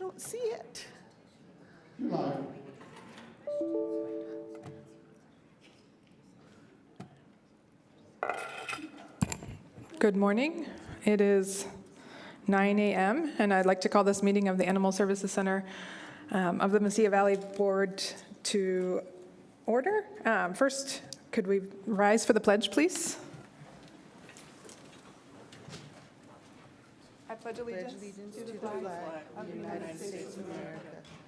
don't see it. Good morning. It is 9 a.m. and I'd like to call this meeting of the Animal Services Center of the Mesilla Valley Board to order. First, could we rise for the pledge, please? I pledge allegiance To the flag of the United States of America,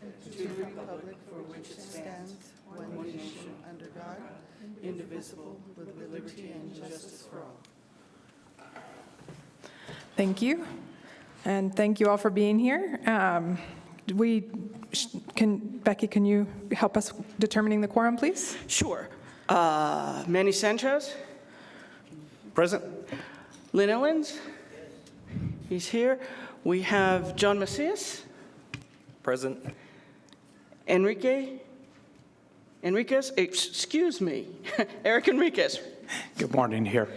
and to the republic for which it stands, one nation, under God, indivisible, with liberty and justice for all. Thank you. And thank you all for being here. Becky, can you help us determining the quorum, please? Sure. Manny Sanchez? Present. Lynn Ellens? He's here. We have John Macias? Present. Enriquez? Excuse me. Eric Enriquez. Good morning here.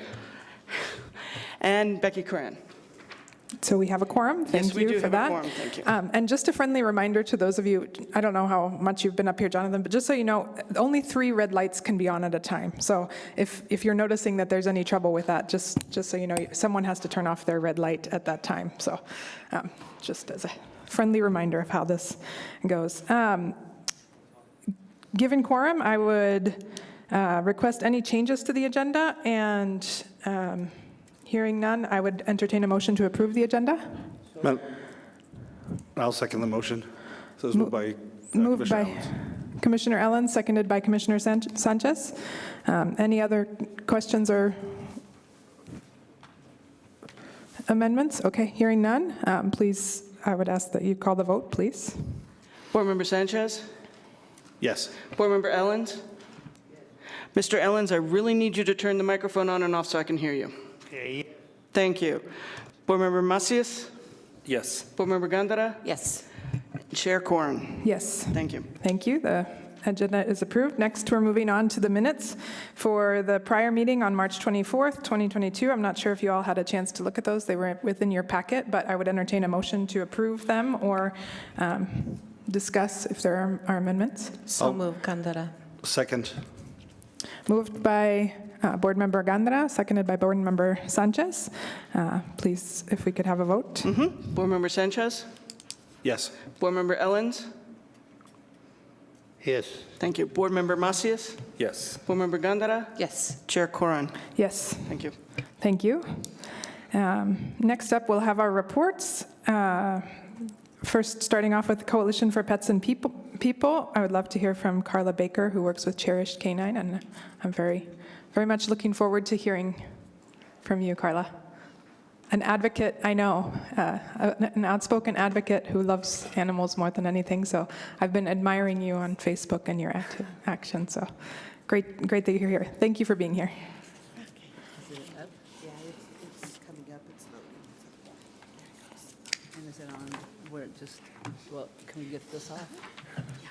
And Becky Coran. So we have a quorum. Thank you for that. Quorum. Thank you. And just a friendly reminder to those of you, I don't know how much you've been up here, Jonathan, but just so you know, only 3 red lights can be on at a time. So if you're noticing that there's any trouble with that, just so you know, someone has to turn off their red light at that time. So just as a friendly reminder of how this goes. Given quorum, I would request any changes to the agenda, and hearing none, I would entertain a motion to approve the agenda. I'll second the motion. So it's moved by Moved Commissioner by Ellens. Commissioner Ellens, seconded by Commissioner Sanchez. Any other questions or amendments? Okay, hearing none, please, I would ask that you call the vote, please. Board Member Sanchez? Yes. Board Member Ellens? Mr. Ellens, I really need you to turn the microphone on and off so I can hear you. Okay. Thank you. Board Member Macias? Yes. Board Member Gandara? Yes. Chair Coran? Yes. Thank you. Thank you. The agenda is approved. Next, we're moving on to the minutes for the prior meeting on March 24th, 2022. I'm not sure if you all had a chance to look at those. They were within your packet, but I would entertain a motion to approve them or discuss if there are amendments. So moved, Gandara. Second. Moved by Board Member Gandara, seconded by Board Member Sanchez. Please, if we could have a vote. Board Member Sanchez? Yes. Board Member Ellens? Yes. Thank you. Board Member Macias? Yes. Board Member Gandara? Yes. Chair Coran? Yes. Thank you. Thank you. Next up, we'll have our reports. First, starting off with the Coalition for Pets and People, I would love to hear from Carla Baker, who works with Cherished Canine, and I'm very much looking forward to hearing from you, Carla. An advocate, I know, an outspoken advocate who loves animals more than anything, so I've been admiring you on Facebook and your active action, so great that you're here. Thank you for being here. Is it up? Yeah, it's coming up. It's loading. And is it on where it just, well, can we get this off? Yeah.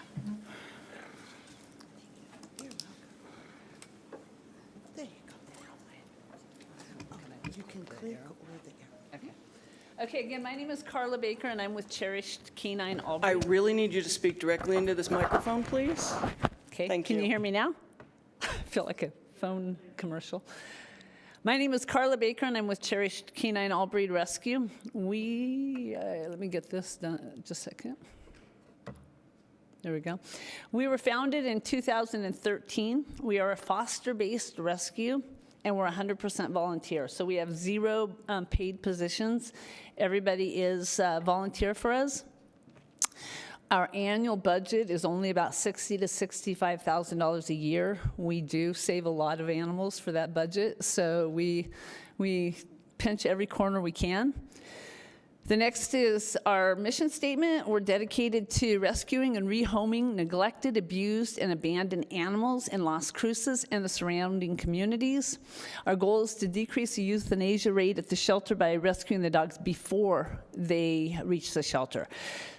You're welcome. There you go. You can click or the arrow. Okay, again, my name is Carla Baker, and I'm with Cherished Canine I Albree. really need you to speak directly into this microphone, please. Okay, thank can you. you hear me now? I feel like a phone commercial. My name is Carla Baker, and I'm with Cherished Canine Albree Rescue. We, let me get this done, just a second. There we go. We were founded in 2013. We are a foster-based rescue, and we're 100% volunteer. So we have 0 paid positions. Everybody is volunteer for us. Our annual budget is only about $60,000 to $65,000 a year. We do save a lot of animals for that budget, so we pinch every corner we can. The next is our mission statement. We're dedicated to rescuing and rehoming neglected, abused, and abandoned animals in Las Cruces and the surrounding communities. Our goal is to decrease the euthanasia rate at the shelter by rescuing the dogs before they reach the shelter.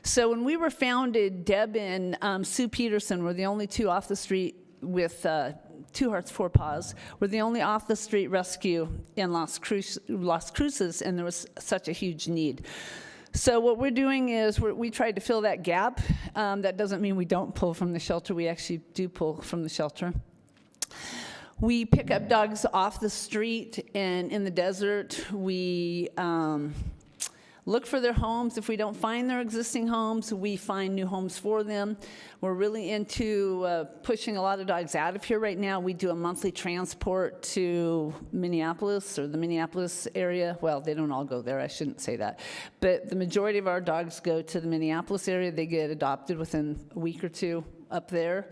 So when we were founded, Deb and Sue Peterson were the only 2 off the street with 2 Hearts, 4 Paws. We're the only off-the-street rescue in Las Cruces, and there was such a huge need. So what we're doing is we tried to fill that gap. That doesn't mean we don't pull from the shelter. We actually do pull from the shelter. We pick up dogs off the street and in the desert. We look for their homes. If we don't find their existing homes, we find new homes for them. We're really into pushing a lot of dogs out of here right now. We do a monthly transport to Minneapolis or the Minneapolis area. Well, they don't all go there, I shouldn't say that. But the majority of our dogs go to the Minneapolis area. They get adopted within a week or two up there.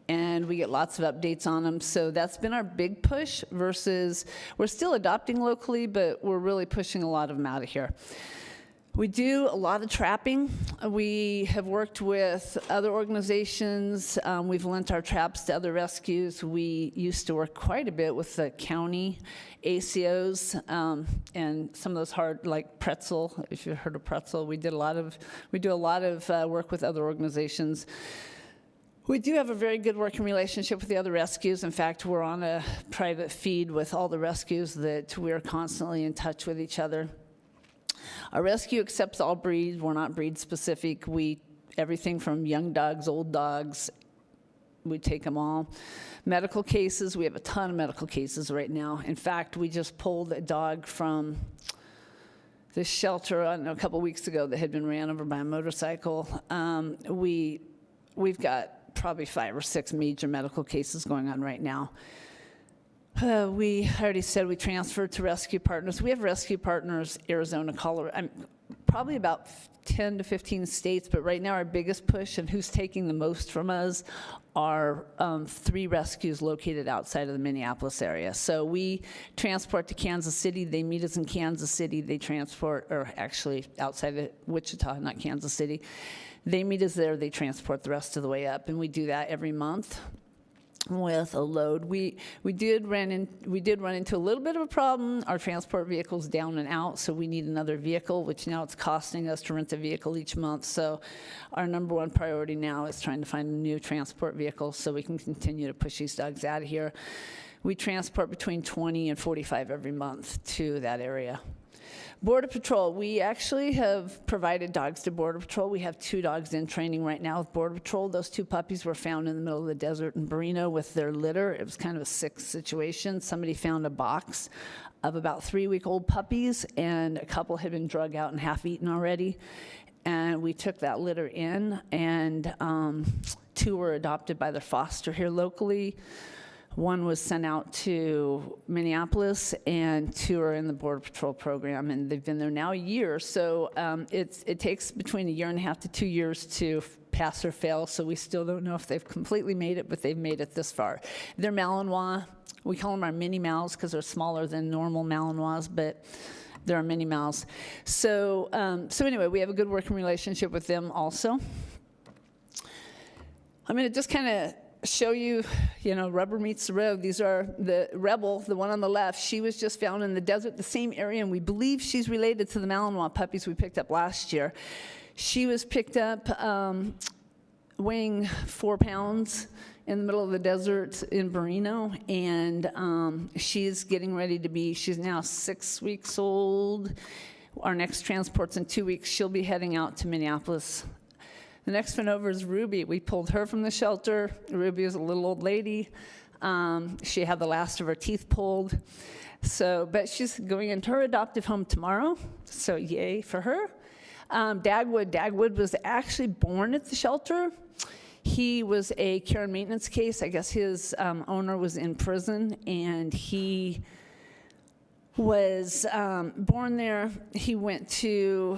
And we get lots of updates on them. So that's been our big push versus we're still adopting locally, but we're really pushing a lot of them out of here. We do a lot of trapping. We have worked with other organizations. We've lent our traps to other rescues. We used to work quite a bit with the county ACOs and some of those hard, like Pretzel, if you've heard of Pretzel. We do a lot of work with other organizations. We do have a very good working relationship with the other rescues. In fact, we're on a private feed with all the rescues that we're constantly in touch with each other. Our rescue accepts all breeds. We're not breed specific. Everything from young dogs, old dogs, we take them all. Medical cases, we have a ton of medical cases right now. In fact, we just pulled a dog from this shelter, I don't know, a couple weeks ago that had been ran over by a motorcycle. We've got probably 5 or 6 major medical cases going on right now. We already said we transferred to rescue partners. We have rescue partners, Arizona, Colorado, probably about 10 to 15 states, but right now our biggest push and who's taking the most from us are 3 rescues located outside of the Minneapolis area. So we transport to Kansas City. They meet us in Kansas City. They transport, or actually outside of Wichita, not Kansas City. They meet us there. They transport the rest of the way up, and we do that every month with a load. We did run into a little bit of a problem. Our transport vehicle's down and out, so we need another vehicle, which now it's costing us to rent a vehicle each month. So our number one priority now is trying to find a new transport vehicle so we can continue to push these dogs out of here. We transport between 20 and 45 every month to that area. Border Patrol, we actually have provided dogs to Border Patrol. We have 2 dogs in training right now with Border Patrol. Those 2 puppies were found in the middle of the desert in Barino with their litter. It was kind of a sick situation. Somebody found a box of about 3-week-old puppies, and a couple had been drug out and half-eaten already. And we took that litter in, and 2 were adopted by their foster here locally. 1 was sent out to Minneapolis, and 2 are in the Border Patrol program, and they've been there now a year. So it takes between 1.5 years to 2 years to pass or fail, so we still don't know if they've completely made it, but they've made it this far. They're Malinois. We call them our mini Mows because they're smaller than normal Malinois, but they're our mini Mows. So anyway, we have a good working relationship with them also. I'm going to just kind of show you, rubber meets the road. These are the Rebel, the one on the left. She was just found in the desert, the same area, and we believe she's related to the Malinois puppies we picked up last year. She was picked up weighing 4 pounds in the middle of the desert in Barino, and she's getting ready to be, she's now 6 weeks old. Our next transport's in 2 weeks. She'll be heading out to Minneapolis. The next one over is Ruby. We pulled her from the shelter. Ruby is a little old lady. She had the last of her teeth pulled. But she's going into her adoptive home tomorrow, so yay for her. Dagwood was actually born at the shelter. He was a care and maintenance case. I guess his owner was in prison, and he was born there. He went to...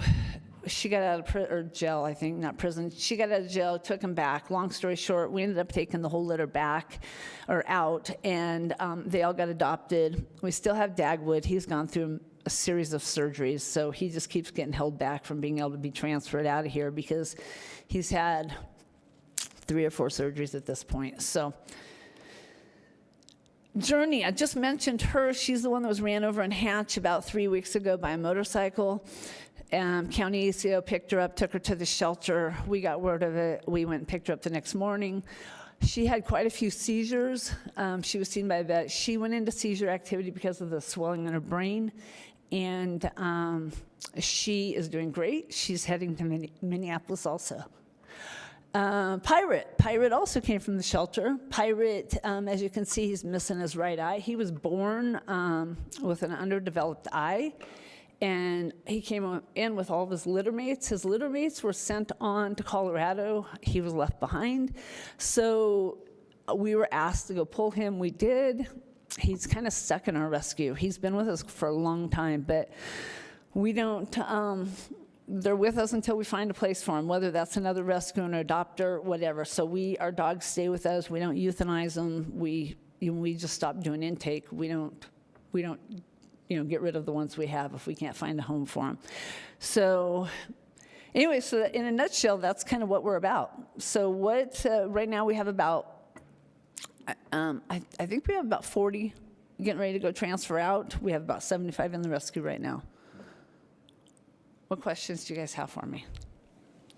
She got out of jail, I think, not prison. She got out of jail, took him back. Long story short, we ended up taking the whole litter back or out, and they all got adopted. We still have Dagwood. He's gone through a series of surgeries, so he just keeps getting held back from being able to be transferred out of here because he's had 3 or 4 surgeries at this point. So Journey, I just mentioned her. She's the one that was ran over in Hatch about 3 weeks ago by a motorcycle. County ACO picked her up, took her to the shelter. We got word of it. We went and picked her up the next morning. She had quite a few seizures. She was seen by a vet. She went into seizure activity because of the swelling in her brain, and she is doing great. She's heading to Minneapolis also. Pirate also came from the shelter. Pirate, as you can see, he's missing his right eye. He was born with an underdeveloped eye, and he came in with all of his litter mates. His litter mates were sent on to Colorado. He was left behind. So we were asked to go pull him. We did. He's kind of stuck in our rescue. He's been with us for a long time, but we don't, they're with us until we find a place for them, whether that's another rescue, an adopter, whatever. So our dogs stay with us. We don't euthanize them. We just stop doing intake. We don't get rid of the ones we have if we can't find a home for them. So anyway, so in a nutshell, that's kind of what we're about. So right now we have about, I think we have about 40 getting ready to go transfer out. We have about 75 in the rescue right now. What questions do you guys have for me?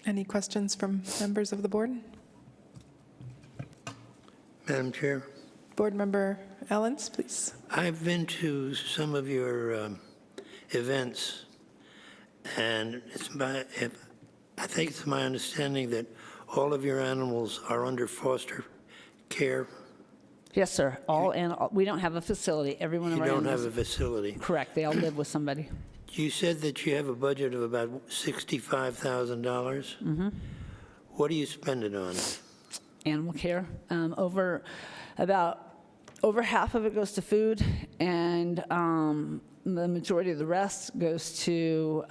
Any questions from members of the board? Madam Chair, Board Member Ellens, please. I've been to some of your events, and I think it's my understanding that all of your animals are under foster care. Yes, sir. We don't have a facility. Everyone You of our don't have animals- a facility. Correct. They all live with somebody. You said that you have a budget of about $65,000. Mm-hmm. What do you spend it on? Animal care. Over half of it goes to food, and the majority of the rest goes to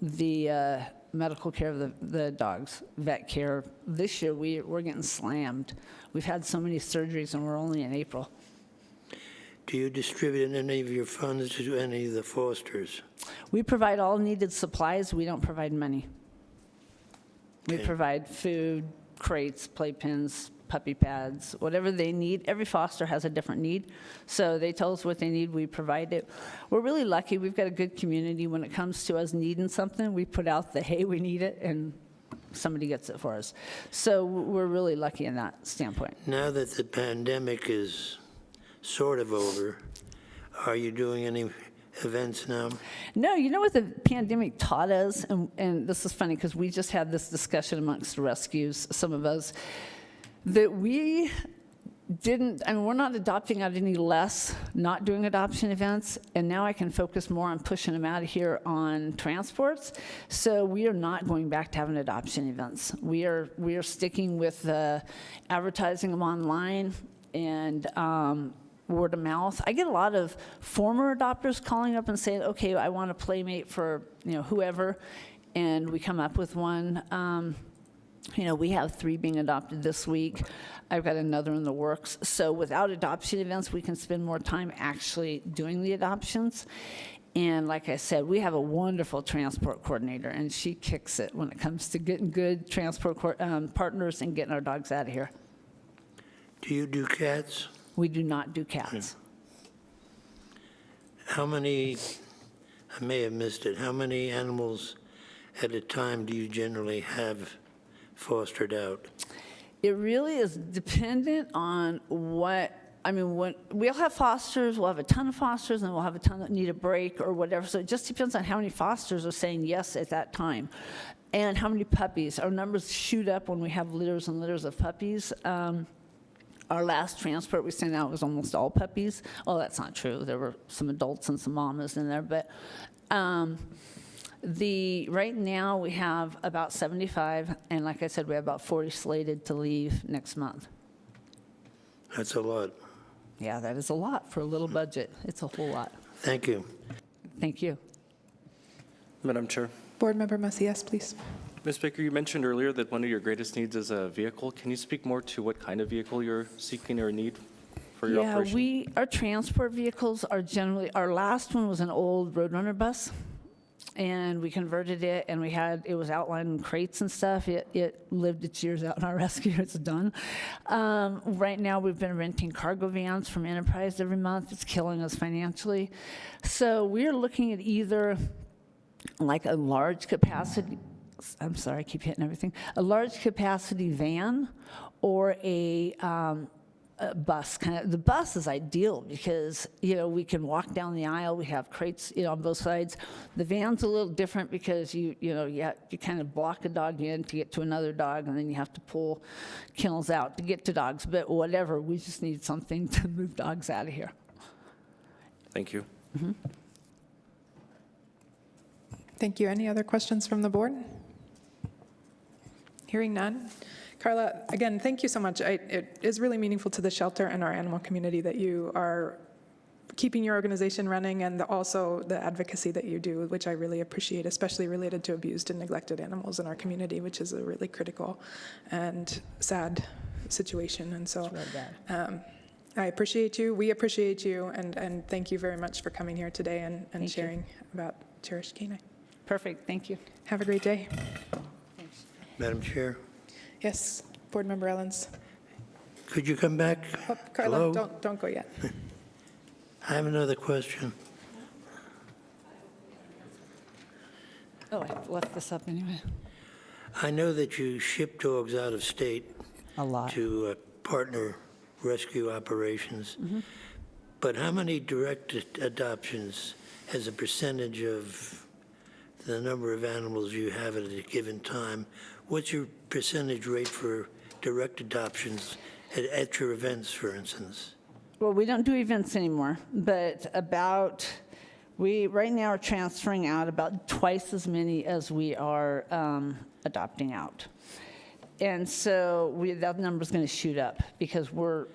the medical care of the dogs, vet care. This year we're getting slammed. We've had so many surgeries, and we're only in April. Do you distribute any of your funds to any of the fosters? We provide all needed supplies. We don't provide money. We Okay. provide food, crates, playpens, puppy pads, whatever they need. Every foster has a different need, so they tell us what they need. We provide it. We're really lucky. We've got a good community. When it comes to us needing something, we put out the, hey, we need it, and somebody gets it for us. So we're really lucky in that standpoint. Now that the pandemic is sort of over, are you doing any events now? No, you know what the pandemic taught us, and this is funny because we just had this discussion amongst the rescues, some of us, that we didn't, I mean, we're not adopting out any less, not doing adoption events, and now I can focus more on pushing them out of here on transports. So we are not going back to having adoption events. We are sticking with advertising them online and word of mouth. I get a lot of former adopters calling up and saying, okay, I want a playmate for whoever, and we come up with one. We have 3 being adopted this week. I've got another in the works. So without adoption events, we can spend more time actually doing the adoptions. And like I said, we have a wonderful transport coordinator, and she kicks it when it comes to getting good transport partners and getting our dogs out of here. Do you do cats? We do not do cats. How many, I may have missed it, how many animals at a time do you generally have fostered out? It really is dependent on when we'll have fosters, we'll have a ton of fosters, and we'll have a ton that need a break or whatever. So it just depends on how many fosters are saying yes at that time and how many puppies. Our numbers shoot up when we have litters and litters of puppies. Our last transport we sent out was almost all puppies. Well, that's not true. There were some adults and some mamas in there, but right now we have about 75, and like I said, we have about 40 slated to leave next month. That's a lot. Yeah, that is a lot for a little budget. It's a whole lot. Thank you. Thank you. Madam Chair. Board Member Macias, please. Ms. Baker, you mentioned earlier that one of your greatest needs is a vehicle. Can you speak more to what kind of vehicle you're seeking or need for your operation? Yeah, our transport vehicles are generally, our last one was an old Roadrunner bus, and we converted it, and it was outlined in crates and stuff. It lived its years out in our rescue. It's done. Right now, we've been renting cargo vans from Enterprise every month. It's killing us financially. So we're looking at either like a large capacity, I'm sorry, I keep hitting everything, a large capacity van or a bus kind of. The bus is ideal because, we can walk down the aisle. We have crates, on both sides. The van's a little different because you kind of block a dog in to get to another dog, and then you have to pull kennels out to get to dogs. But whatever, we just need something to move dogs out of here. Thank you. Thank you. Any other questions from the board? Hearing none. Carla, again, thank you so much. It is really meaningful to the shelter and our animal community that you are keeping your organization running, and also the advocacy that you do, which I really appreciate, especially related to abused and neglected animals in our community, which is a really critical and sad situation. And so I appreciate you. We appreciate you. And thank you very much for coming here today and sharing about Cherished Canine. Perfect. Thank you. Have a great day. Madam Chair, Yes, Board Member Ellens. could you come back? Oh, Carla, Hello? don't go yet. I have another question. Oh, I left this up anyway. I know that you ship dogs out of state A lot. to partner rescue operations, but how many direct adoptions as a percentage of the number of animals you have at a given time? What's your percentage rate for direct adoptions at your events, for instance? Well, we don't do events anymore, but we right now are transferring out about twice as many as we are adopting out. And so that number's going to shoot up because we're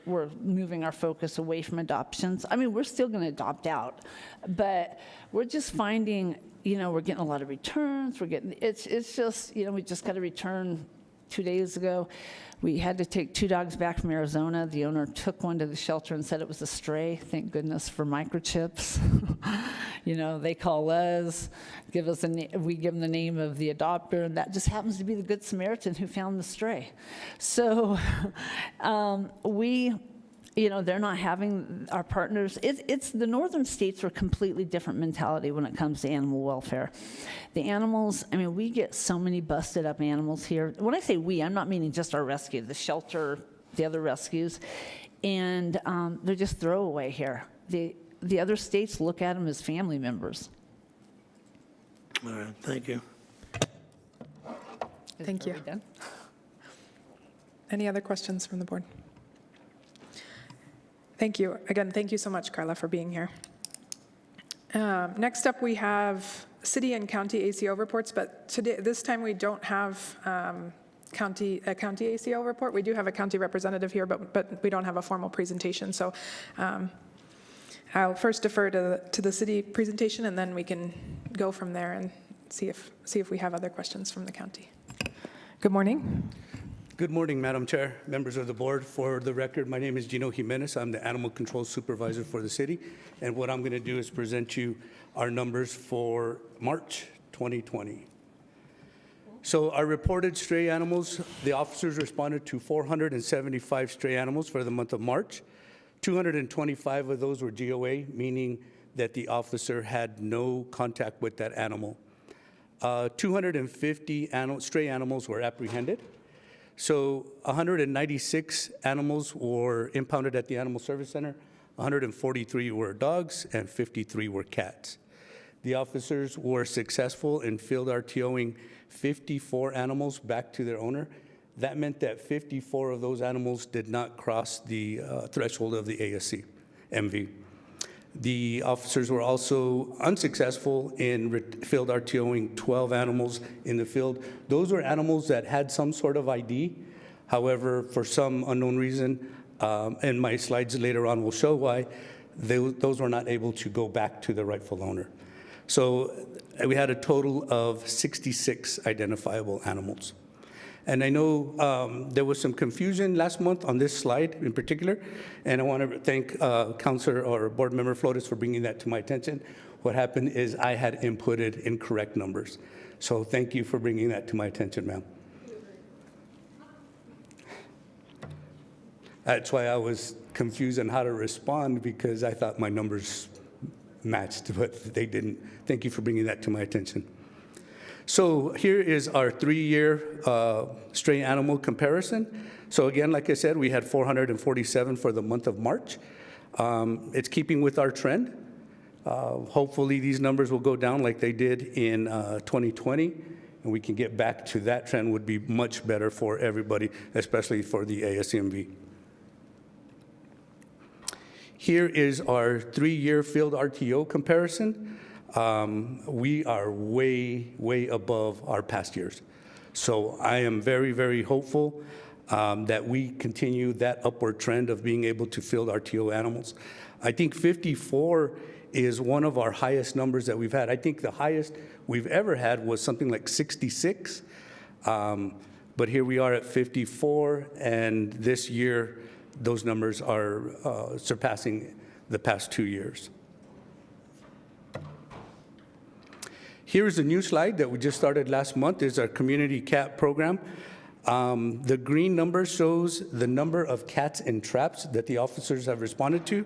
moving our focus away from adoptions. I mean, we're still going to adopt out, but we're just finding, we're getting a lot of returns. It's just, we just got a return 2 days ago. We had to take 2 dogs back from Arizona. The owner took one to the shelter and said it was a stray. Thank goodness for microchips. They call us, we give them the name of the adopter, and that just happens to be the Good Samaritan who found the stray. So they're not having our partners. It's the northern states are a completely different mentality when it comes to animal welfare. The animals, we get so many busted up animals here. When I say we, I'm not meaning just our rescue, the shelter, the other rescues, and they're just throwaway here. The other states look at them as family members. All right, thank you. Thank you. Are we done? Any other questions from the board? Thank you. Again, thank you so much, Carla, for being here. Next up, we have city and county ACO reports, but this time we don't have a county ACO report. We do have a county representative here, but we don't have a formal presentation. So I'll first defer to the city presentation, and then we can go from there and see if we have other questions from the county. Good morning. Good morning, Madam Chair, members of the board. For the record, my name is Gino Jimenez. I'm the Animal Control Supervisor for the city. And what I'm going to do is present you our numbers for March 2020. So our reported stray animals, the officers responded to 475 stray animals for the month of March. 225 of those were GOA, meaning that the officer had no contact with that animal. 250 stray animals were apprehended. So 196 animals were impounded at the Animal Service Center, 143 were dogs, and 53 were cats. The officers were successful in field RTOing 54 animals back to their owner. That meant that 54 of those animals did not cross the threshold of the ASCMV. The officers were also unsuccessful in field RTOing 12 animals in the field. Those were animals that had some sort of ID. However, for some unknown reason, and my slides later on will show why, those were not able to go back to the rightful owner. So we had a total of 66 identifiable animals. And I know there was some confusion last month on this slide in particular, and I want to thank Councilor or Board Member Flores for bringing that to my attention. What happened is I had inputted incorrect numbers. So thank you for bringing that to my attention, ma'am. That's why I was confused on how to respond, because I thought my numbers matched, but they didn't. Thank you for bringing that to my attention. So here is our 3-year stray animal comparison. So again, like I said, we had 447 for the month of March. It's keeping with our trend. Hopefully these numbers will go down like they did in 2020, and we can get back to that trend. Would be much better for everybody, especially for the ASCMV. Here is our 3-year field RTO comparison. We are way, way above our past years. So I am very, very hopeful that we continue that upward trend of being able to field RTO animals. I think 54 is one of our highest numbers that we've had. I think the highest we've ever had was something like 66. But here we are at 54, and this year, those numbers are surpassing the past 2 years. Here's a new slide that we just started last month. Is our community cat program. The green number shows the number of cats in traps that the officers have responded to,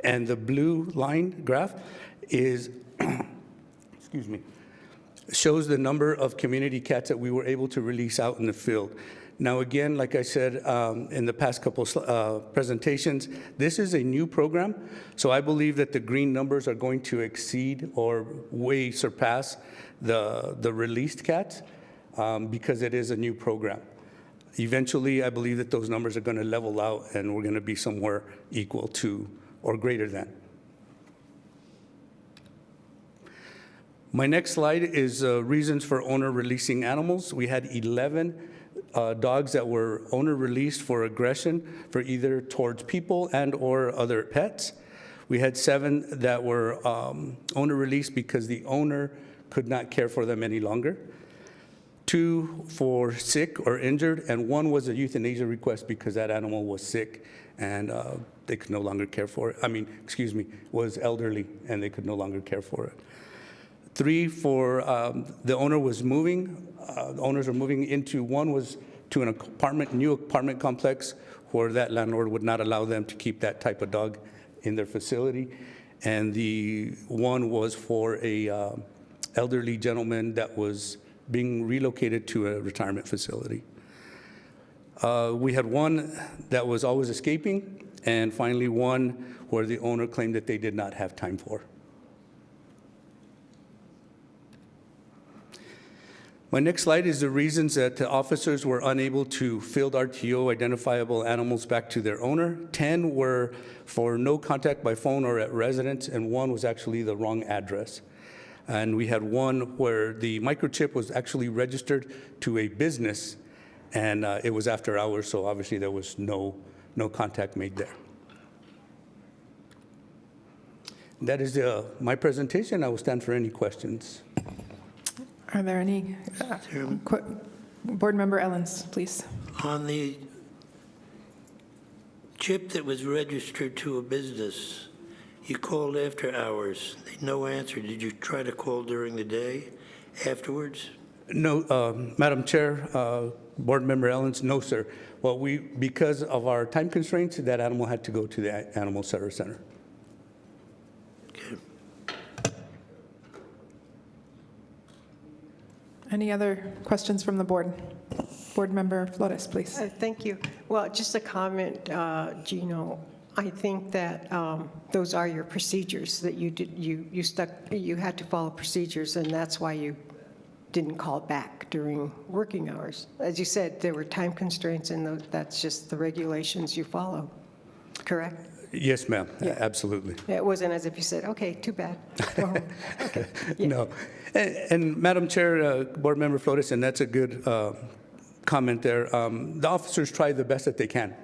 and the blue line graph is, excuse me, shows the number of community cats that we were able to release out in the field. Now, again, like I said in the past couple presentations, this is a new program, so I believe that the green numbers are going to exceed or way surpass the released cats because it is a new program. Eventually, I believe that those numbers are going to level out and we're going to be somewhere equal to or greater than. My next slide is reasons for owner releasing animals. We had 11 dogs that were owner released for aggression for either towards people and or other pets. We had 7 that were owner released because the owner could not care for them any longer. 2 for sick or injured, and 1 was a euthanasia request because that animal was sick and they could no longer care for it. Was elderly and they could no longer care for it. 3 for the owner was moving. The owners are moving into, 1 was to an apartment, new apartment complex where that landlord would not allow them to keep that type of dog in their facility. And the 1 was for a elderly gentleman that was being relocated to a retirement facility. We had 1 that was always escaping, and finally 1 where the owner claimed that they did not have time for. My next slide is the reasons that the officers were unable to field RTO identifiable animals back to their owner. 10 were for no contact by phone or at residence, and 1 was actually the wrong address. And we had 1 where the microchip was actually registered to a business, and it was after hours, so obviously there was no contact made there. That is my presentation. I will stand for any questions. Are there any? Board Member Ellens, please. On the chip that was registered to a business, you called after hours. No answer. Did you try to call during the day afterwards? No, Madam Chair, Board Member Ellens, no, sir. Well, because of our time constraints, that animal had to go to the Animal Service Center. Okay. Any other questions from the board? Board Member Flores, please. Thank you. Well, just a comment, Gino. I think that those are your procedures that you did. You had to follow procedures, and that's why you didn't call back during working hours. As you said, there were time constraints, and that's just the regulations you follow. Correct? Yes, ma'am. Yeah. Absolutely. It wasn't as if you said, "Okay, too bad." Go home. Okay. Yeah. No. And Madam Chair, Board Member Flores, and that's a good comment there. The officers try the best that they can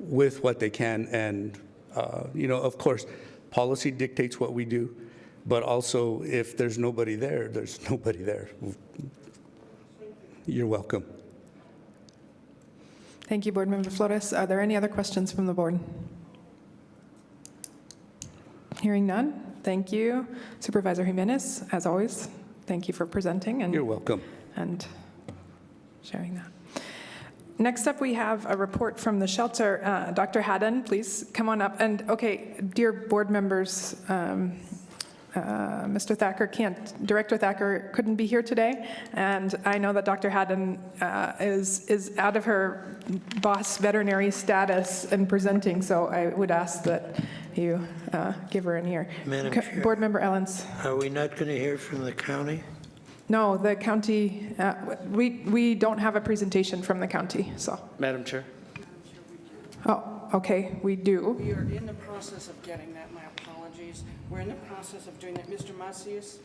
with what they can. And, of course, policy dictates what we do. But also, if there's nobody there, there's nobody there. You're welcome. Thank you, Board Member Flores. Are there any other questions from the board? Hearing none, thank you. Supervisor Jimenez, as always, thank you for presenting. And You're welcome. And sharing that. Next up, we have a report from the shelter. Dr. Haddon, please come on up. And okay, dear board members, Mr. Thacker Director Thacker couldn't be here today, and I know that Dr. Haddon is out of her boss veterinary status and presenting, so I would ask that you give her an ear. Madam Chair. Board Member Ellens. Are we not going to hear from the county? No, the county, we don't have a presentation from the county, so. Madam Chair? Oh, okay, we do. We are in the process of getting that. My apologies. We're in the process of doing that. Mr. Macias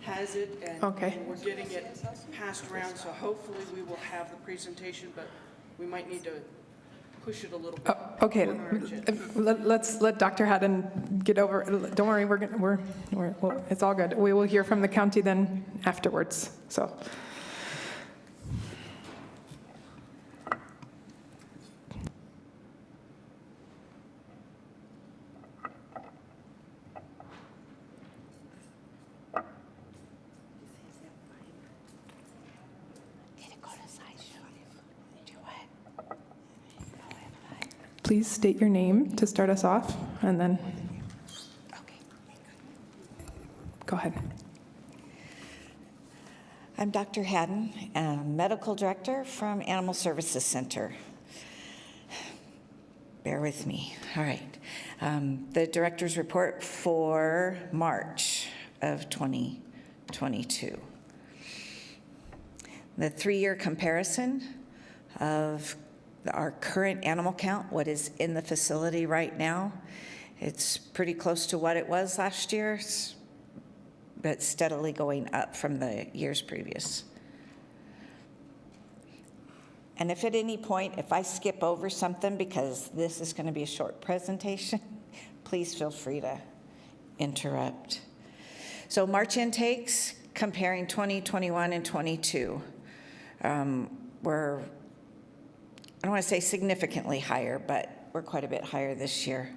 has it, and Okay. we're getting it passed around, so hopefully we will have the presentation, but we might need to push it a little bit. Okay, on our agenda. let's let Dr. Haddon get over, don't worry, well, it's all good. We will hear from the county then afterwards, so. Please state your name to start us off, and then go ahead. I'm Dr. Haddon, Medical Director from Animal Services Center. Bear with me. All right. The Director's Report for March of 2022. The 3-year comparison of our current animal count, what is in the facility right now, it's pretty close to what it was last year, but steadily going up from the years previous. And if at any point, if I skip over something, because this is going to be a short presentation, please feel free to interrupt. So March intakes, comparing 2021 and 22, were, I don't want to say significantly higher, but we're quite a bit higher this year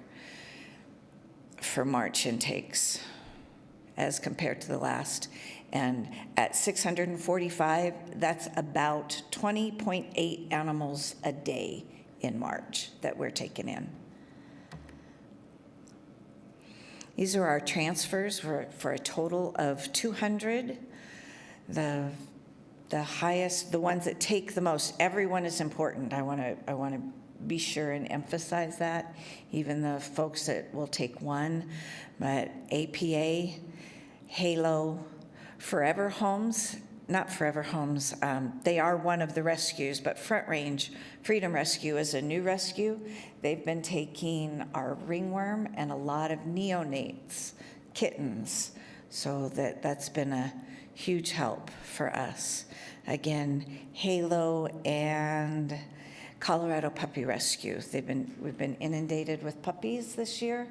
for March intakes as compared to the last. And at 645, that's about 20.8 animals a day in March that we're taking in. These are our transfers for a total of 200. The highest, the ones that take the most, everyone is important. I want to be sure and emphasize that, even the folks that will take one. But APA, Halo, Forever Homes, not Forever Homes, they are one of the rescues, but Front Range Freedom Rescue is a new rescue. They've been taking our ringworm and a lot of neonates, kittens, so that's been a huge help for us. Again, Halo and Colorado Puppy Rescue. We've been inundated with puppies this year.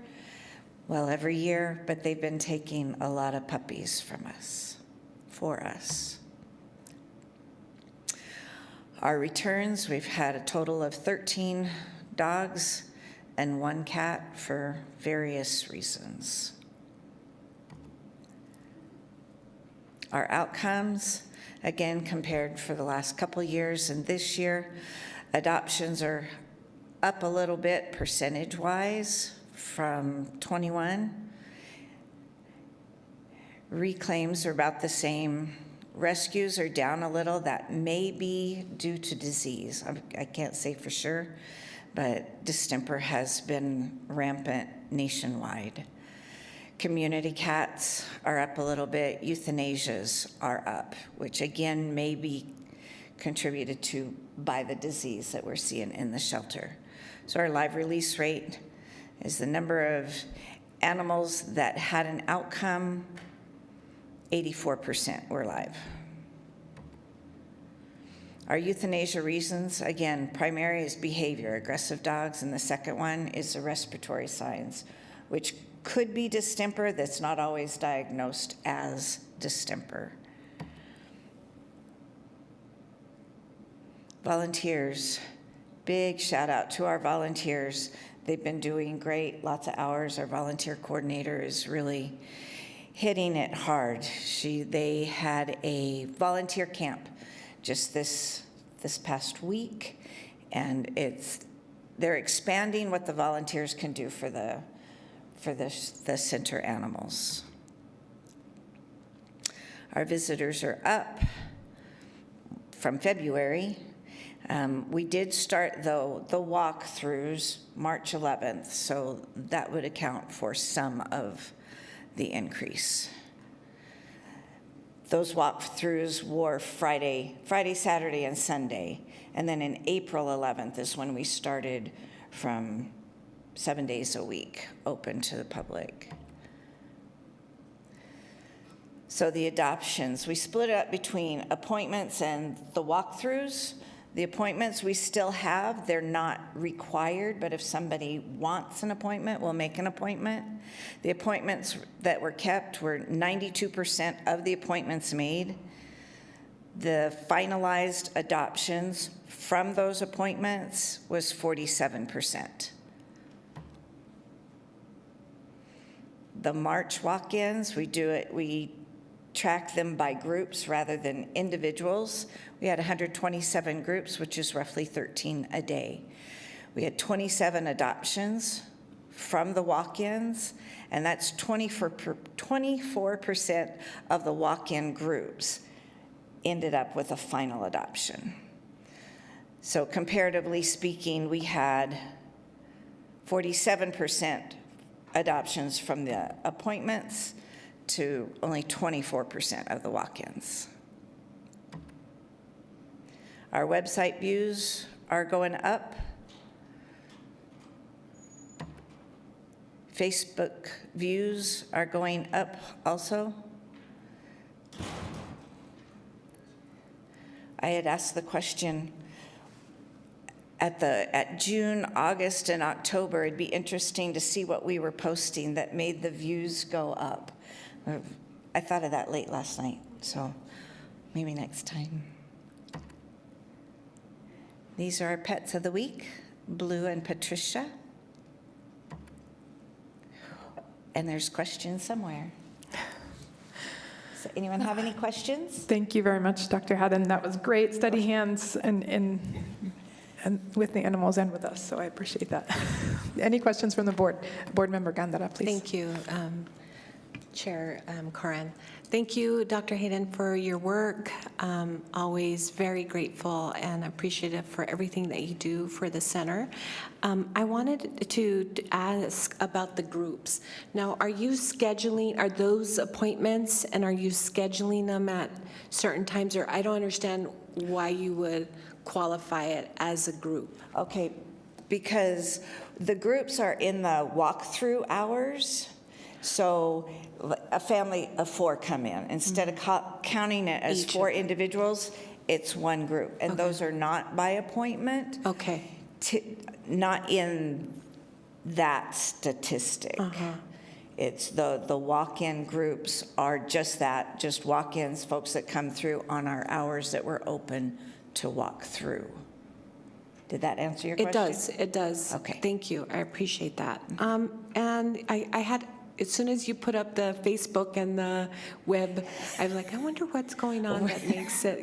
Well, every year, but they've been taking a lot of puppies from us, for us. Our returns, we've had a total of 13 dogs and 1 cat for various reasons. Our outcomes, again, compared for the last couple years and this year, adoptions are up a little bit percentage-wise from 21. Reclaims are about the same. Rescues are down a little. That may be due to disease. I can't say for sure, but distemper has been rampant nationwide. Community cats are up a little bit. Euthanasias are up, which again may be contributed to by the disease that we're seeing in the shelter. So our live release rate is the number of animals that had an outcome, 84% were live. Our euthanasia reasons, again, primary is behavior, aggressive dogs, and the second one is the respiratory signs, which could be distemper that's not always diagnosed as distemper. Volunteers, big shout out to our volunteers. They've been doing great, lots of hours. Our volunteer coordinator is really hitting it hard. They had a volunteer camp just this past week, and they're expanding what the volunteers can do for the center animals. Our visitors are up from February. We did start, though, the walkthroughs March 11th, so that would account for some of the increase. Those walkthroughs were Friday, Saturday, and Sunday. And then in April 11th is when we started from 7 days a week, open to the public. So the adoptions, we split it up between appointments and the walkthroughs. The appointments we still have, they're not required, but if somebody wants an appointment, we'll make an appointment. The appointments that were kept were 92% of the appointments made. The finalized adoptions from those appointments was 47%. The March walk-ins, we track them by groups rather than individuals. We had 127 groups, which is roughly 13 a day. We had 27 adoptions from the walk-ins, and that's 24% of the walk-in groups ended up with a final adoption. So comparatively speaking, we had 47% adoptions from the appointments to only 24% of the walk-ins. Our website views are going up. Facebook views are going up also. I had asked the question at June, August, and October, it'd be interesting to see what we were posting that made the views go up. I thought of that late last night, so maybe next time. These are our pets of the week, Blue and Patricia. And there's questions somewhere. So anyone have any questions? Thank you very much, Dr. Haddon. That was great. Steady hands and with the animals and with us, so I appreciate that. Any questions from the board? Board Member Gandara, please. Thank you, Chair Corin. Thank you, Dr. Hayden, for your work. Always very grateful and appreciative for everything that you do for the center. I wanted to ask about the groups. Now, are those appointments, and are you scheduling them at certain times? Or I don't understand why you would qualify it as a group. Okay, because the groups are in the walkthrough hours. So a family of 4 come in. Instead of counting it as 4 individuals, it's one group. And those are not by appointment. Okay. Not in that statistic. It's the walk-in groups are just that, just walk-ins, folks that come through on our hours that we're open to walk through. Did that answer your question? It does. Okay. Thank you. I appreciate that. And I had, as soon as you put up the Facebook and the web, I'm like, I wonder what's going on that makes it,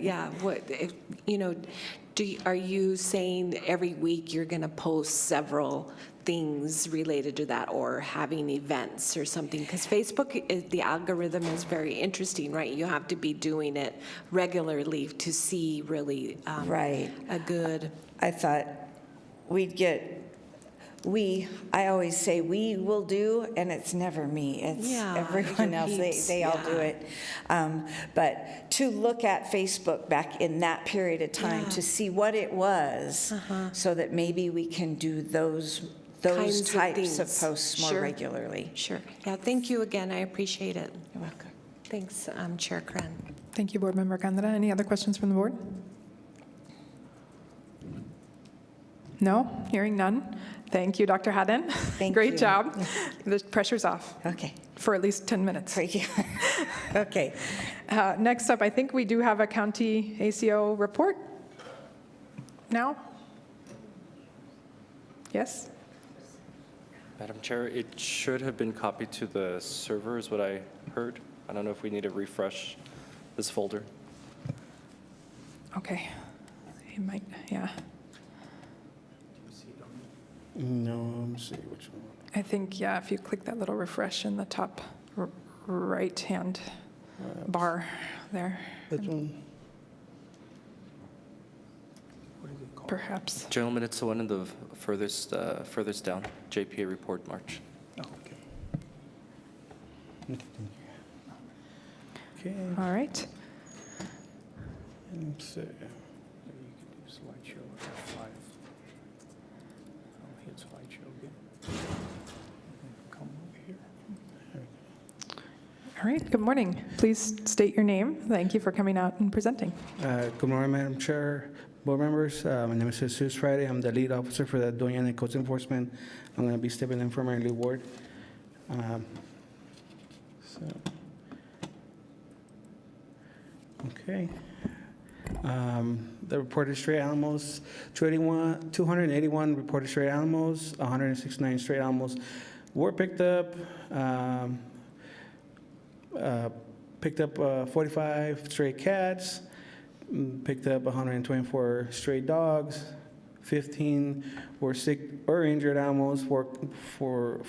are you saying every week you're going to post several things related to that, or having events or something? Because Facebook, the algorithm is very interesting, right? You have to be doing it regularly to see really right. a good... I thought we'd get... I always say we will do, and it's never me. It's everyone else. They all do it. But to look at Facebook back in that period of time to see what it was, so that maybe we can do those types of posts more regularly. Sure. Yeah, thank you again. I appreciate it. You're welcome. Thanks, Chair Kren. Thank you, Board Member Gandara. Any other questions from the board? No? Hearing none. Thank you, Dr. Haddon. Great job. The pressure's off. Okay. For at least 10 minutes. Okay. Next up, I think we do have a county ACO report now. Yes? Madam Chair, it should have been copied to the server is what I heard. I don't know if we need to refresh this folder. Okay. You might, yeah. No, let me see which one. I think, yeah, if you click that little refresh in the top right-hand bar there, This one. What is it called? perhaps. Gentlemen, it's the one in the furthest down, JPA report, March. Oh, okay. Okay. All right. Let's see. Maybe you could do slideshow at 5. I'll hit slideshow again. Come over here. All right, good morning. Please state your name. Thank you for coming out and presenting. Good morning, Madam Chair, board members. My name is Jesus Friday. I'm the lead officer for the Doña Ana Codes Enforcement. I'm going to be stepping in for my lead ward. Okay. The reported stray animals, 281 reported stray animals, 169 stray animals were picked up. Picked up 45 stray cats, picked up 124 stray dogs, 15 were sick or injured animals, 4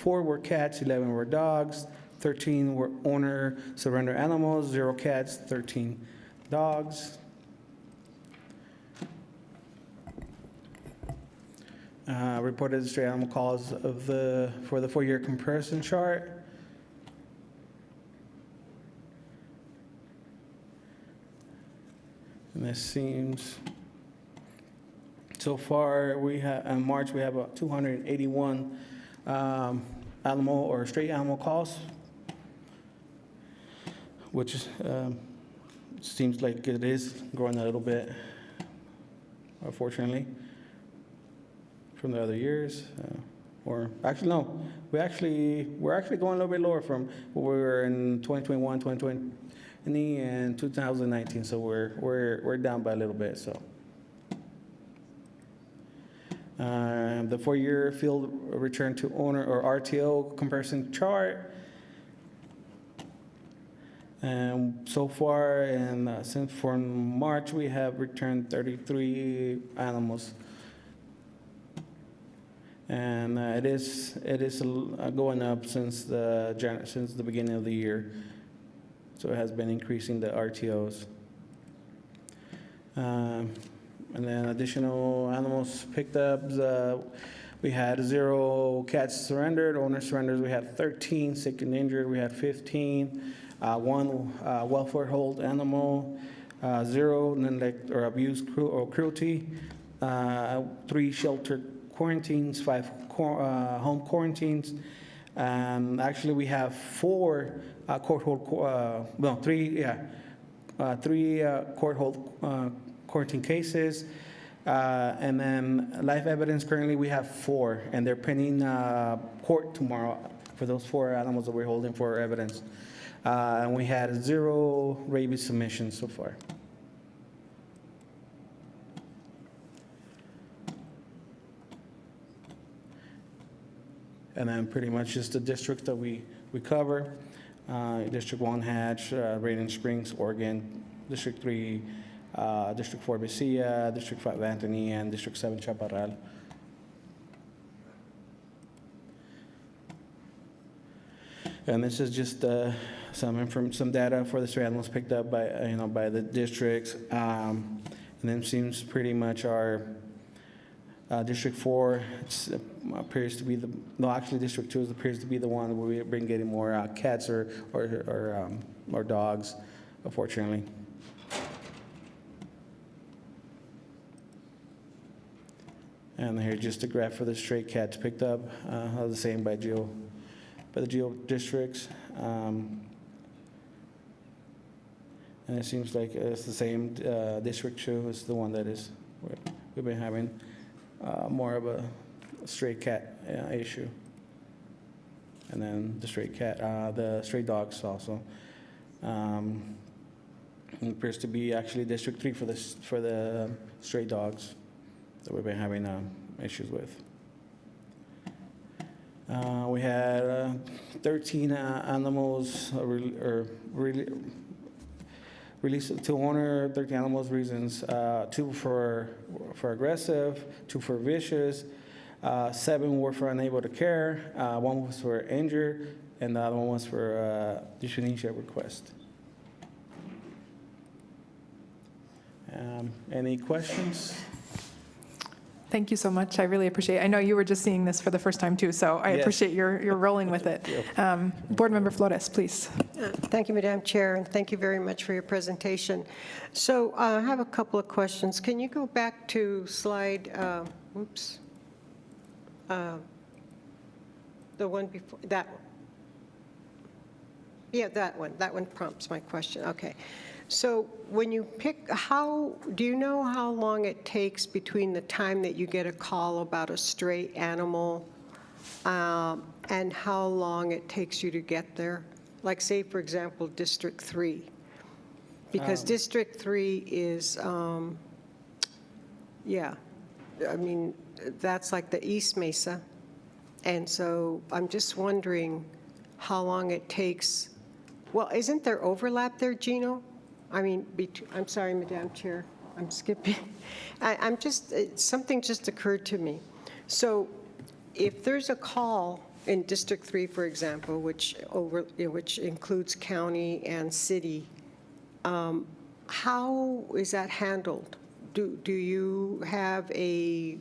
were cats, 11 were dogs, 13 were owner surrender animals, 0 cats, 13 dogs. Reported stray animal calls for the 4-year comparison chart. And this seems, so far, in March, we have 281 animal or stray animal calls, which seems like it is growing a little bit, unfortunately, from the other years. Or actually, no, we're actually going a little bit lower from what we were in 2021, 2020. And 2019, so we're down by a little bit. So the 4-year field return to owner or RTO comparison chart. And so far, since from March, we have returned 33 animals, and it is going up since the beginning of the year. So it has been increasing the RTOs. And then additional animals picked up. We had 0 cats surrendered. Owner surrenders, we had 13. Sick and injured, we had 15. 1 welfare hold animal. 0 neglect or abuse or cruelty. 3 shelter quarantines. 5 home quarantines. Actually, we have 4 three court hold quarantine cases, and then live evidence. Currently, we have 4, and they're pending court tomorrow for those 4 animals that we're holding for evidence. And we had 0 rabies submissions so far. And then pretty much just the districts that we cover. District 1, Hatch, Raiden Springs, Oregon. District 3, District 4, Mesilla. District 5, Anthony, and District 7, Chaparral. And this is just some data for the stray animals picked up by the districts. And then seems pretty much our District 4 appears to be District 2 appears to be the one where we've been getting more cats or dogs, unfortunately. And here's just a graph for the stray cats picked up, the same by the geo districts. And it seems like it's the same District 2 is the one that we've been having more of a stray cat issue. And then the stray dogs also. It appears to be actually District 3 for the stray dogs that we've been having issues with. We had 13 animals released to owner, 13 animals reasons, 2 for aggressive, 2 for vicious, 7 were for unable to care, 1 was for injured, and the other one was for euthanasia request. Any questions? Thank you so much. I really appreciate it. I know you were just seeing this for the first time too, so I Yes. appreciate your rolling with it. Board Member Flores, please. Thank you, Madam Chair, and thank you very much for your presentation. So I have a couple of questions. Can you go back to slide, the one before, that one? Yeah, that one. That one prompts my question. Okay. So when you pick, do you know how long it takes between the time that you get a call about a stray animal and how long it takes you to get there? Like, say, for example, District 3. Because District 3 is, I mean, that's like the East Mesa. And so I'm just wondering how long it takes. Well, isn't there overlap there, Gino? I mean, I'm sorry, Madam Chair, I'm skipping. Something just occurred to me. So if there's a call in District 3, for example, which includes county and city, how is that handled? Do you have a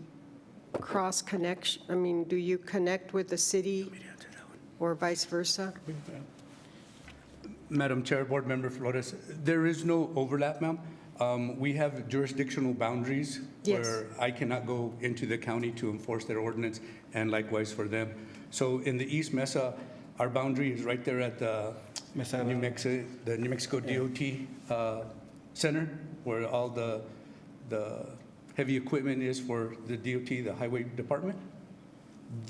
cross connection? I mean, do you connect with the city or vice versa? Madam Chair, Board Member Flores, there is no overlap, ma'am. We have jurisdictional boundaries where I cannot go into the county to enforce their ordinance, and likewise for them. So in the East Mesa, our boundary is right there at the New Mexico DOT Center, where all the heavy equipment is for the DOT, the Highway Department.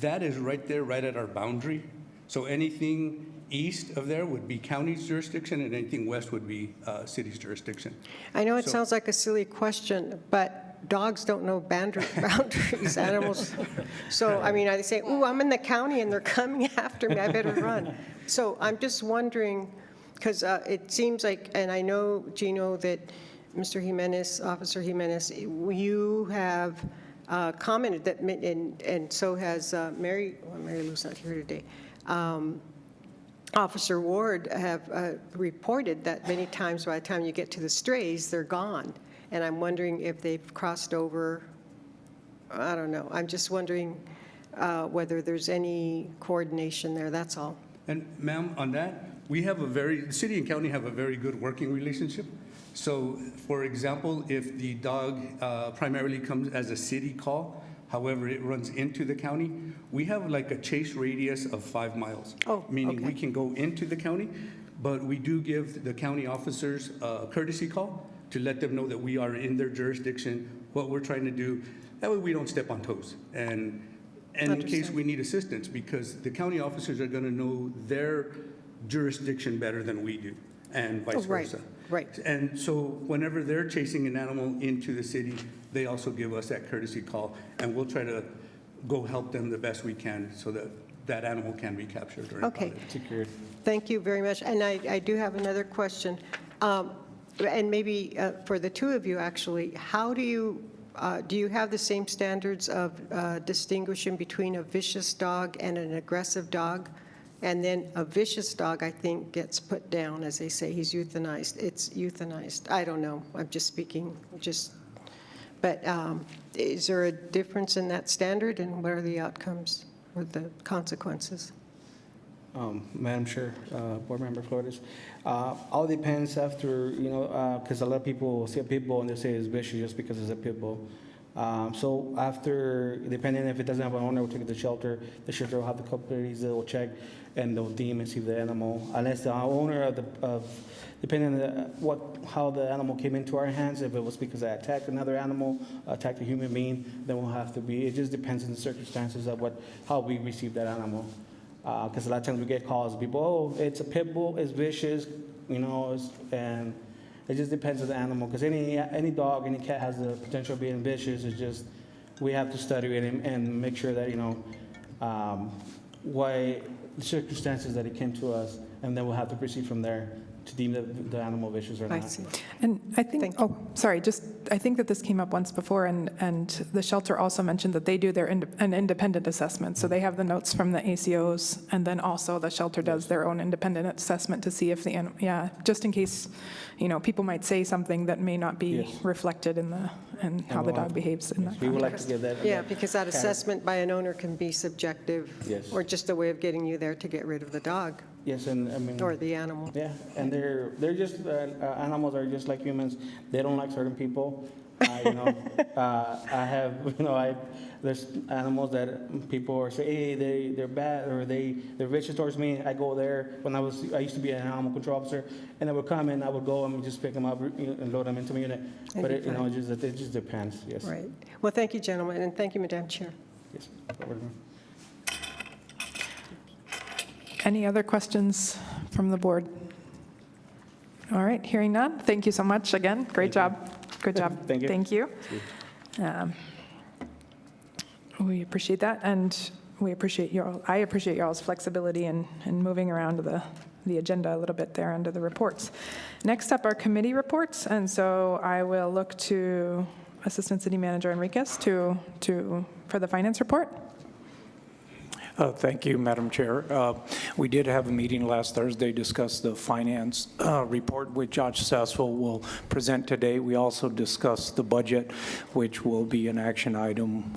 That is right there, right at our boundary. So anything east of there would be county's jurisdiction, and anything west would be city's jurisdiction. I know it sounds like a silly question, but dogs don't know boundaries, animals. So, I mean, I say, ooh, I'm in the county and they're coming after me, I better run. So I'm just wondering, because it seems like, and I know, Gino, that Mr. Jimenez, Officer Jimenez, you have commented that, and so has Mary Lou's not here today, Officer Ward have reported that many times by the time you get to the strays, they're gone. And I'm wondering if they've crossed over, I don't know. I'm just wondering whether there's any coordination there, that's all. And ma'am, on that, the city and county have a very good working relationship. So for example, if the dog primarily comes as a city call, however, it runs into the county, we have like a chase radius of 5 miles. Oh, meaning okay. we can go into the county, but we do give the county officers a courtesy call to let them know that we are in their jurisdiction, what we're trying to do. That way we don't step on toes. And in case we need assistance, because the county officers are gonna know their jurisdiction better than we do, and vice versa. Right. And so whenever they're chasing an animal into the city, they also give us that courtesy call, and we'll try to go help them the best we can so that that animal can be captured or Okay. impounded. Thank you very much. And I do have another question. And maybe for the two of you, actually, how do you have the same standards of distinguishing between a vicious dog and an aggressive dog? And then a vicious dog, I think, gets put down, as they say. He's euthanized. It's euthanized. I don't know. I'm just speaking, but is there a difference in that standard, and what are the outcomes or the consequences? Madam Chair, Board Member Flores, all depends after, because a lot of people see a pit bull and they say it's vicious just because it's a pit bull. So after, depending if it doesn't have an owner, we'll take it to the shelter will have the companies that will check and they'll deem and see the animal. Unless the owner depending on how the animal came into our hands, if it was because I attacked another animal, attacked a human being, then we'll have to be, it just depends on the circumstances of how we receive that animal. Because a lot of times we get calls, people, it's a pit bull, it's vicious, and it just depends on the animal. Because any dog, any cat has the potential of being vicious. It's just we have to study it and make sure that why the circumstances that it came to us, and then we'll have to proceed from there to deem the animal vicious or I not. see. And I think, Thank you. I think that this came up once before, and the shelter also mentioned that they do an independent assessment. So they have the notes from the ACOs, and then also the shelter does their own independent assessment to see if the animal, just in case, people might say something that may not be Yes. reflected in how the dog behaves in that We would like to context. give that. Yeah, because that cat- assessment by an owner can be subjective. Yes. Or just a way of getting you there to get rid of the dog Yes, and I mean. or the animal. Yeah, and they're just, animals are just like humans. They don't like certain people. I have, there's animals that people are say, hey, they're bad or they're vicious towards me. I go there I used to be an animal control officer, and I would come and I would go and just pick them up and load them into my unit. But it just depends. Yes. Right. Well, thank you, gentlemen, and thank you, Madam Chair. Yes. Any other questions from the board? All right, hearing none. Thank you so much again. Great job. Good job. Thank you. Thank you. We appreciate that, and I appreciate y'all's flexibility in moving around the agenda a little bit there under the reports. Next up are committee reports, and so I will look to Assistant City Manager Enriquez for the finance report. Thank you, Madam Chair. We did have a meeting last Thursday, discussed the finance report, which Josh Sassville will present today. We also discussed the budget, which will be an action item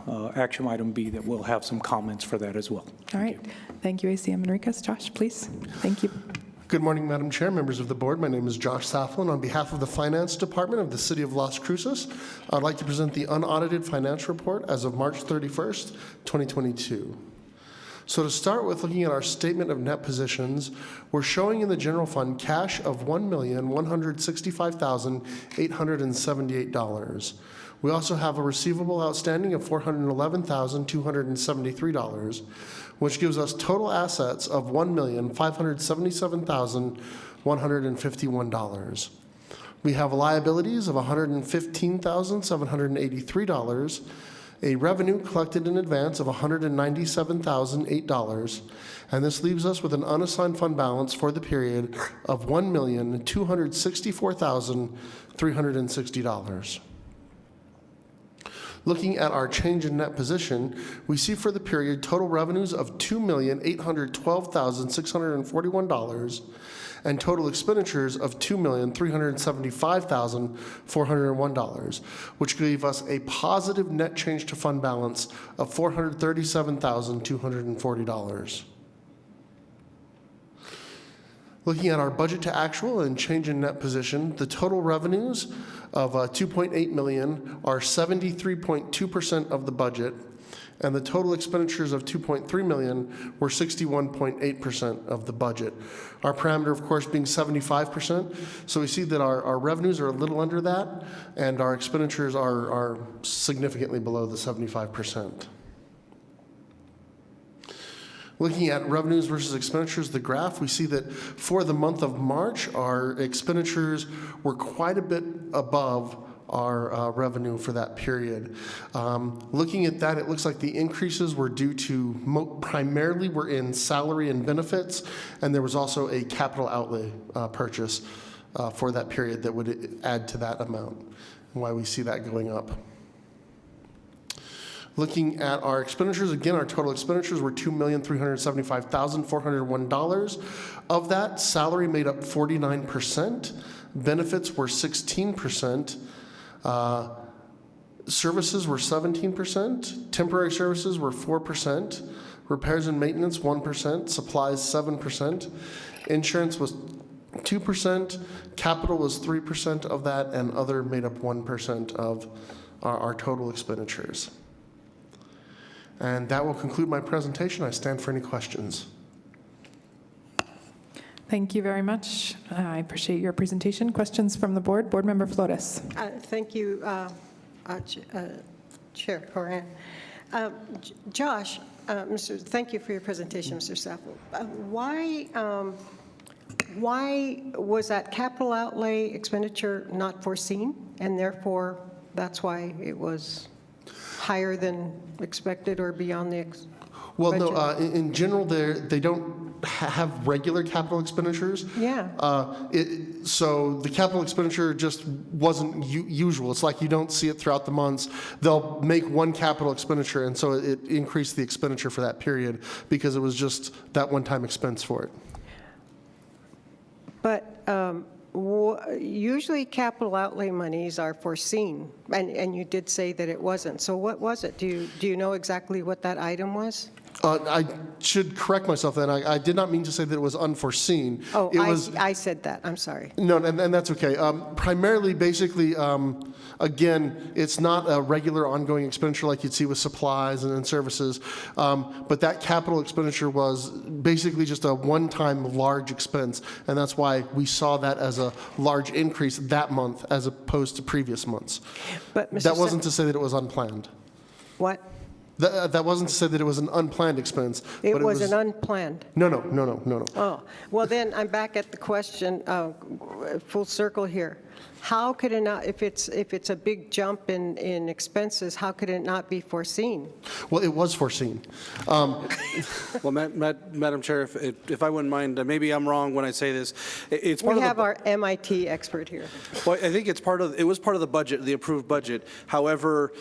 B that will have some comments for that as well. All right. Thank you, ACM Enriquez. Josh, please. Thank you. Good morning, Madam Chair, members of the board. My name is Josh Safflin. On behalf of the Finance Department of the City of Las Cruces, I'd like to present the unaudited finance report as of March 31st, 2022. So to start with, looking at our statement of net positions, we're showing in the general fund cash of $1,165,878. We also have a receivable outstanding of $411,273, which gives us total assets of $1,577,151. We have liabilities of $115,783, a revenue collected in advance of $197,008, and this leaves us with an unassigned fund balance for the period of $1,264,360. Looking at our change in net position, we see for the period total revenues of $2,812,641 and total expenditures of $2,375,401, which gave us a positive net change to fund balance of $437,240. Looking at our budget to actual and change in net position, the total revenues of $2.8 million are 73.2% of the budget, and the total expenditures of $2.3 million were 61.8% of the budget. Our parameter, of course, being 75%. So we see that our revenues are a little under that, and our expenditures are significantly below the 75%. Looking at revenues versus expenditures, the graph, we see that for the month of March, our expenditures were quite a bit above our revenue for that period. Looking at that, it looks like the increases were due to primarily were in salary and benefits, and there was also a capital outlay purchase for that period that would add to that amount, and why we see that going up. Looking at our expenditures, again, our total expenditures were $2,375,401. Of that, salary made up 49%, benefits were 16%, services were 17%, temporary services were 4%, repairs and maintenance 1%, supplies 7%, insurance was 2%, capital was 3% of that, and other made up 1% of our total expenditures. And that will conclude my presentation. I stand for any questions. Thank you very much. I appreciate your presentation. Questions from the board? Board Member Flores. Thank you, Chair Coran. Josh, thank you for your presentation, Mr. Sappel. Why was that capital outlay expenditure not foreseen, and therefore that's why it was higher than expected or beyond the Well, no, budget? in general, they don't have regular capital expenditures. Yeah. So the capital expenditure just wasn't usual. It's like you don't see it throughout the months. They'll make one capital expenditure, and so it increased the expenditure for that period because it was just that one-time expense for it. But usually capital outlay monies are foreseen, and you did say that it wasn't. So what was it? Do you know exactly what that item was? I should correct myself then. I did not mean to say that it was unforeseen. Oh, It was, I said that. I'm sorry. no, and that's okay. Primarily, basically, again, it's not a regular ongoing expenditure like you'd see with supplies and services, but that capital expenditure was basically just a one-time large expense, and that's why we saw that as a large increase that month as opposed to previous months. But Mr. That wasn't to say that it was unplanned. What? That wasn't to say that it was an unplanned expense. It but was an unplanned. No. Oh, well then, I'm back at the question, full circle here. How could it not, if it's a big jump in expenses, how could it not be foreseen? Well, it was foreseen. Well, Madam Chair, if I wouldn't mind, maybe I'm wrong when I say this. It's part We of the, have our MIT expert here. well, I think it was part of the budget, the approved budget. However,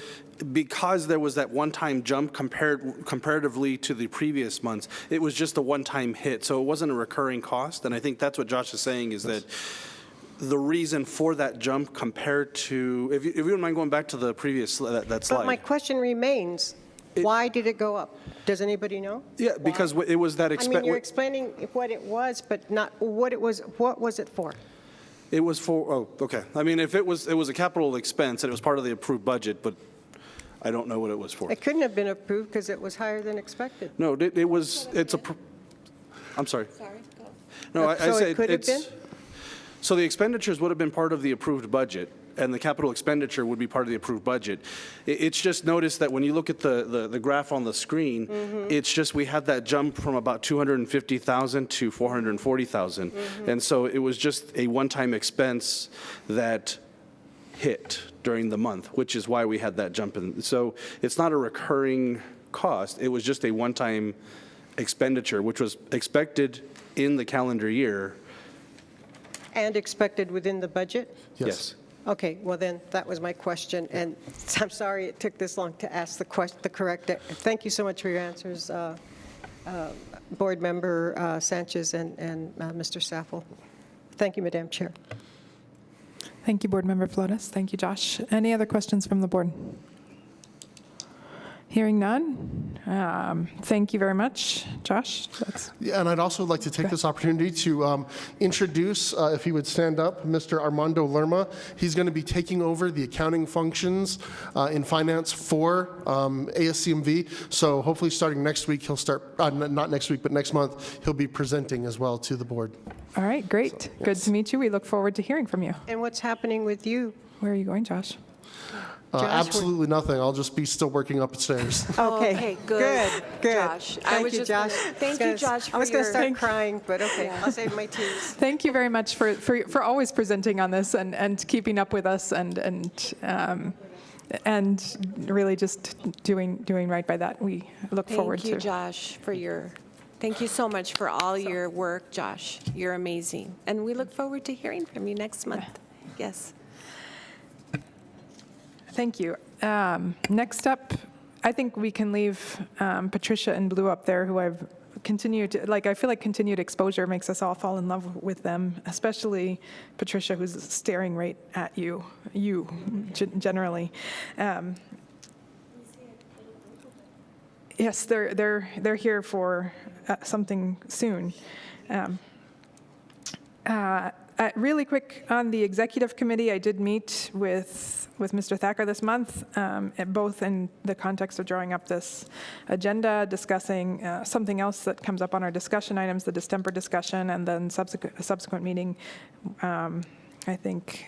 because there was that one-time jump comparatively to the previous months, it was just a one-time hit, so it wasn't a recurring cost. And I think that's what Josh is saying, is that the reason for that jump compared to, if you wouldn't mind going back to the previous, that slide. But my question remains, why did it go up? Does anybody know? Yeah, because it was that I mean, you're explaining what it was, but not what it was. What was it for? It was for, oh, okay. I mean, if it was a capital expense and it was part of the approved budget, but I don't know what it was for. It couldn't have been approved because it was higher than expected. No, I'm sorry. Sorry, go. No, I So said it could have been? So the expenditures would have been part of the approved budget, and the capital expenditure would be part of the approved budget. It's just noticed that when you look at the graph on the screen, it's just we had that jump from about 250,000 to 440,000. And so it was just a one-time expense that hit during the month, which is why we had that jump in. So it's not a recurring cost. It was just a one-time expenditure, which was expected in the calendar year. And expected within the budget? Yes. Okay, well then, that was my question, and I'm sorry it took this long to ask the correct. Thank you so much for your answers, Board Member Sanchez and Mr. Saffel. Thank you, Madam Chair. Thank you, Board Member Flores. Thank you, Josh. Any other questions from the board? Hearing none. Thank you very much, Josh. Yeah, and I'd also like to take this opportunity to introduce, if he would stand up, Mr. Armando Lerma. He's going to be taking over the accounting functions in finance for ASCMV. So hopefully starting next week, he'll start, not next week, but next month, he'll be presenting as well to the board. All right, great. So, Good to meet you. We look forward to hearing from you. And what's happening with you? Where are you going, Josh? Absolutely nothing. I'll just be still working upstairs. Okay, good. Josh. Thank you, Josh. Thank you, Josh. I was going to start crying, but okay, I'll save my tears. Thank you very much for always presenting on this and keeping up with us and really just doing right by that. We look forward to. Thank you, Josh, thank you so much for all your work, Josh. You're amazing. And we look forward to hearing from you next month. Yes. Thank you. Next up, I think we can leave Patricia and Blue up there, who I've continued to, I feel like continued exposure makes us all fall in love with them, especially Patricia, who's staring right at you generally. Yes, they're here for something soon. Really quick, on the executive committee, I did meet with Mr. Thacker this month, both in the context of drawing up this agenda, discussing something else that comes up on our discussion items, the distemper discussion, and then subsequent meeting. I think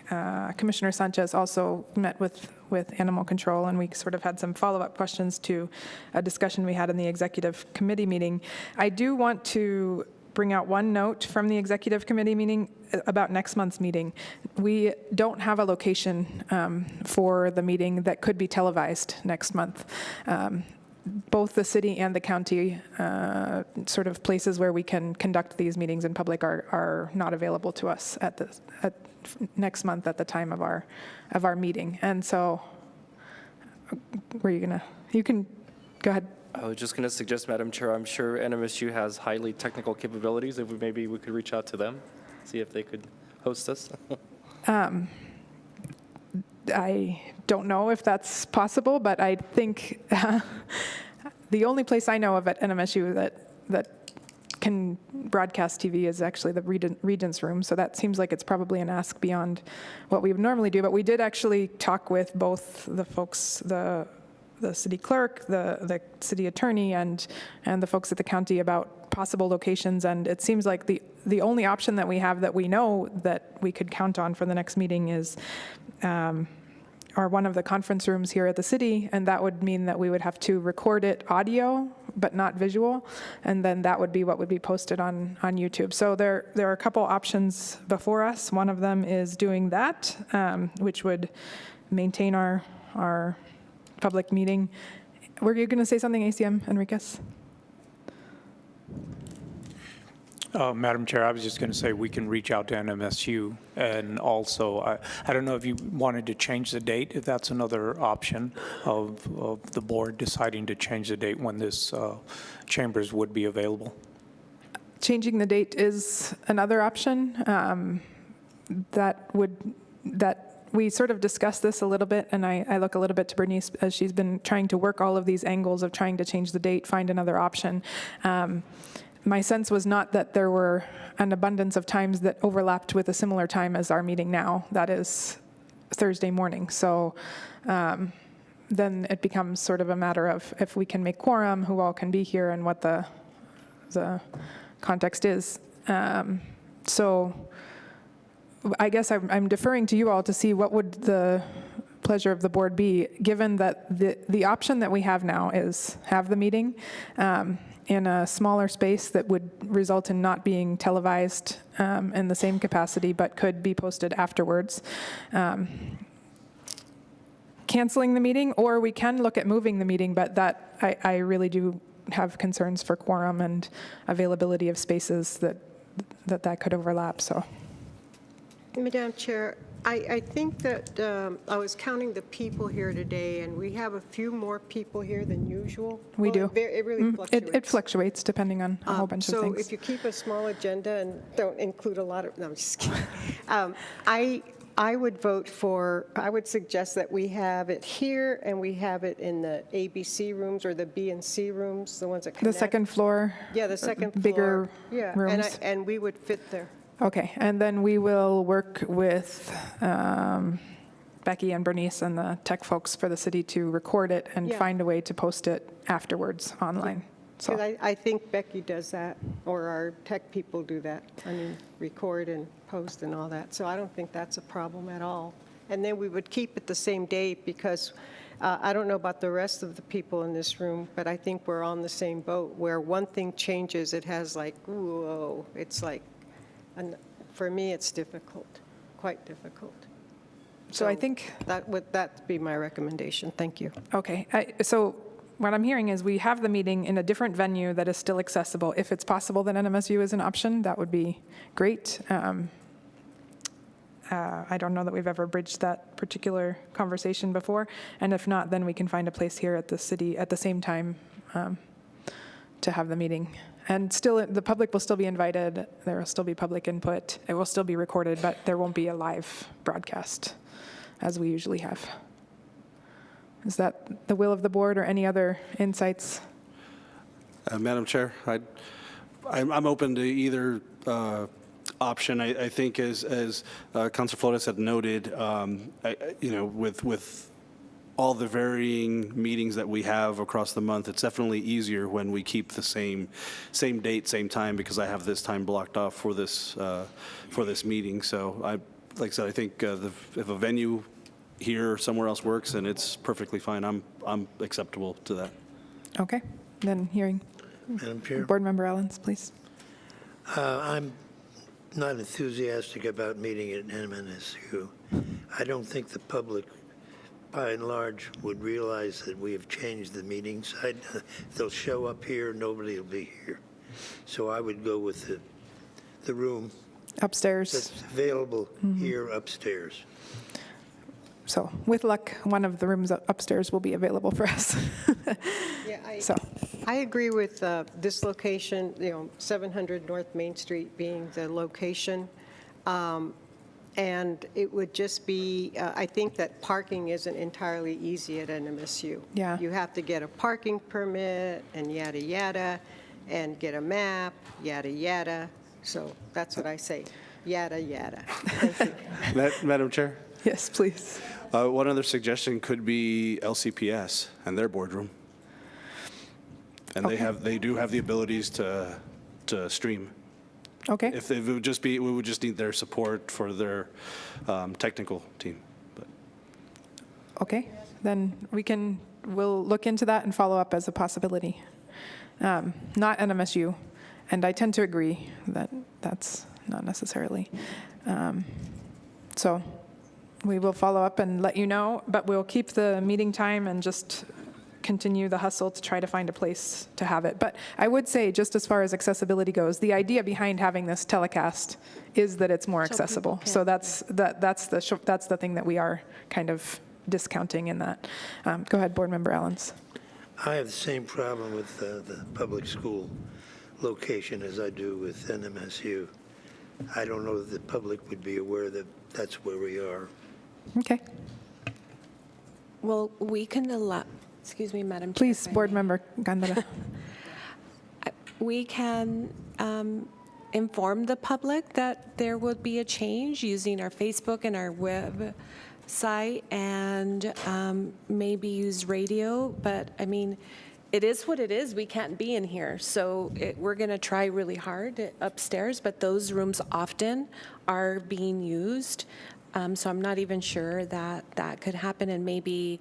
Commissioner Sanchez also met with animal control, and we sort of had some follow-up questions to a discussion we had in the executive committee meeting. I do want to bring out one note from the executive committee meeting about next month's meeting. We don't have a location for the meeting that could be televised next month. both the city and the county sort of places where we can conduct these meetings in public are not available to us at next month at the time of our meeting. And so, you can go ahead. I was just going to suggest, Madam Chair, I'm sure NMSU has highly technical capabilities. If maybe we could reach out to them, see if they could host us. I don't know if that's possible, but I think the only place I know of at NMSU that can broadcast TV is actually the Regents Room, so that seems like it's probably an ask beyond what we would normally do. But we did actually talk with both the folks, the city clerk, the city attorney, and the folks at the county about possible locations, and it seems like the only option that we have that we know that we could count on for the next meeting is or one of the conference rooms here at the city, and that would mean that we would have to record it audio but not visual, and then that would be what would be posted on YouTube. So there are a couple options before us. One of them is doing that, which would maintain our public meeting. Were you going to say something, ACM Enriquez? Madam Chair, I was just going to say we can reach out to NMSU, and also I don't know if you wanted to change the date, if that's another option of the board deciding to change the date when this chambers would be available. Changing the date is another option. We sort of discussed this a little bit, and I look a little bit to Bernice as she's been trying to work all of these angles of trying to change the date, find another option. My sense was not that there were an abundance of times that overlapped with a similar time as our meeting now. That is Thursday morning. So then it becomes sort of a matter of if we can make quorum, who all can be here, and what the context is. So I guess I'm deferring to you all to see what would the pleasure of the board be, given that the option that we have now is have the meeting in a smaller space that would result in not being televised in the same capacity, but could be posted afterwards. Canceling the meeting, or we can look at moving the meeting, but that I really do have concerns for quorum and availability of spaces that could overlap. So, Madam Chair, I think that I was counting the people here today, and we have a few more people here than usual. We do. It really fluctuates. It fluctuates depending on a whole bunch of things. So if you keep a small agenda and don't include a lot of, no, I'm just kidding. I would suggest that we have it here and we have it in the ABC rooms or the B and C rooms, the ones that connect. The second floor? Yeah, the second floor. Bigger rooms? And we would fit there. Okay, and then we will work with Becky and Bernice and the tech folks for the city to record it and find a way to post it afterwards online. So I think Becky does that, or our tech people do that. I mean, record and post and all that. So I don't think that's a problem at all. And then we would keep it the same date because I don't know about the rest of the people in this room, but I think we're on the same boat where one thing changes, it has like, whoa, it's like, and for me, it's difficult, quite difficult. So I think that would be my recommendation. Thank you. Okay. So what I'm hearing is we have the meeting in a different venue that is still accessible. If it's possible that NMSU is an option, that would be great. I don't know that we've ever bridged that particular conversation before. And if not, then we can find a place here at the city at the same time to have the meeting. And still, the public will still be invited. There will still be public input. It will still be recorded, but there won't be a live broadcast as we usually have. Is that the will of the board or any other insights? Madam Chair, I'm open to either option. I think as Councilor Flores had noted, with all the varying meetings that we have across the month, it's definitely easier when we keep the same date, same time, because I have this time blocked off for this meeting. So like I said, I think if a venue here or somewhere else works, and it's perfectly fine. I'm acceptable to that. Okay, then hearing Madam Chair. Board Member Allens, please. I'm not enthusiastic about meeting at NMSU. I don't think the public by and large, would realize that we have changed the meeting site. They'll show up here, nobody will be here. So I would go with the room Upstairs. that's available here upstairs. So with luck, one of the rooms upstairs will be available for us. Yeah, So, I agree with this location, 700 North Main Street being the location. And it would just be, I think that parking isn't entirely easy at NMSU. Yeah. You have to get a parking permit and yada, yada, and get a map, yada, yada. So that's what I say, yada, yada. Thank you. Madam Chair, yes, please. one other suggestion could be LCPS and their boardroom. And they do have the abilities to stream. Okay. If it would just be, we would just need their support for their technical team. But Okay, then we'll look into that and follow up as a possibility. Not NMSU, and I tend to agree that that's not necessarily. So we will follow up and let you know, but we'll keep the meeting time and just continue the hustle to try to find a place to have it. But I would say, just as far as accessibility goes, the idea behind having this telecast is that it's more accessible. So that's the thing that we are kind of discounting in that. Go ahead, Board Member Allens. I have the same problem with the public school location as I do with NMSU. I don't know that the public would be aware that that's where we are. Okay. Well, we can allow, excuse me, Madam Chair. Please, if I Board may. Member Gandara. We can inform the public that there would be a change using our Facebook and our website and maybe use radio, but I mean, it is what it is. We can't be in here. So we're going to try really hard upstairs, but those rooms often are being used. So I'm not even sure that that could happen. And maybe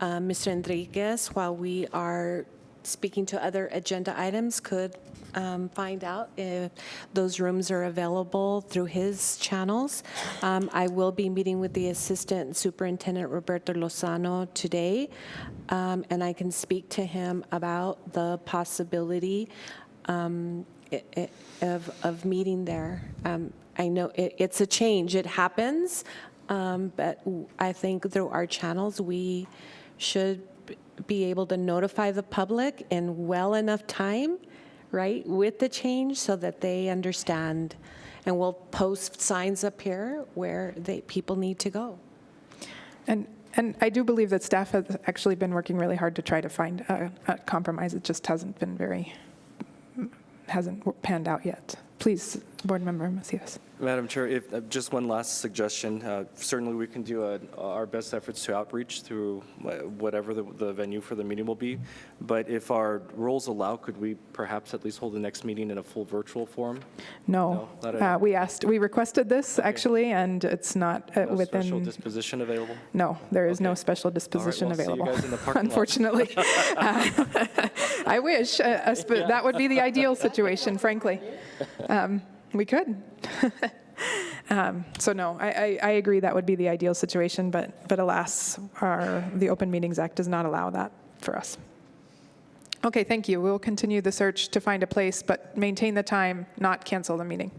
Mr. Enriquez, while we are speaking to other agenda items, could find out if those rooms are available through his channels. I will be meeting with the Assistant Superintendent Roberto Lozano today, and I can speak to him about the possibility of meeting there. I know it's a change, it happens, but I think through our channels we should be able to notify the public in well enough time, right, with the change so that they understand. And we'll post signs up here where people need to go. And I do believe that staff has actually been working really hard to try to find a compromise. It just hasn't panned out yet. Please, Board Member Macias. Madam Chair, if just one last suggestion. Certainly, we can do our best efforts to outreach through whatever the venue for the meeting will be. But if our rules allow, could we perhaps at least hold the next meeting in a full virtual forum? No, we requested this actually, and it's not within. Special disposition available? No, there is no special disposition available. See you guys in the parking lot. Unfortunately, I wish that would be the ideal situation. Frankly, we could. So no, I agree that would be the ideal situation, but alas, the Open Meetings Act does not allow that for us. Okay, thank you. We'll continue the search to find a place, but maintain the time, not cancel the meeting.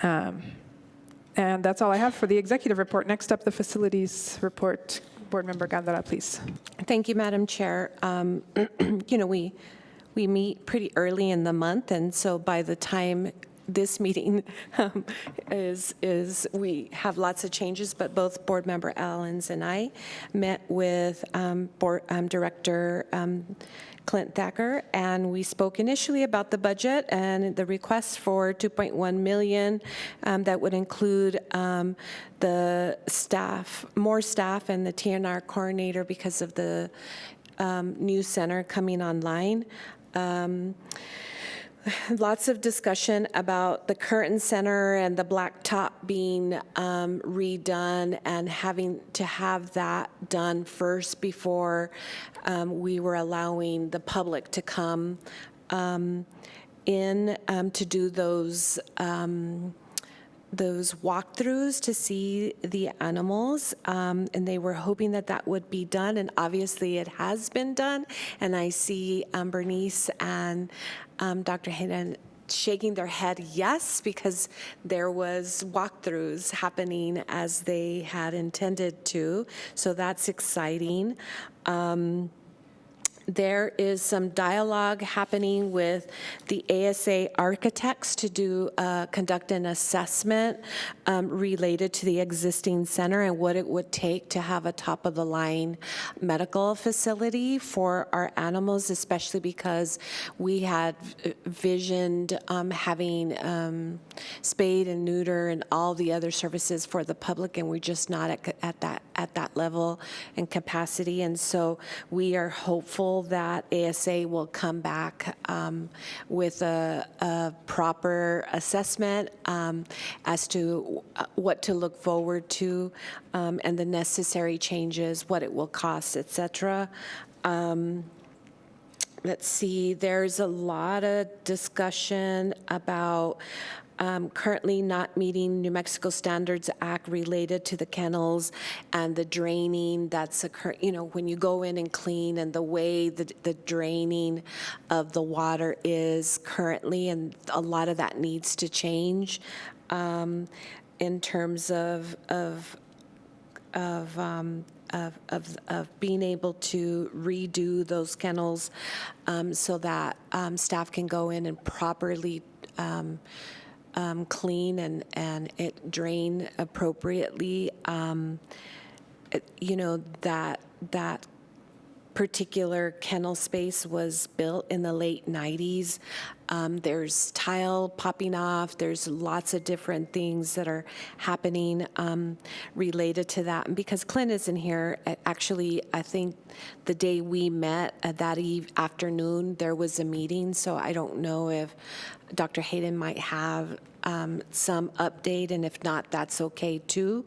And that's all I have for the executive report. Next up, the facilities report. Board Member Gandara, please. Thank you, Madam Chair. We meet pretty early in the month, and so by the time this meeting we have lots of changes, but both Board Member Allens and I met with Director Clint Thacker, and we spoke initially about the budget and the request for $2.1 million that would include the staff, more staff, and the TNR coordinator because of the new center coming online. Lots of discussion about the current center and the blacktop being redone and having to have that done first before we were allowing the public to come in to do those those walkthroughs to see the animals, and they were hoping that that would be done, and obviously it has been done. And I see Bernice and Dr. Hayden shaking their head yes, because there was walkthroughs happening as they had intended to. So that's exciting. There is some dialogue happening with the ASA architects to conduct an assessment related to the existing center and what it would take to have a top-of-the-line medical facility for our animals, especially because we had visioned having spade and neuter and all the other services for the public, and we're just not at that level and capacity. And so we are hopeful that ASA will come back with a proper assessment as to what to look forward to and the necessary changes, what it will cost, et cetera. Let's see, there's a lot of discussion about currently not meeting New Mexico Standards Act related to the kennels and the draining that's occurring, when you go in and clean, and the way the draining of the water is currently, and a lot of that needs to change in terms of being able to redo those kennels so that staff can go in and properly clean and it drain appropriately. That particular kennel space was built in the late 90s. There's tile popping off. There's lots of different things that are happening related to that. And because Clint isn't here, actually, I think the day we met that afternoon, there was a meeting. So I don't know if Dr. Hayden might have some update, and if not, that's okay too.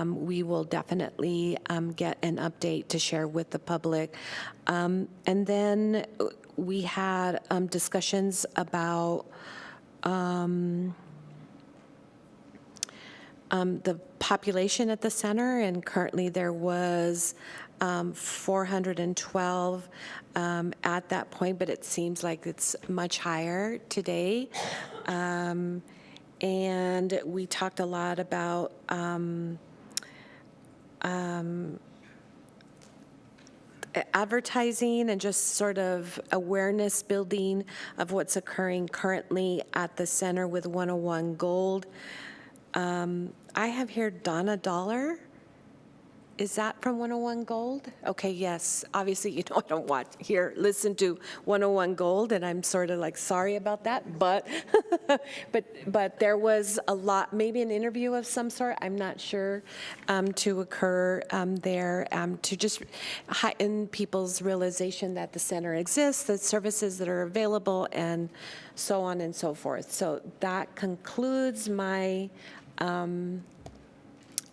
We will definitely get an update to share with the public. And then we had discussions about the population at the center, and currently there was 412 at that point, but it seems like it's much higher today. And we talked a lot about advertising and just sort of awareness building of what's occurring currently at the center with 101 Gold. I have here Donna Dollar. Is that from 101 Gold? Okay, yes. Obviously, I don't listen to 101 Gold, and I'm sort of like sorry about that. But, but there was a lot, maybe an interview of some sort. I'm not sure to occur there to just heighten people's realization that the center exists, the services that are available, and so on and so forth. So that concludes my.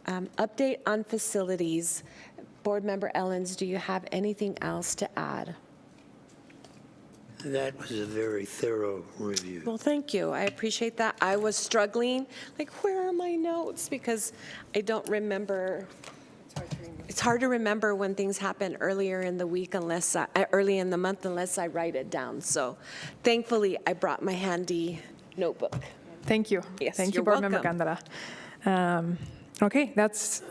Update on facilities. Board Member Ellens, do you have anything else to add? That was a very thorough review. Well, thank you. I appreciate that. I was struggling, like, where are my notes? Because I don't remember. It's hard to remember when things happen earlier in the week early in the month unless I write it down. So thankfully, I brought my handy notebook. Thank you. Yes, Thank you, you're Board Member welcome. Gandara. Okay, that's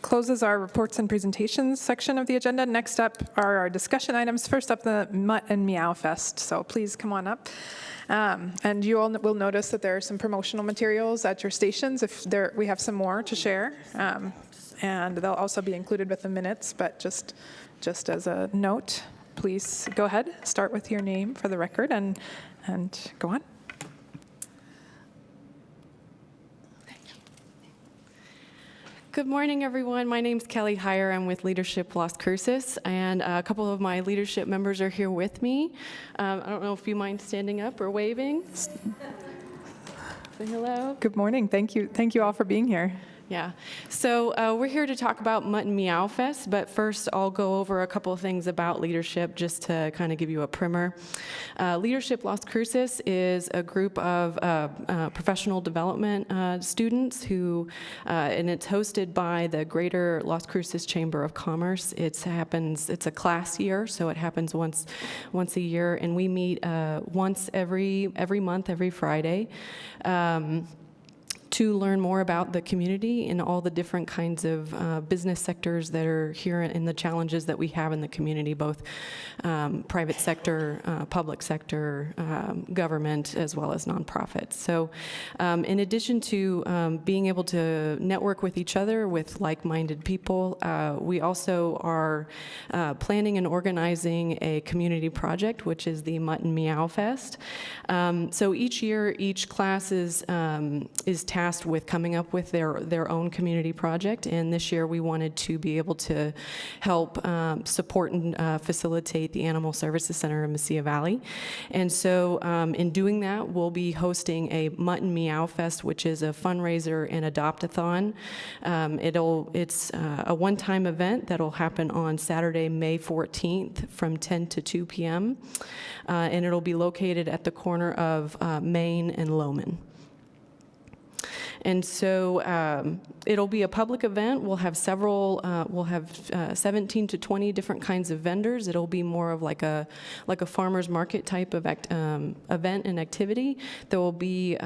closes our reports and presentations section of the agenda. Next up are our discussion items. First up, the Mutt and Meow Fest. So please come on up. And you all will notice that there are some promotional materials at your stations. We have some more to share, and they'll also be included with the minutes. But just as a note, please go ahead. Start with your name for the record, and go on. Good morning, everyone. My name's Kelly Heyer. I'm with Leadership Las Cruces, and a couple of my leadership members are here with me. I don't know if you mind standing up or waving. Say hello. Good morning. Thank you all for being here. Yeah. So we're here to talk about Mutt and Meow Fest, but first I'll go over a couple of things about leadership just to kind of give you a primer. Leadership Las Cruces is a group of professional development students who, and it's hosted by the Greater Las Cruces Chamber of Commerce. It's a class year, so it happens once a year, and we meet once every month, every Friday. To learn more about the community and all the different kinds of business sectors that are here and the challenges that we have in the community, both private sector, public sector, government, as well as nonprofits. So in addition to being able to network with each other, with like-minded people, we also are planning and organizing a community project, which is the Mutt and Meow Fest. So each year, each class is tasked with coming up with their own community project, and this year we wanted to be able to help support and facilitate the Animal Services Center in Mesilla Valley. And so in doing that, we'll be hosting a Mutt and Meow Fest, which is a fundraiser and adopt-a-thon. It's a one-time event that'll happen on Saturday, May 14th from 10 to 2 p.m., and it'll be located at the corner of Main and Lowman. And so it'll be a public event. We'll have 17 to 20 different kinds of vendors. It'll be more of like a farmer's market type of event and activity. There will be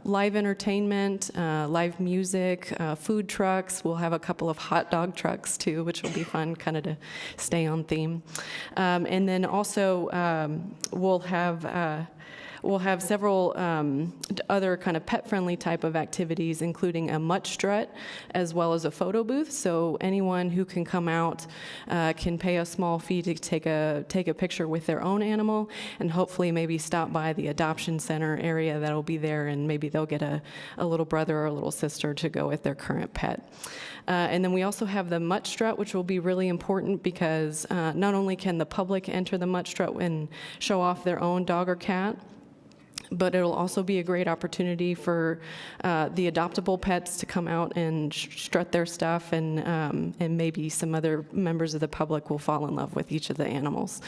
live entertainment, live music, food trucks. We'll have a couple of hot dog trucks too, which will be fun, kind of to stay on theme. And then also we'll have several other kind of pet-friendly type of activities, including a mutt strut, as well as a photo booth. So anyone who can come out can pay a small fee to take a picture with their own animal, and hopefully maybe stop by the adoption center area that'll be there, and maybe they'll get a little brother or a little sister to go with their current pet. And then we also have the mutt strut, which will be really important because not only can the public enter the mutt strut and show off their own dog or cat, but it'll also be a great opportunity for the adoptable pets to come out and strut their stuff, and maybe some other members of the public will fall in love with each of the animals.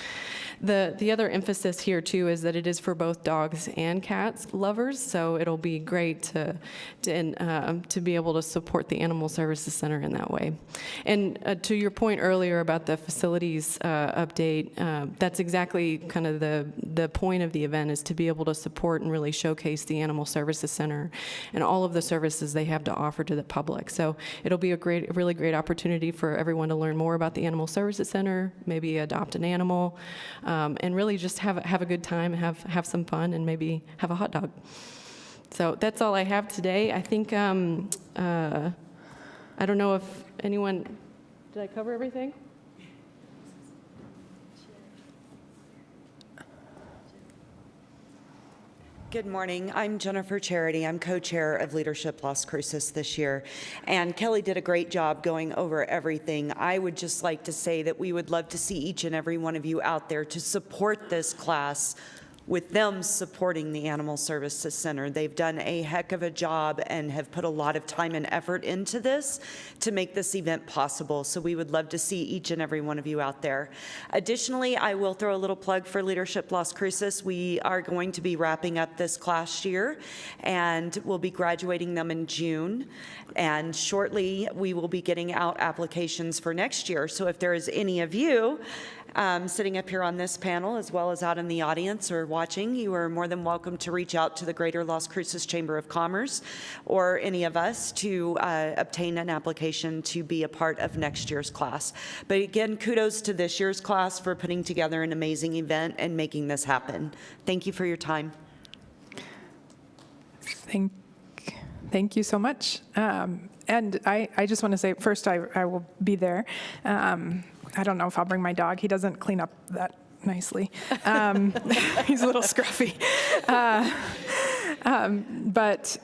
The other emphasis here too is that it is for both dogs and cats lovers, so it'll be great to be able to support the Animal Services Center in that way. And to your point earlier about the facilities update, that's exactly kind of the point of the event, is to be able to support and really showcase the Animal Services Center and all of the services they have to offer to the public. So it'll be a really great opportunity for everyone to learn more about the Animal Services Center, maybe adopt an animal, and really just have a good time, have some fun, and maybe have a hot dog. So that's all I have today. I think, I don't know if anyone, did I cover everything? Good morning. I'm Jennifer Charity. I'm co-chair of Leadership Las Cruces this year. And Kelly did a great job going over everything. I would just like to say that we would love to see each and every one of you out there to support this class, with them supporting the Animal Services Center. They've done a heck of a job and have put a lot of time and effort into this to make this event possible. So we would love to see each and every one of you out there. Additionally, I will throw a little plug for Leadership Las Cruces. We are going to be wrapping up this class year, and we'll be graduating them in June. And shortly, we will be getting out applications for next year. So if there is any of you sitting up here on this panel, as well as out in the audience or watching, you are more than welcome to reach out to the Greater Las Cruces Chamber of Commerce or any of us to obtain an application to be a part of next year's class. But again, kudos to this year's class for putting together an amazing event and making this happen. Thank you for your time. Thank you so much. And I just want to say, first, I will be there. I don't know if I'll bring my dog. He doesn't clean up that nicely. He's a little scruffy. But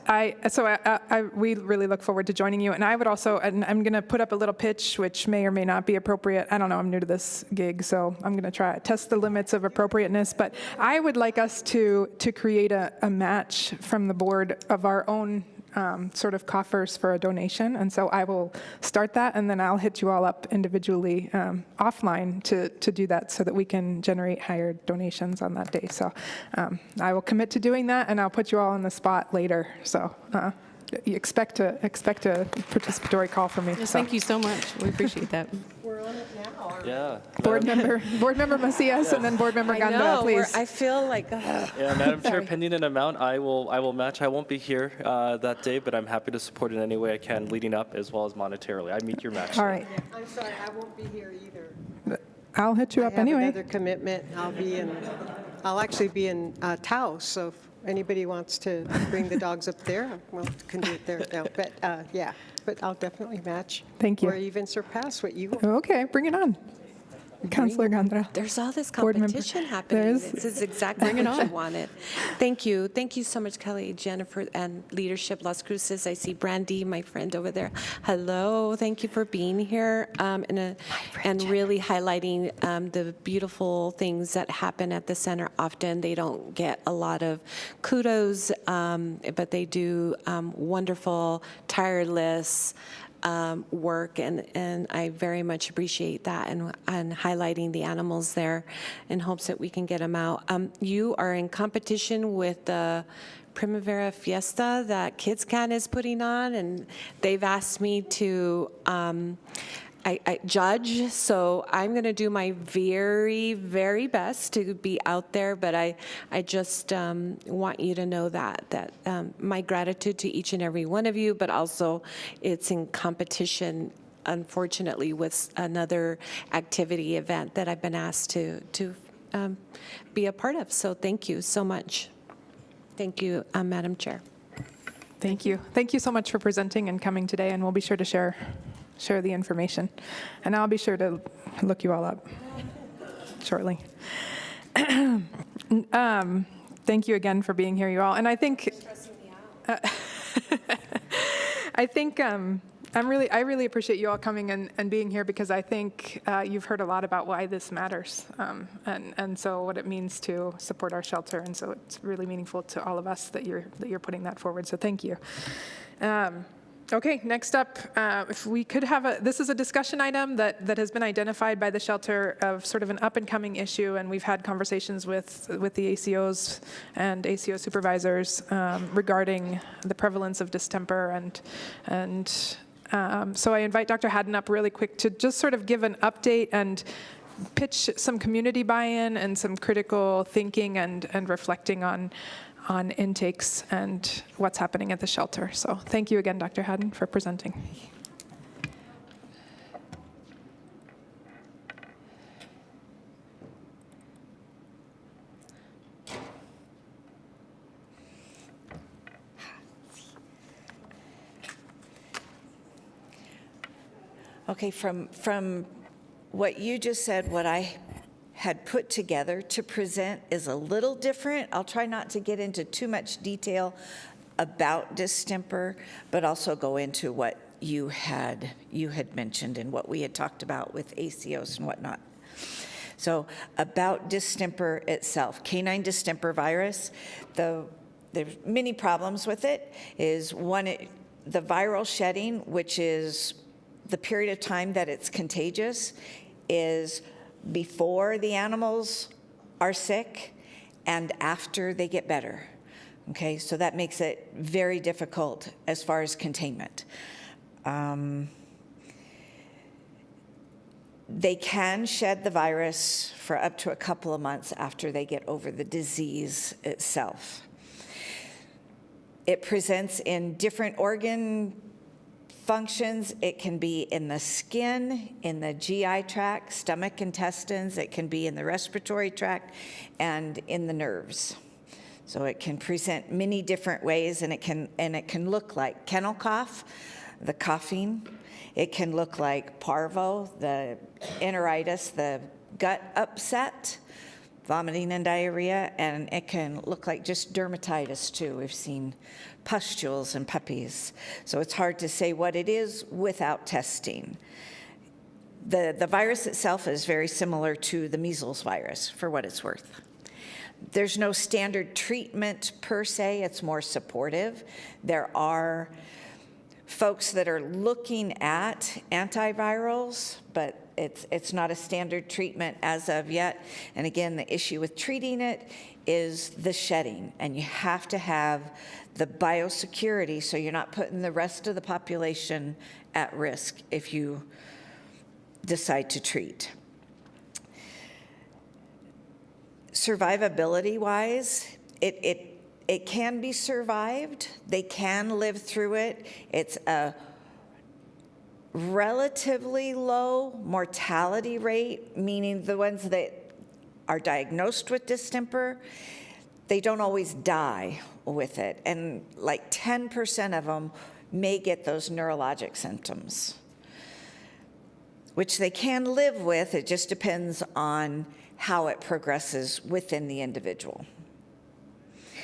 we really look forward to joining you. And I would also, and I'm going to put up a little pitch, which may or may not be appropriate. I don't know. I'm new to this gig, so I'm going to try to test the limits of appropriateness. But I would like us to create a match from the board of our own sort of coffers for a donation. And so I will start that, and then I'll hit you all up individually offline to do that so that we can generate higher donations on that day. So I will commit to doing that, and I'll put you all on the spot later. So you expect a participatory call from me. Yes, thank you so much. We appreciate that. We're on it now. Yeah. Board member Macias, and then board member Ganda, please. I feel like, Yeah, Madam Chair, pending an amount, I will match. I won't be here that day, but I'm happy to support in any way I can leading up as well as monetarily. I meet your match. All right. I'm sorry, I won't be here either. I'll hit you up anyway. I have another commitment. I'll actually be in Taos, so if anybody wants to bring the dogs up there, well, can do it there. No, but yeah, but I'll definitely match. Thank you. Or even surpass what you want. Okay, bring it on. Councilor Gandra. there's all this Board member. competition happening. There's- This is exactly what I wanted. Thank you. Thank you so much, Kelly, Jennifer, and Leadership Las Cruces. I see Brandy, my friend over there. Hello. Thank you for being here and really highlighting the beautiful things that happen at the center. Often they don't get a lot of kudos, but they do wonderful, tireless work, and I very much appreciate that, and highlighting the animals there in hopes that we can get them out. You are in competition with the Primavera Fiesta that KidsCan is putting on, and they've asked me to I judge, so I'm going to do my very, very best to be out there, but I just want you to know that my gratitude to each and every one of you, but also it's in competition, unfortunately, with another activity event that I've been asked to be a part of. So thank you so much. Thank you, Madam Chair. Thank you. Thank you so much for presenting and coming today, and we'll be sure to share the information. And I'll be sure to look you all up shortly. Thank you again for being here, you all. And I think, I really appreciate you all coming and being here, because I think you've heard a lot about why this matters, and so what it means to support our shelter. And so it's really meaningful to all of us that you're putting that forward. So thank you. Okay, next up, if we could have this is a discussion item that has been identified by the shelter of sort of an up-and-coming issue, and we've had conversations with the ACOs and ACO supervisors regarding the prevalence of distemper, and so I invite Dr. Haddon up really quick to just sort of give an update and pitch some community buy-in and some critical thinking and reflecting on intakes and what's happening at the shelter. So thank you again, Dr. Haddon, for presenting. Okay, from what you just said, what I had put together to present is a little different. I'll try not to get into too much detail about distemper, but also go into what you had mentioned and what we had talked about with ACOs and whatnot. So about distemper itself, canine distemper virus, there's many problems with it. Is one, the viral shedding, which is the period of time that it's contagious, is before the animals are sick and after they get better. Okay, so that makes it very difficult as far as containment. They can shed the virus for up to a couple of months after they get over the disease itself. It presents in different organ functions. It can be in the skin, in the GI tract, stomach, intestines. It can be in the respiratory tract and in the nerves. So it can present many different ways, and it can look like kennel cough, the coughing. It can look like parvo, the enteritis, the gut upset, vomiting and diarrhea, and it can look like just dermatitis too. We've seen pustules in puppies. So it's hard to say what it is without testing. The virus itself is very similar to the measles virus, for what it's worth. There's no standard treatment per se, it's more supportive. There are folks that are looking at antivirals, but it's not a standard treatment as of yet. And again, the issue with treating it is the shedding, and you have to have the biosecurity so you're not putting the rest of the population at risk if you decide to treat. Survivability-wise, it can be survived. They can live through it. It's a relatively low mortality rate, meaning the ones that are diagnosed with distemper, they don't always die with it. And like 10% of them may get those neurologic symptoms, which they can live with. It just depends on how it progresses within the individual.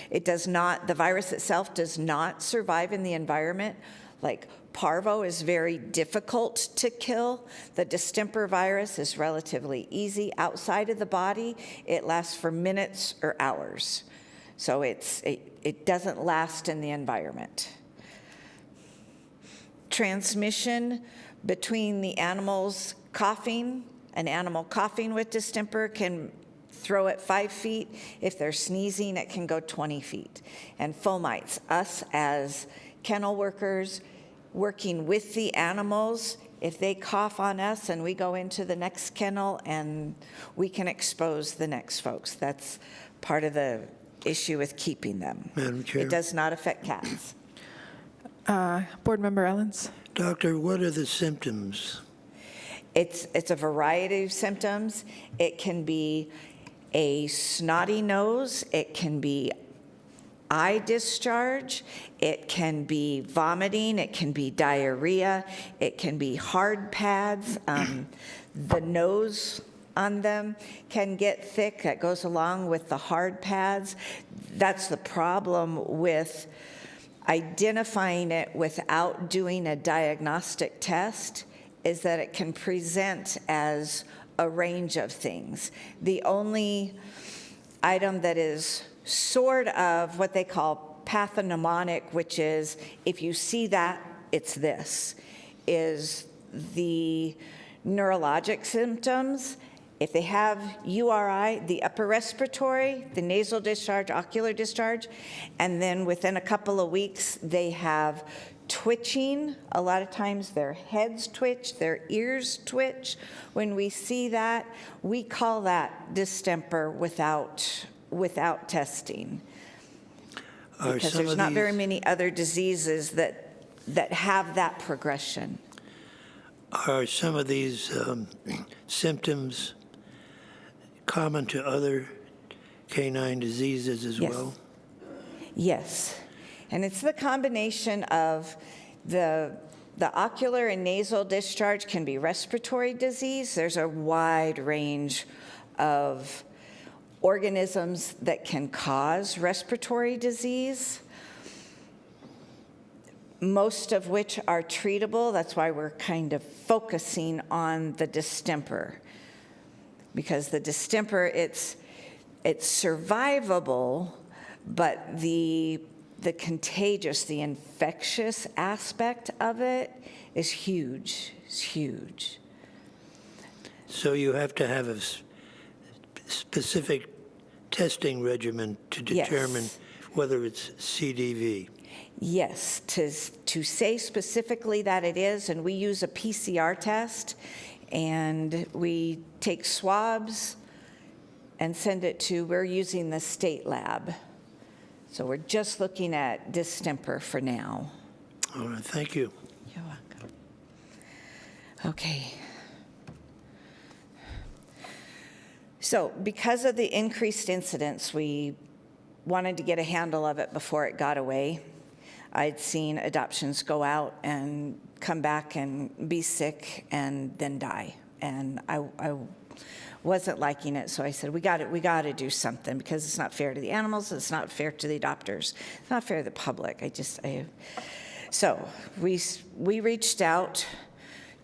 It does not, the virus itself does not survive in the environment. Like parvo is very difficult to kill. The distemper virus is relatively easy. Outside of the body, it lasts for minutes or hours. So it doesn't last in the environment. Transmission between the animals coughing, an animal coughing with distemper can throw it 5 feet. If they're sneezing, it can go 20 feet. And fomites, us as kennel workers working with the animals, if they cough on us and we go into the next kennel and we can expose the next folks. That's part of the issue with keeping them. Madam Chair. It does not affect cats. Board Member Ellens. Doctor, what are the symptoms? It's a variety of symptoms. It can be a snotty nose. It can be eye discharge. It can be vomiting. It can be diarrhea. It can be hard pads. The nose on them can get thick. That goes along with the hard pads. That's the problem with identifying it without doing a diagnostic test, is that it can present as a range of things. The only item that is sort of what they call pathognomonic, which is if you see that, it's this, is the neurologic symptoms. If they have URI, the upper respiratory, the nasal discharge, ocular discharge, and then within a couple of weeks, they have twitching. A lot of times their heads twitch, their ears twitch. When we see that, we call that distemper without testing. Because there's not very many other diseases that have that progression. Are some of these symptoms common to other canine diseases as well? Yes. And it's the combination of the ocular and nasal discharge can be respiratory disease. There's a wide range of organisms that can cause respiratory disease, most of which are treatable. That's why we're kind of focusing on the distemper, because the distemper, it's survivable, but the contagious, the infectious aspect of it is huge. It's huge. So you have to have a specific testing regimen to determine whether it's CDV. Yes, to say specifically that it is, and we use a PCR test, and we take swabs and send it to, we're using the state lab. So we're just looking at distemper for now. All right, thank you. You're welcome. Okay. So because of the increased incidence, we wanted to get a handle of it before it got away. I'd seen adoptions go out and come back and be sick and then die. And I wasn't liking it, so I said, we got to do something, because it's not fair to the animals, it's not fair to the adopters, it's not fair to the public. So we reached out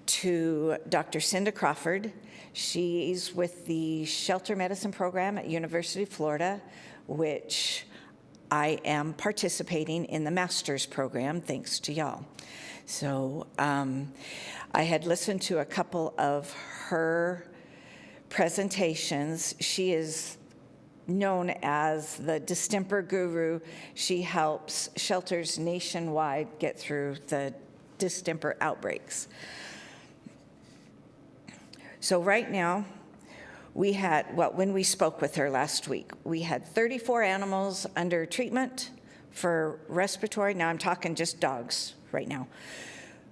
to Dr. Cinda Crawford. She's with the shelter medicine program at University of Florida, which I am participating in the master's program, thanks to y'all. So I had listened to a couple of her presentations. She is known as the Distemper Guru. She helps shelters nationwide get through the distemper outbreaks. So right now, we had, well, when we spoke with her last week, we had 34 animals under treatment for respiratory. Now I'm talking just dogs right now.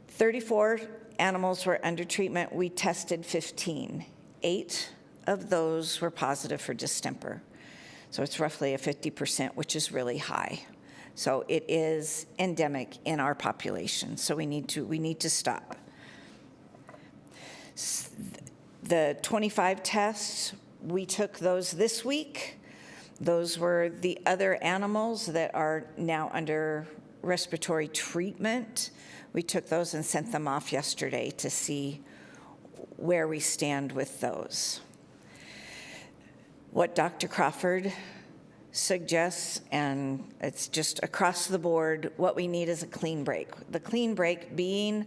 34 animals were under treatment. We tested 15. 8 of those were positive for distemper. So it's roughly a 50%, which is really high. So it is endemic in our population. So we need to stop. The 25 tests, we took those this week. Those were the other animals that are now under respiratory treatment. We took those and sent them off yesterday to see where we stand with those. What Dr. Crawford suggests, and it's just across the board, what we need is a clean break. The clean break being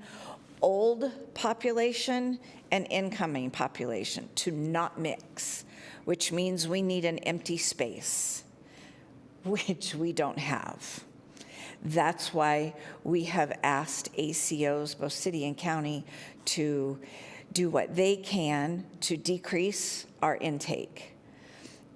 old population and incoming population to not mix, which means we need an empty space, which we don't have. That's why we have asked ACOs, both city and county, to do what they can to decrease our intake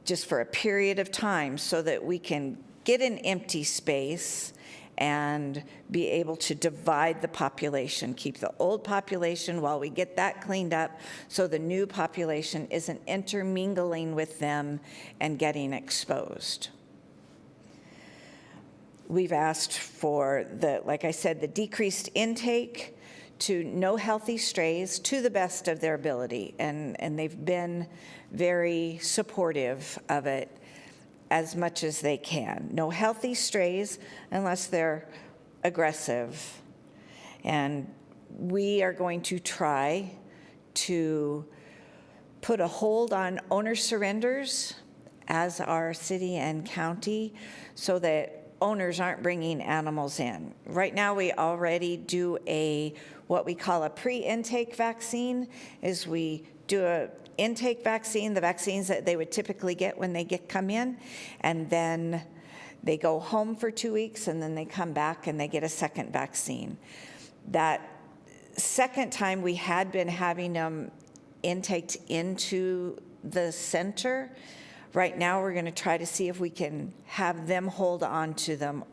just for a period of time so that we can get an empty space and be able to divide the population, keep the old population while we get that cleaned up so the new population isn't intermingling with them and getting exposed. We've asked for the, like I said, the decreased intake to no healthy strays to the best of their ability, and they've been very supportive of it as much as they can. No healthy strays unless they're aggressive. And we are going to try to put a hold on owner surrenders as our city and county so that owners aren't bringing animals in. Right now, we already do what we call a pre-intake vaccine, is we do a intake vaccine, the vaccines that they would typically get when they come in, and then they go home for 2 weeks, and then they come back and they get a second vaccine. That second time we had been having them intaked into the center. Right now we're going to try to see if we can have them hold on to them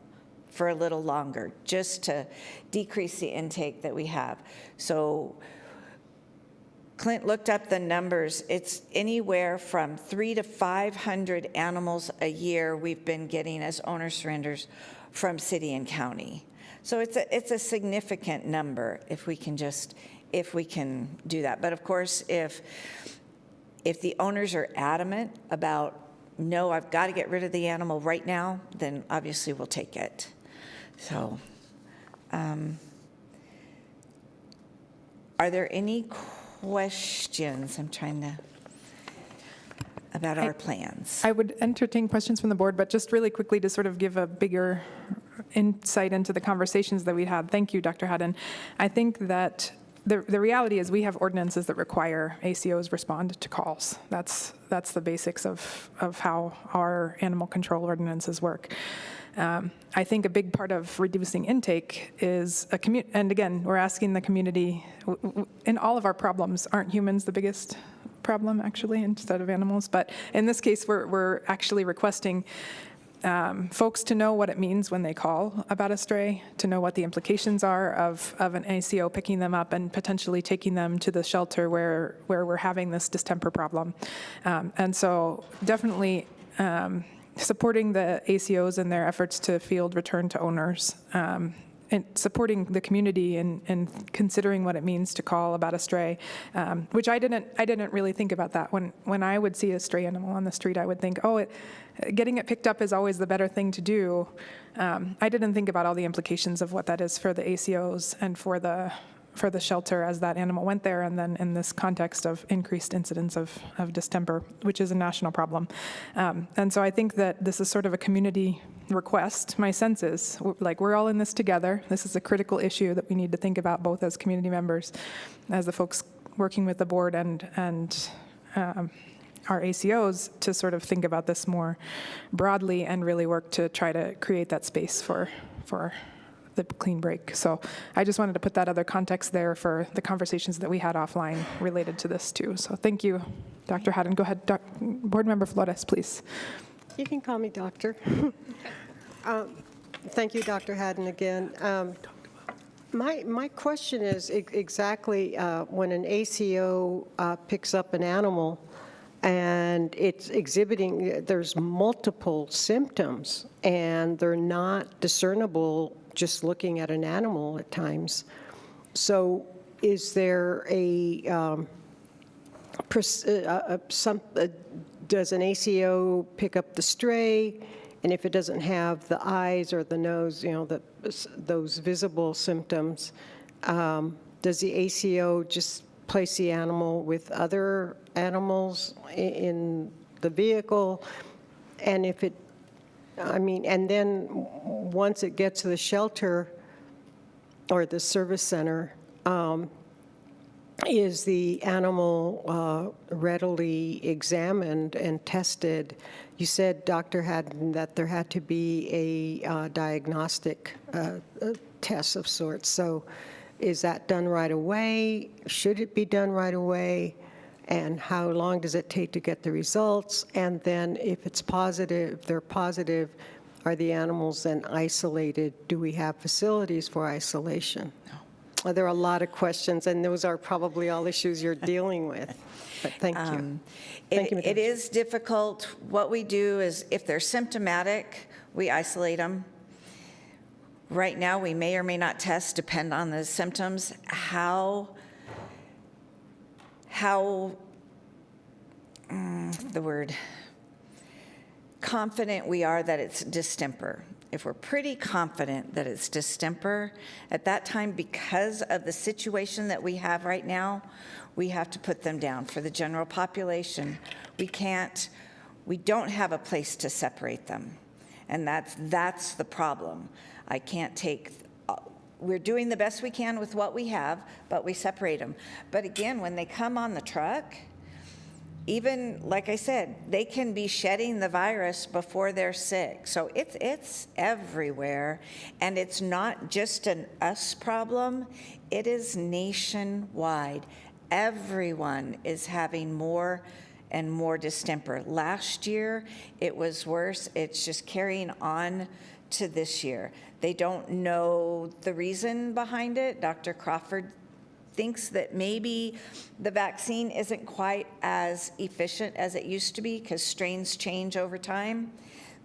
for a little longer, just to decrease the intake that we have. So Clint looked up the numbers. It's anywhere from 300 to 500 animals a year we've been getting as owner surrenders from city and county. So it's a significant number if we can do that. But of course, if the owners are adamant about, no, I've got to get rid of the animal right now, then obviously we'll take it. So, are there any questions? I'm trying to, about our plans. I would entertain questions from the board, but just really quickly to sort of give a bigger insight into the conversations that we had. Thank you, Dr. Haddon. I think that the reality is we have ordinances that require ACOs respond to calls. That's the basics of how our animal control ordinances work. I think a big part of reducing intake is and again, we're asking the community, in all of our problems, aren't humans the biggest problem actually instead of animals? But in this case, we're actually requesting folks to know what it means when they call about a stray, to know what the implications are of an ACO picking them up and potentially taking them to the shelter where we're having this distemper problem. And so definitely supporting the ACOs in their efforts to field return to owners, and supporting the community and considering what it means to call about a stray, which I didn't really think about that. When I would see a stray animal on the street, I would think, getting it picked up is always the better thing to do. I didn't think about all the implications of what that is for the ACOs and for for the shelter as that animal went there, and then in this context of increased incidence of distemper, which is a national problem. And so I think that this is sort of a community request. My sense is, like, we're all in this together. This is a critical issue that we need to think about, both as community members, as the folks working with the board, and our ACOs, to sort of think about this more broadly and really work to try to create that space for the clean break. So I just wanted to put that other context there for the conversations that we had offline related to this too. So thank you, Dr. Haddon. Go ahead, Board Member Flores, please. You can call me doctor. Thank you, Dr. Haddon, again. My question is exactly when an ACO picks up an animal and it's exhibiting, there's multiple symptoms, and they're not discernible just looking at an animal at times. So is there does an ACO pick up the stray? And if it doesn't have the eyes or the nose, those visible symptoms, does the ACO just place the animal with other animals in the vehicle? And if it, and then once it gets to the shelter or the service center, is the animal readily examined and tested? You said, Dr. Haddon, that there had to be a diagnostic test of sorts. So is that done right away? Should it be done right away? And how long does it take to get the results? And then if it's positive, if they're positive, are the animals then isolated? Do we have facilities for isolation? No. There are a lot of questions, and those are probably all issues you're dealing with. But thank you. It is difficult. What we do is, if they're symptomatic, we isolate them. Right now, we may or may not test, depend on the symptoms. Confident we are that it's distemper. If we're pretty confident that it's distemper, at that time, because of the situation that we have right now, we have to put them down. For the general population, we don't have a place to separate them. And that's the problem. I can't take, we're doing the best we can with what we have, but we separate them. But again, when they come on the truck, even, like I said, they can be shedding the virus before they're sick. So it's everywhere, and it's not just an us problem, it is nationwide. Everyone is having more and more distemper. Last year, it was worse. It's just carrying on to this year. They don't know the reason behind it. Dr. Crawford thinks that maybe the vaccine isn't quite as efficient as it used to be because strains change over time.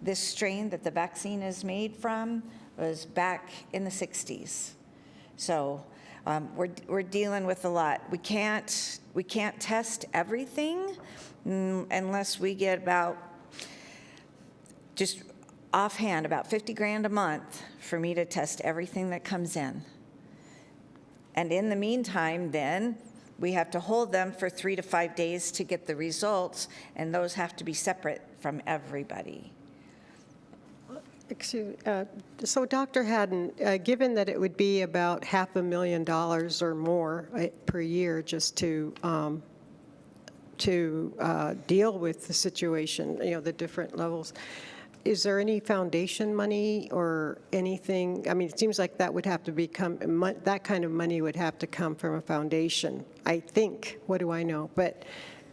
This strain that the vaccine is made from was back in the 60s. So we're dealing with a lot. We can't test everything unless we get about, just offhand, about 50 grand a month for me to test everything that comes in. And in the meantime, then, we have to hold them for 3 to 5 days to get the results, and those have to be separate from everybody. Excuse me. So, Dr. Haddon, given that it would be about $500,000 or more per year just to deal with the situation, the different levels, is there any foundation money or anything? I mean, it seems like that would have to that kind of money would have to come from a foundation, I think. What do I know? But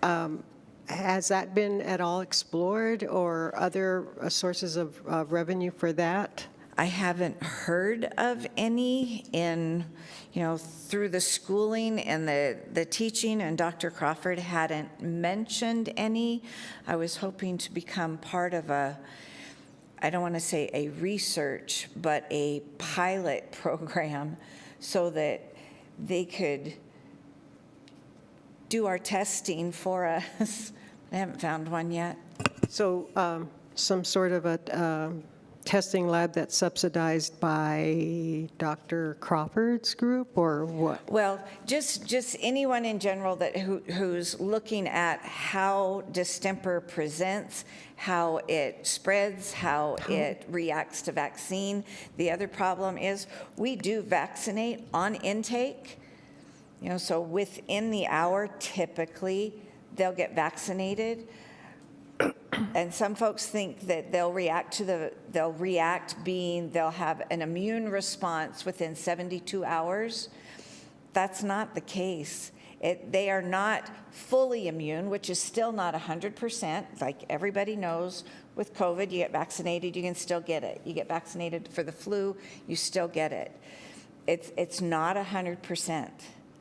has that been at all explored, or other sources of revenue for that? I haven't heard of any through the schooling and the teaching, and Dr. Crawford hadn't mentioned any. I was hoping to become part of I don't want to say a research, but a pilot program so that they could do our testing for us. I haven't found one yet. So some sort of a testing lab that's subsidized by Dr. Crawford's group, or what? Well, just anyone in general who's looking at how distemper presents, how it spreads, how it reacts to vaccine. The other problem is we do vaccinate on intake. So within the hour, typically, they'll get vaccinated. And some folks think that they'll have an immune response within 72 hours. That's not the case. They are not fully immune, which is still not 100%. Like everybody knows, with COVID, you get vaccinated, you can still get it. You get vaccinated for the flu, you still get it. It's not 100%.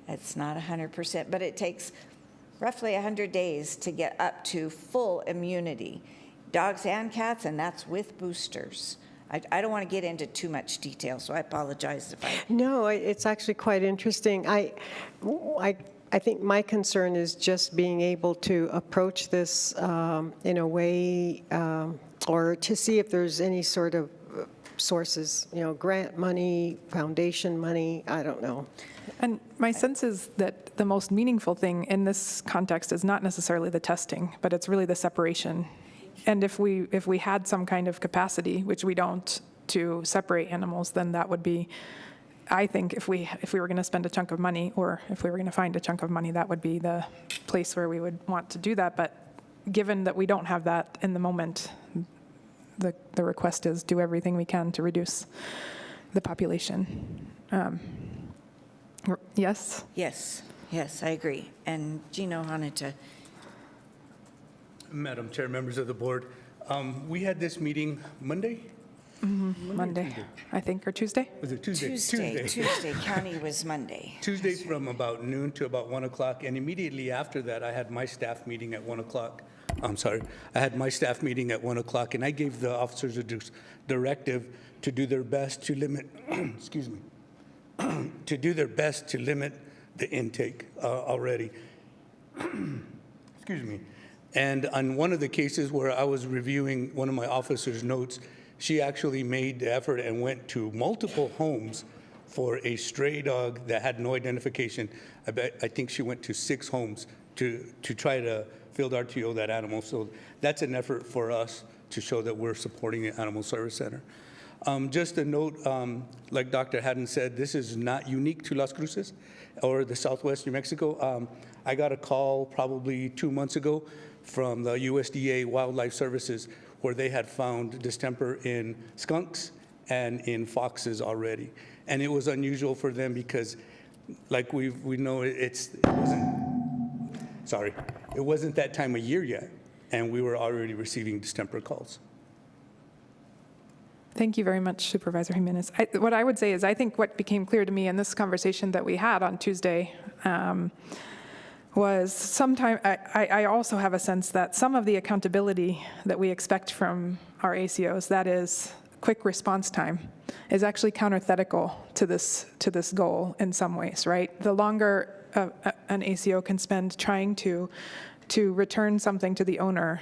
It's not 100%, but it takes roughly 100 days to get up to full immunity. Dogs and cats, and that's with boosters. I don't want to get into too much detail, so I apologize if I... No, it's actually quite interesting. I think my concern is just being able to approach this in a way, or to see if there's any sort of sources, grant money, foundation money, I don't know. And my sense is that the most meaningful thing in this context is not necessarily the testing, but it's really the separation. And if we had some kind of capacity, which we don't, to separate animals, then that would be, I think, if we were going to spend a chunk of money, or if we were going to find a chunk of money, that would be the place where we would want to do that. But given that we don't have that in the moment, the request is do everything we can to reduce the population. Yes? Yes, I agree. And Gino wanted to... Madam Chair, members of the board, we had this meeting Monday? Monday, I think, or Tuesday? Was it Tuesday? Tuesday. County was Monday. Tuesday from about noon to about 1 o'clock, and immediately after that, I had my staff meeting at 1 o'clock. I had my staff meeting at 1 o'clock, and I gave the officers a directive to do their best to limit, excuse me, to do their best to limit the intake already. Excuse me. And on one of the cases where I was reviewing one of my officers' notes, she actually made the effort and went to multiple homes for a stray dog that had no identification. I think she went to 6 homes to try to field RTO that animal. So that's an effort for us to show that we're supporting the Animal Service Center. Just a note, like Dr. Haddon said, this is not unique to Las Cruces or the Southwest New Mexico. I got a call probably 2 months ago from the USDA Wildlife Services where they had found distemper in skunks and in foxes already. And it was unusual for them because, like we know, it wasn't that time of year yet, and we were already receiving distemper calls. Thank you very much, Supervisor Jimenez. What I would say is I think what became clear to me in this conversation that we had on Tuesday was sometimes I also have a sense that some of the accountability that we expect from our ACOs, that is quick response time, is actually counterthetical to this goal in some ways, right? The longer an ACO can spend trying to return something to the owner,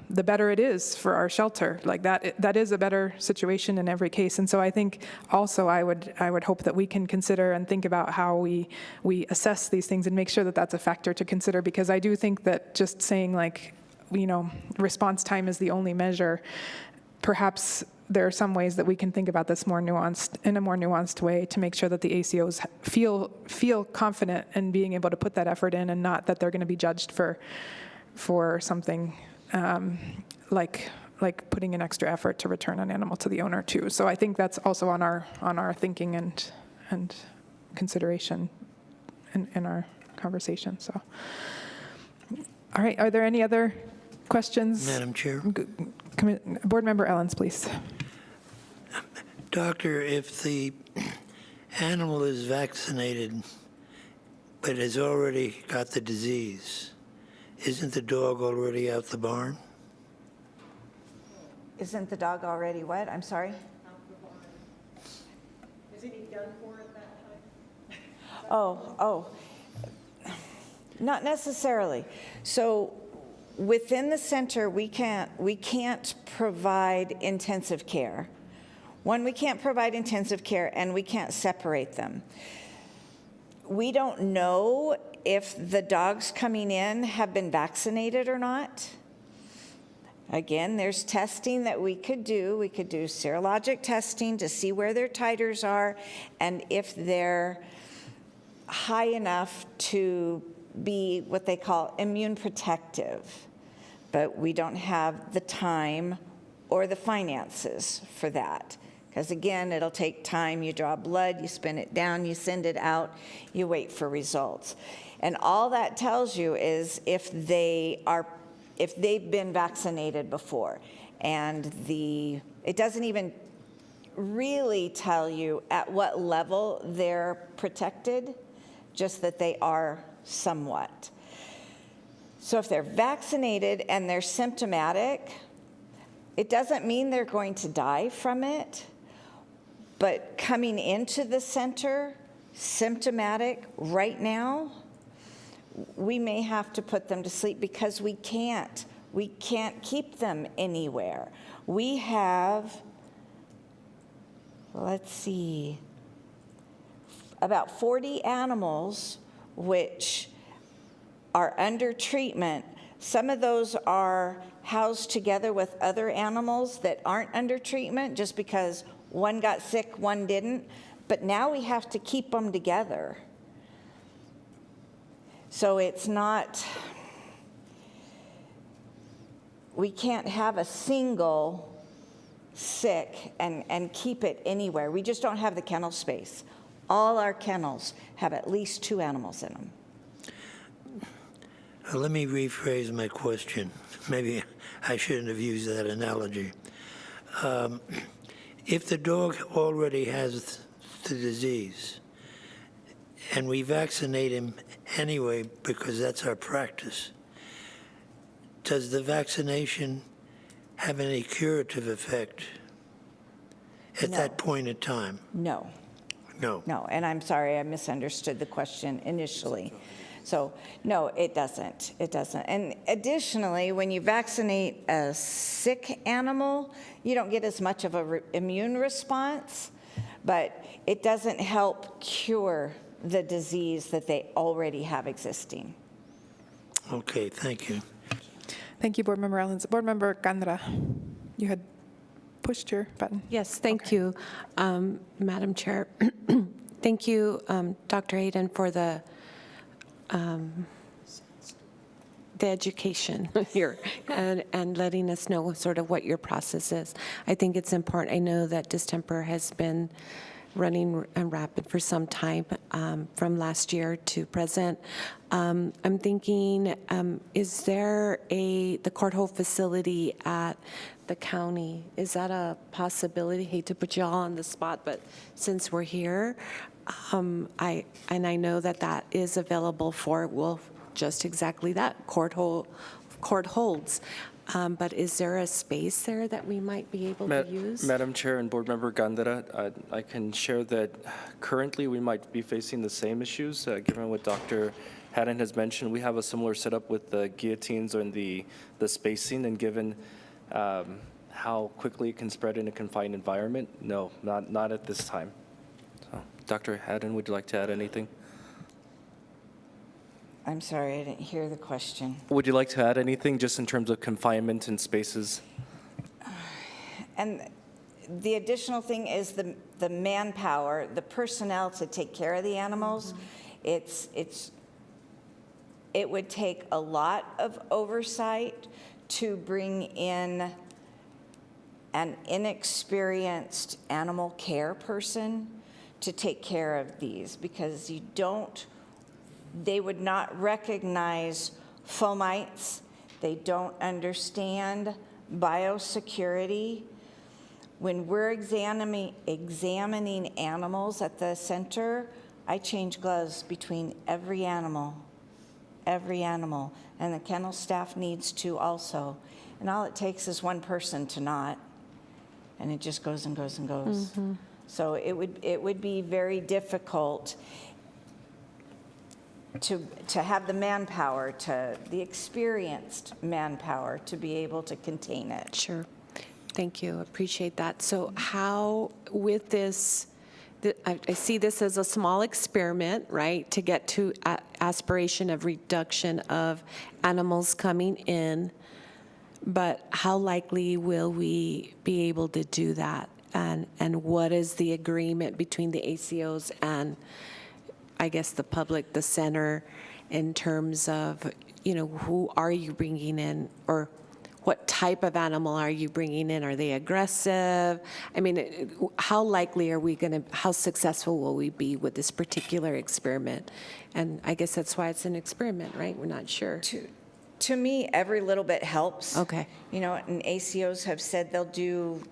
the better it is for our shelter. Like that is a better situation in every case. And so I think also I would hope that we can consider and think about how we assess these things and make sure that that's a factor to consider, because I do think that just saying response time is the only measure, perhaps there are some ways that we can think about this in a more nuanced way to make sure that the ACOs feel confident in being able to put that effort in, and not that they're going to be judged for something like putting an extra effort to return an animal to the owner too. So I think that's also on our thinking and consideration in our conversation. So, all right, are there any other questions? Madam Chair. Board Member Ellens, please. Doctor, if the animal is vaccinated but has already got the disease, isn't the dog already out the barn? Isn't the dog already what? I'm sorry? Out the barn. Isn't he done for at that time? Oh, not necessarily. So within the center, we can't provide intensive care. One, we can't provide intensive care, and we can't separate them. We don't know if the dogs coming in have been vaccinated or not. Again, there's testing that we could do. We could do serologic testing to see where their titers are and if they're high enough to be what they call immune protective. But we don't have the time or the finances for that. Because again, it'll take time. You draw blood, you spin it down, you send it out, you wait for results. And all that tells you is if they've been vaccinated before. And it doesn't even really tell you at what level they're protected, just that they are somewhat. So if they're vaccinated and they're symptomatic, it doesn't mean they're going to die from it. But coming into the center, symptomatic right now, we may have to put them to sleep because we can't keep them anywhere. We have, let's see, about 40 animals which are under treatment. Some of those are housed together with other animals that aren't under treatment just because one got sick, one didn't. But now we have to keep them together. So it's not, we can't have a single sick and keep it anywhere. We just don't have the kennel space. All our kennels have at least 2 animals in them. Let me rephrase my question. Maybe I shouldn't have used that analogy. If the dog already has the disease and we vaccinate him anyway because that's our practice, does the vaccination have any curative effect at that point in time? No. No. No, and I'm sorry, I misunderstood the question initially. So, no, it doesn't. It doesn't. And additionally, when you vaccinate a sick animal, you don't get as much of an immune response, but it doesn't help cure the disease that they already have existing. Okay, thank you. Thank you, Board Member Allens. Board Member Gandra, you had pushed your button. Yes, thank you, Madam Chair. Thank you, Dr. Hayden, for the education here and letting us know sort of what your process is. I think it's important. I know that Distemper has been running rapid for some time from last year to present. I'm thinking, is there the court hold facility at the county? Is that a possibility? Hate to put you all on the spot, but since we're here, I know that is available for, well, just exactly that, court holds. But is there a space there that we might be able to use? Madam Chair and Board Member Gandara, I can share that currently we might be facing the same issues, given what Dr. Haddon has mentioned. We have a similar setup with the guillotines and the spacing, and given how quickly it can spread in a confined environment, no, not at this time. So, Dr. Haddon, would you like to add anything? I'm sorry, I didn't hear the question. Would you like to add anything just in terms of confinement and spaces? And the additional thing is the manpower, the personnel to take care of the animals. It would take a lot of oversight to bring in an inexperienced animal care person to take care of these, because they would not recognize fomites. They don't understand biosecurity. When we're examining animals at the center, I change gloves between every animal, and the kennel staff needs to also. And all it takes is one person to not, and it just goes and goes and goes. Mm-hmm. So it would be very difficult. to have the manpower, the experienced manpower to be able to contain it. Sure. Thank you. Appreciate that. So how, with this, I see this as a small experiment, right, to get to aspiration of reduction of animals coming in, but how likely will we be able to do that? And what is the agreement between the ACOs and, I guess, the public, the center, in terms of, who are you bringing in, or what type of animal are you bringing in? Are they aggressive? I mean, how likely are we how successful will we be with this particular experiment? And I guess that's why it's an experiment, right? We're not sure. To me, every little bit helps. Okay. And ACOs have said they'll do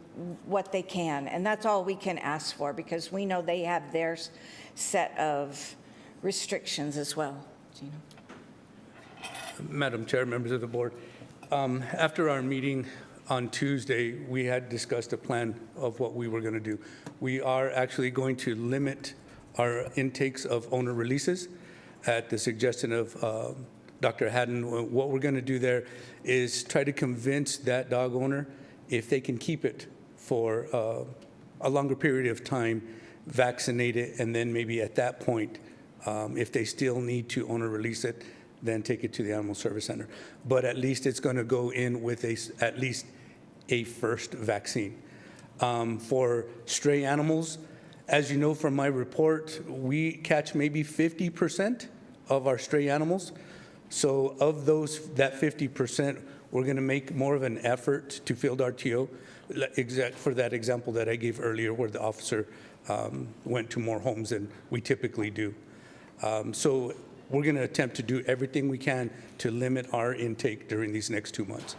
what they can, and that's all we can ask for, because we know they have their set of restrictions as well. Gina? Madam Chair, members of the board, after our meeting on Tuesday, we had discussed a plan of what we were going to do. We are actually going to limit our intakes of owner releases at the suggestion of Dr. Haddon. What we're going to do there is try to convince that dog owner, if they can keep it for a longer period of time, vaccinate it, and then maybe at that point, if they still need to owner release it, then take it to the Animal Service Center. But at least it's going to go in with at least a first vaccine. For stray animals, as you know from my report, we catch maybe 50% of our stray animals. So of that 50%, we're going to make more of an effort to field RTO, for that example that I gave earlier, where the officer went to more homes than we typically do. So we're going to attempt to do everything we can to limit our intake during these next 2 months.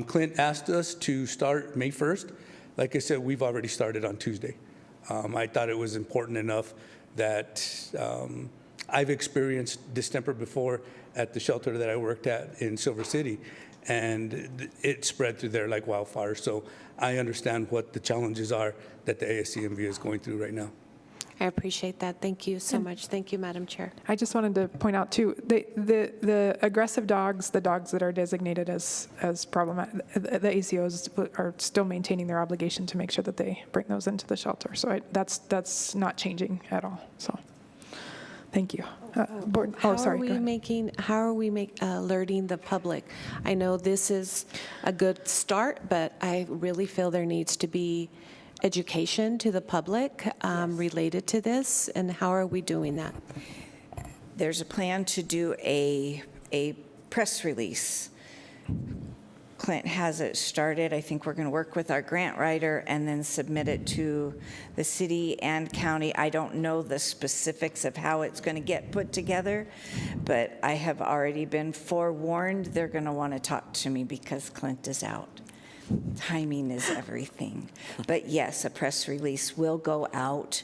Clint asked us to start May 1st. Like I said, we've already started on Tuesday. I thought it was important enough that I've experienced distemper before at the shelter that I worked at in Silver City, and it spread through there like wildfire. So I understand what the challenges are that the ASCMV is going through right now. I appreciate that. Thank you so much. Thank you, Madam Chair. I just wanted to point out too, the aggressive dogs, the dogs that are designated as problematic, the ACOs are still maintaining their obligation to make sure that they bring those into the shelter. So that's not changing at all. So thank you. Board. How sorry. are we alerting the public? I know this is a good start, but I really feel there needs to be education to the public related to this, and how are we doing that? There's a plan to do a press release. Clint has it started. I think we're going to work with our grant writer and then submit it to the city and county. I don't know the specifics of how it's going to get put together, but I have already been forewarned they're going to want to talk to me because Clint is out. Timing is everything. But yes, a press release will go out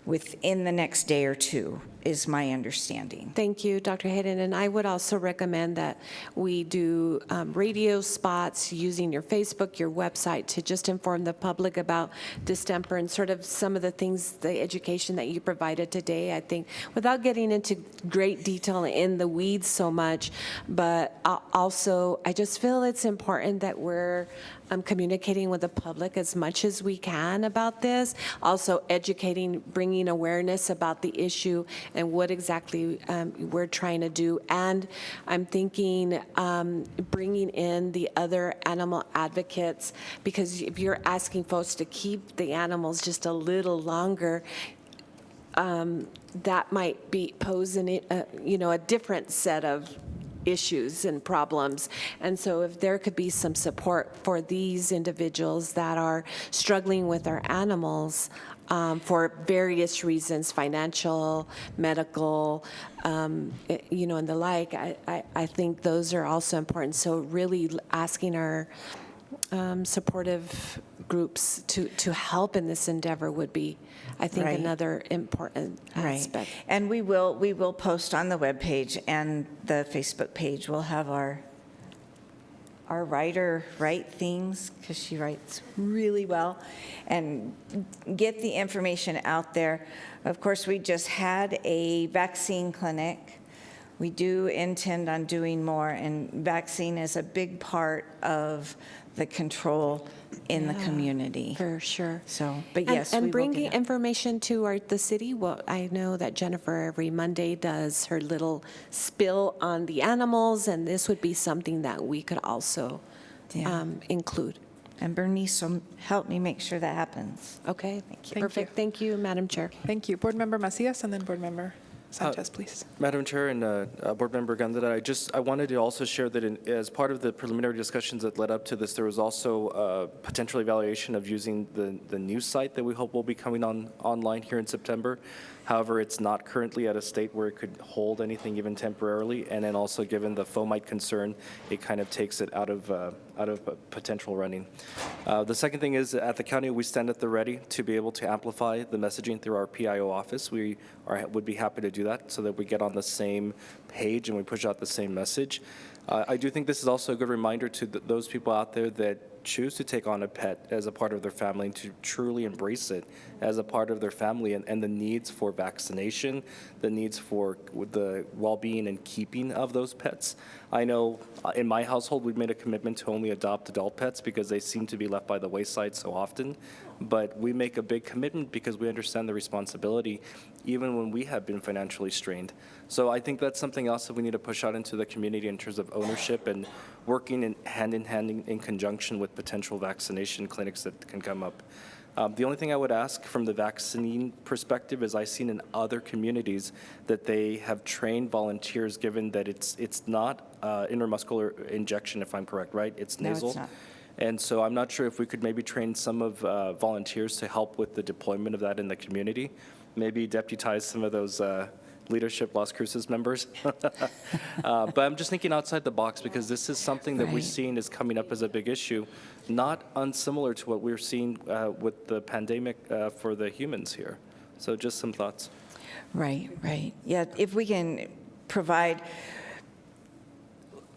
within the next day or two, is my understanding. Thank you, Dr. Hayden. And I would also recommend that we do radio spots using your Facebook, your website, to just inform the public about distemper and sort of some of the things, the education that you provided today, I think, without getting into great detail in the weeds so much. But also, I just feel it's important that we're communicating with the public as much as we can about this, also educating, bringing awareness about the issue and what exactly we're trying to do. And I'm thinking bringing in the other animal advocates, because if you're asking folks to keep the animals just a little longer, that might pose a different set of issues and problems. And so if there could be some support for these individuals that are struggling with their animals for various reasons, financial, medical, and the like, I think those are also important. So really asking our supportive groups to help in this endeavor would be, I think, Right. another important aspect. Right. And we will post on the webpage and the Facebook page. We'll have our writer write things, because she writes really well, and get the information out there. Of course, we just had a vaccine clinic We do intend on doing more, and vaccine is a big part of the control in the community. For sure. So, but yes, we and will bringing do information to the city. Well, I know that Jennifer every Monday does her little spill on the animals, and this would be something that we could also include. And Bernice will help me make sure that happens. Okay. Thank you. Perfect. Thank you, Madam Chair. Thank you. Board Member Macias and then Board Member Sanchez, please. Madam Chair and Board Member Gandara, I wanted to also share that as part of the preliminary discussions that led up to this, there was also a potential evaluation of using the news site that we hope will be coming online here in September. However, it's not currently at a state where it could hold anything even temporarily, and then also given the fomite concern, it kind of takes it out of potential running. The second thing is, at the county, we stand at the ready to be able to amplify the messaging through our PIO office. We would be happy to do that so that we get on the same page and we push out the same message. I do think this is also a good reminder to those people out there that choose to take on a pet as a part of their family and to truly embrace it as a part of their family, and the needs for vaccination, the needs for the well-being and keeping of those pets. I know in my household, we've made a commitment to only adopt adult pets because they seem to be left by the wayside so often. But we make a big commitment because we understand the responsibility, even when we have been financially strained. So I think that's something else that we need to push out into the community in terms of ownership and working hand in hand in conjunction with potential vaccination clinics that can come up. The only thing I would ask from the vaccine perspective is I've seen in other communities that they have trained volunteers, given that it's not intramuscular injection, if I'm correct, right? It's nasal. No, it's not. And so I'm not sure if we could maybe train some of volunteers to help with the deployment of that in the community, maybe deputize some of those leadership Las Cruces members. But I'm just thinking outside the box because this is something that we're seeing is coming up as a big issue, not unsimilar to what we're seeing with the pandemic for the humans here. So just some thoughts. Right. Yeah, if we can provide,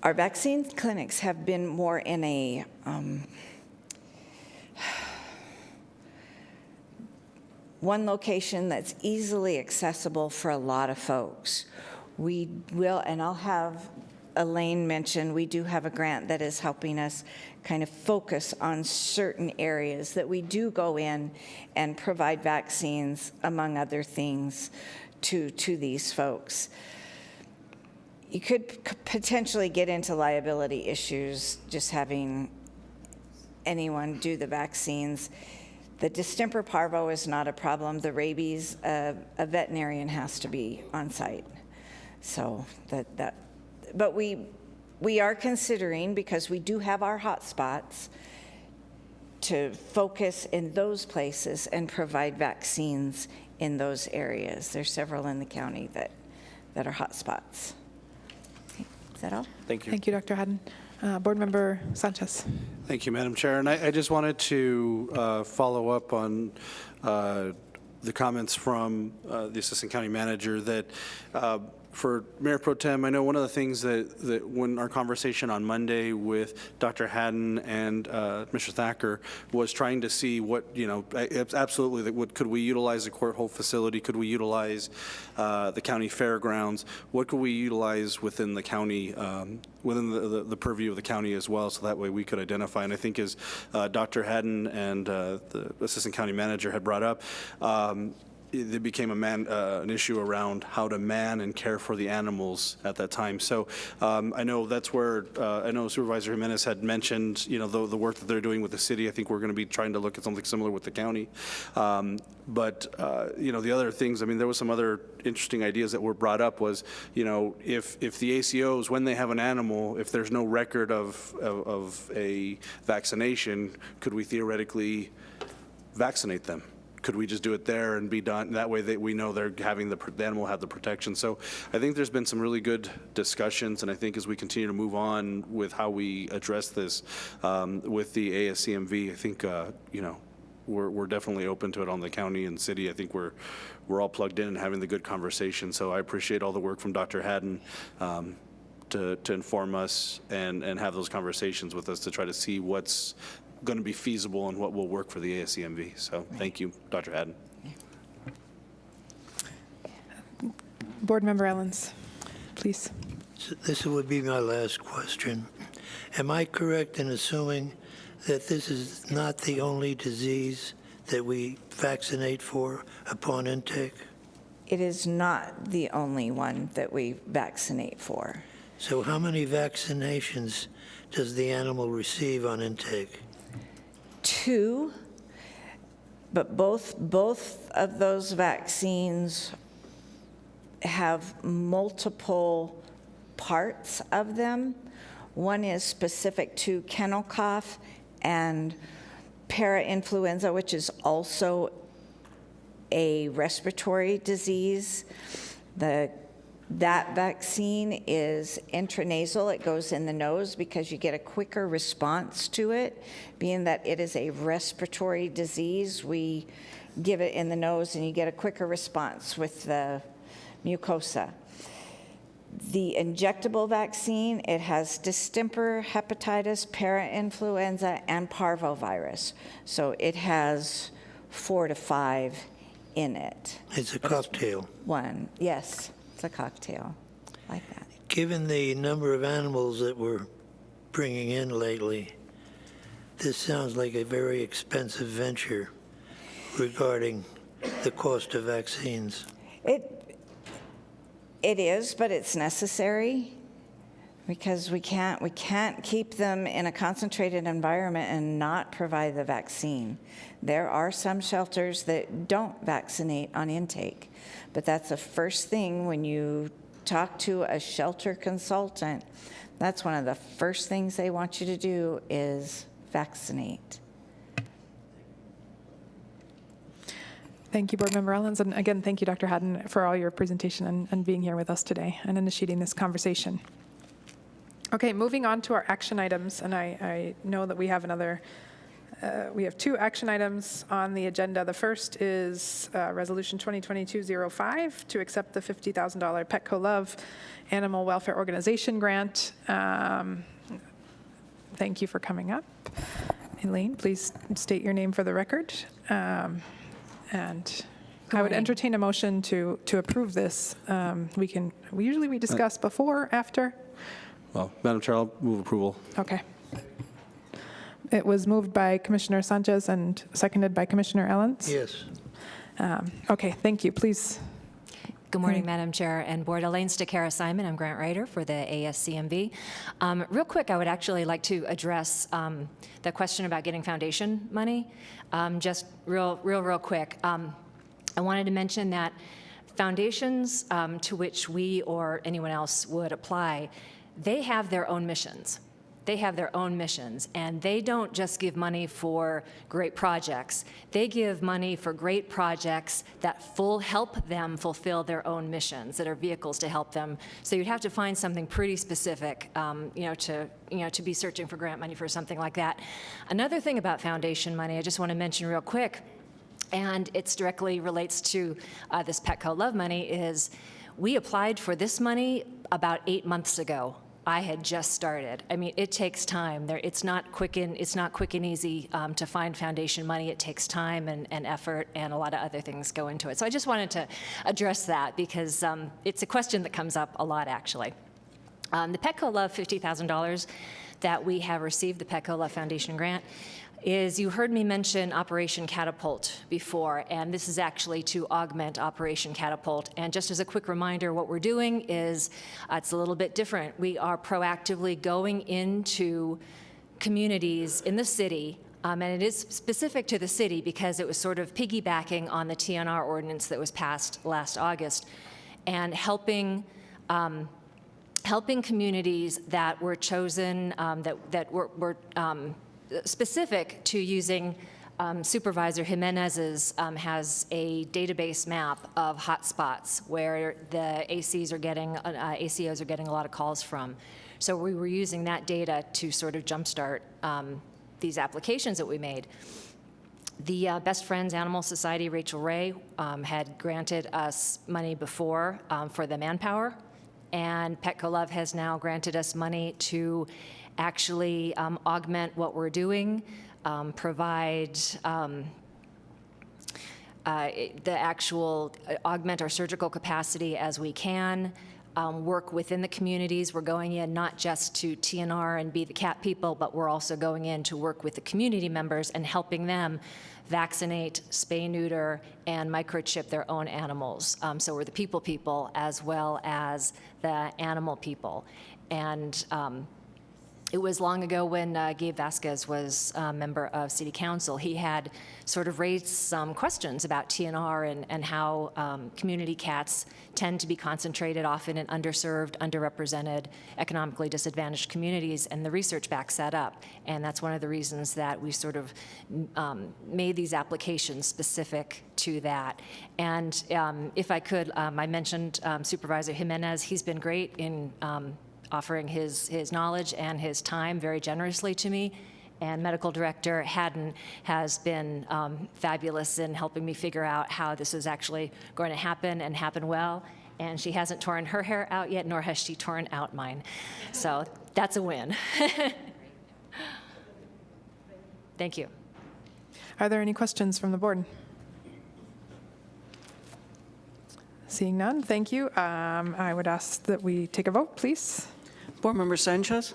our vaccine clinics have been more in a one location that's easily accessible for a lot of folks. We will, and I'll have Elaine mention, we do have a grant that is helping us kind of focus on certain areas that we do go in and provide vaccines, among other things, to these folks. You could potentially get into liability issues just having anyone do the vaccines. The distemper parvo is not a problem. The rabies, a veterinarian has to be on site. So but we are considering, because we do have our hot spots, to focus in those places and provide vaccines in those areas. There's several in the county that are hot spots. Okay. Is that all? Thank you. Thank you, Dr. Haddon. Board Member Sanchez. Thank you, Madam Chair. And I just wanted to follow up on the comments from the Assistant County Manager that for Mayor Pro Tem, I know one of the things that when our conversation on Monday with Dr. Haddon and Mr. Thacker was trying to see what, absolutely, what could we utilize the court hall facility? Could we utilize the county fairgrounds? What could we utilize within the county, within the purview of the county as well, so that way we could identify? And I think as Dr. Haddon and the Assistant County Manager had brought up, it became an issue around how to man and care for the animals at that time. So I know that's where, I know Supervisor Jimenez had mentioned, the work that they're doing with the city. I think we're going to be trying to look at something similar with the county. But the other things, there was some other interesting ideas that were brought up was, if the ACOs, when they have an animal, if there's no record of a vaccination, could we theoretically vaccinate them? Could we just do it there and be done? That way we know they're having the animal have the protection. So I think there's been some really good discussions, and I think as we continue to move on with how we address this with the ASCMV, I think we're definitely open to it on the county and city. I think we're all plugged in and having the good conversation. So I appreciate all the work from Dr. Haddon to inform us and have those conversations with us to try to see what's going to be feasible and what will work for the ASCMV. So thank you, Dr. Haddon. Board Member Ellens. please. So this would be my last question. Am I correct in assuming that this is not the only disease that we vaccinate for upon intake? It is not the only one that we vaccinate for. So how many vaccinations does the animal receive on intake? 2, but both of those vaccines have multiple parts of them. One is specific to kennel cough and parainfluenza, which is also a respiratory disease. That vaccine is intranasal. It goes in the nose because you get a quicker response to it. Being that it is a respiratory disease, we give it in the nose and you get a quicker response with the mucosa. The injectable vaccine, it has distemper, hepatitis, parainfluenza, and parvovirus. So it has 4 to 5 in it. It's a cocktail. One, yes, it's a cocktail like that. Given the number of animals that we're bringing in lately, this sounds like a very expensive venture regarding the cost of vaccines. It is, but it's necessary because we can't keep them in a concentrated environment and not provide the vaccine. There are some shelters that don't vaccinate on intake, but that's the first thing when you talk to a shelter consultant. That's one of the first things they want you to do is vaccinate. Thank you, Board Member Ellens. And again, thank you, Dr. Haddon, for all your presentation and being here with us today and initiating this conversation. Okay, moving on to our action items. And I know that we have we have 2 action items on the agenda. The first is Resolution 2022-05 to accept the $50,000 Petco Love Animal Welfare Organization grant. Thank you for coming up. Elaine, please state your name for the record. And I would entertain a motion to approve this. We discuss before, after? Well, Madam Chair, I'll move approval. Okay. It was moved by Commissioner Sanchez and seconded by Commissioner Ellens? Yes. Okay, thank you. Please. Good morning, Madam Chair and Board. Elaine Stakara-Simon, I'm grant writer for the ASCMV. Real quick, I would actually like to address the question about getting foundation money. Just real quick. I wanted to mention that foundations to which we or anyone else would apply, they have their own missions. They have their own missions, and they don't just give money for great projects. They give money for great projects that help them fulfill their own missions, that are vehicles to help them. So you'd have to find something pretty specific, to be searching for grant money for something like that. Another thing about foundation money, I just want to mention real quick, and it directly relates to this Petco Love money, is we applied for this money about 8 months ago. I had just started. I mean, it takes time. It's not quick and easy to find foundation money. It takes time and effort, and a lot of other things go into it. So I just wanted to address that because it's a question that comes up a lot, actually. The Petco Love $50,000 that we have received, the Petco Love Foundation grant, is you heard me mention Operation Catapult before, and this is actually to augment Operation Catapult. And just as a quick reminder, what we're doing is it's a little bit different. We are proactively going into communities in the city, and it is specific to the city because it was sort of piggybacking on the TNR ordinance that was passed last August, and helping communities that were chosen, that were specific to using Supervisor Jimenez's has a database map of hotspots where the ACOs are getting a lot of calls from. So we were using that data to sort of jumpstart these applications that we made. The Best Friends Animal Society, Rachel Ray, had granted us money before for the manpower, and Petco Love has now granted us money to actually augment what we're doing, provide augment our surgical capacity as we can, work within the communities. We're going in not just to TNR and be the cat people, but we're also going in to work with the community members and helping them vaccinate, spay, neuter, and microchip their own animals. So we're the people as well as the animal people. And it was long ago when Gabe Vasquez was a member of City Council. He had sort of raised some questions about TNR and how community cats tend to be concentrated often in underserved, underrepresented, economically disadvantaged communities, and the research backs that up. And that's one of the reasons that we sort of made these applications specific to that. And if I could, I mentioned Supervisor Jimenez. He's been great in offering his knowledge and his time very generously to me. And Medical Director Haddon has been fabulous in helping me figure out how this is actually going to happen and happen well. And she hasn't torn her hair out yet, nor has she torn out mine. So that's a win. Thank you. Are there any questions from the board? Seeing none, thank you. I would ask that we take a vote, please. Board Member Sanchez?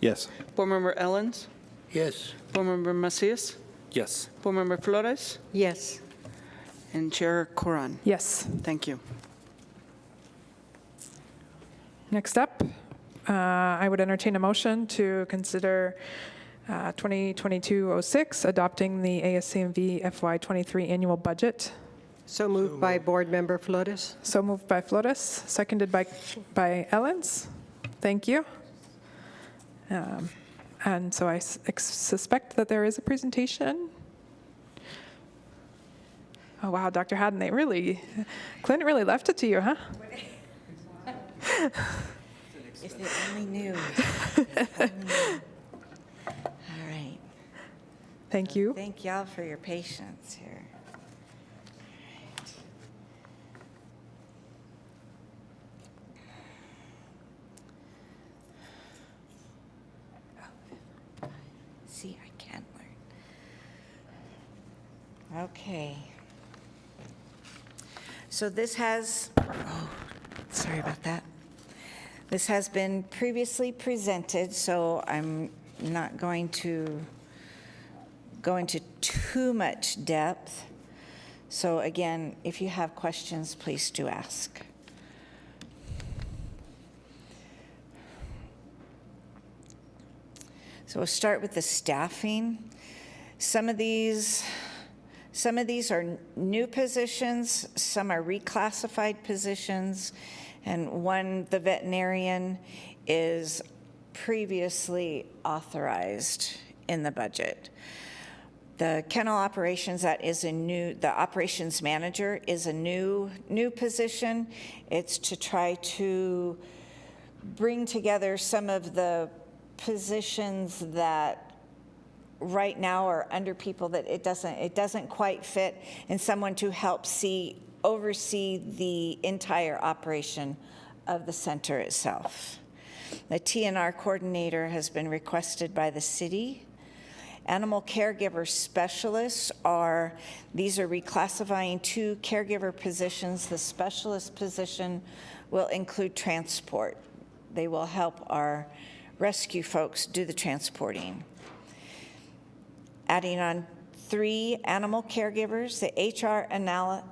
Yes. Board Member Ellens? Yes. Board Member Macias? Yes. Board Member Flores? Yes. And Chair Coran? Yes. Thank you. Next up, I would entertain a motion to consider 2022-06, adopting the ASCMV FY23 annual budget. So moved by Board Member Flores. So moved by Flores, seconded by Ellens. Thank you. And so I suspect that there is a presentation. Oh, wow, Dr. Haddon, Clint really left it to you, huh? If they only knew. If they only knew. All right. Thank you. Thank y'all for your patience here. See, I can learn. Okay. So this has, sorry about that. This has been previously presented, so I'm not going to go into too much depth. So again, if you have questions, please do ask. So we'll start with the staffing. Some of these are new positions, some are reclassified positions, and one, the veterinarian, is previously authorized in the budget. The kennel operations, the operations manager is a new position. It's to try to bring together some of the positions that right now are under people that it doesn't quite fit, and someone to help oversee the entire operation of the center itself. The TNR coordinator has been requested by the city. Animal caregiver specialists these are reclassifying 2 caregiver positions. The specialist position will include transport. They will help our rescue folks do the transporting. Adding on 3 animal caregivers. The HR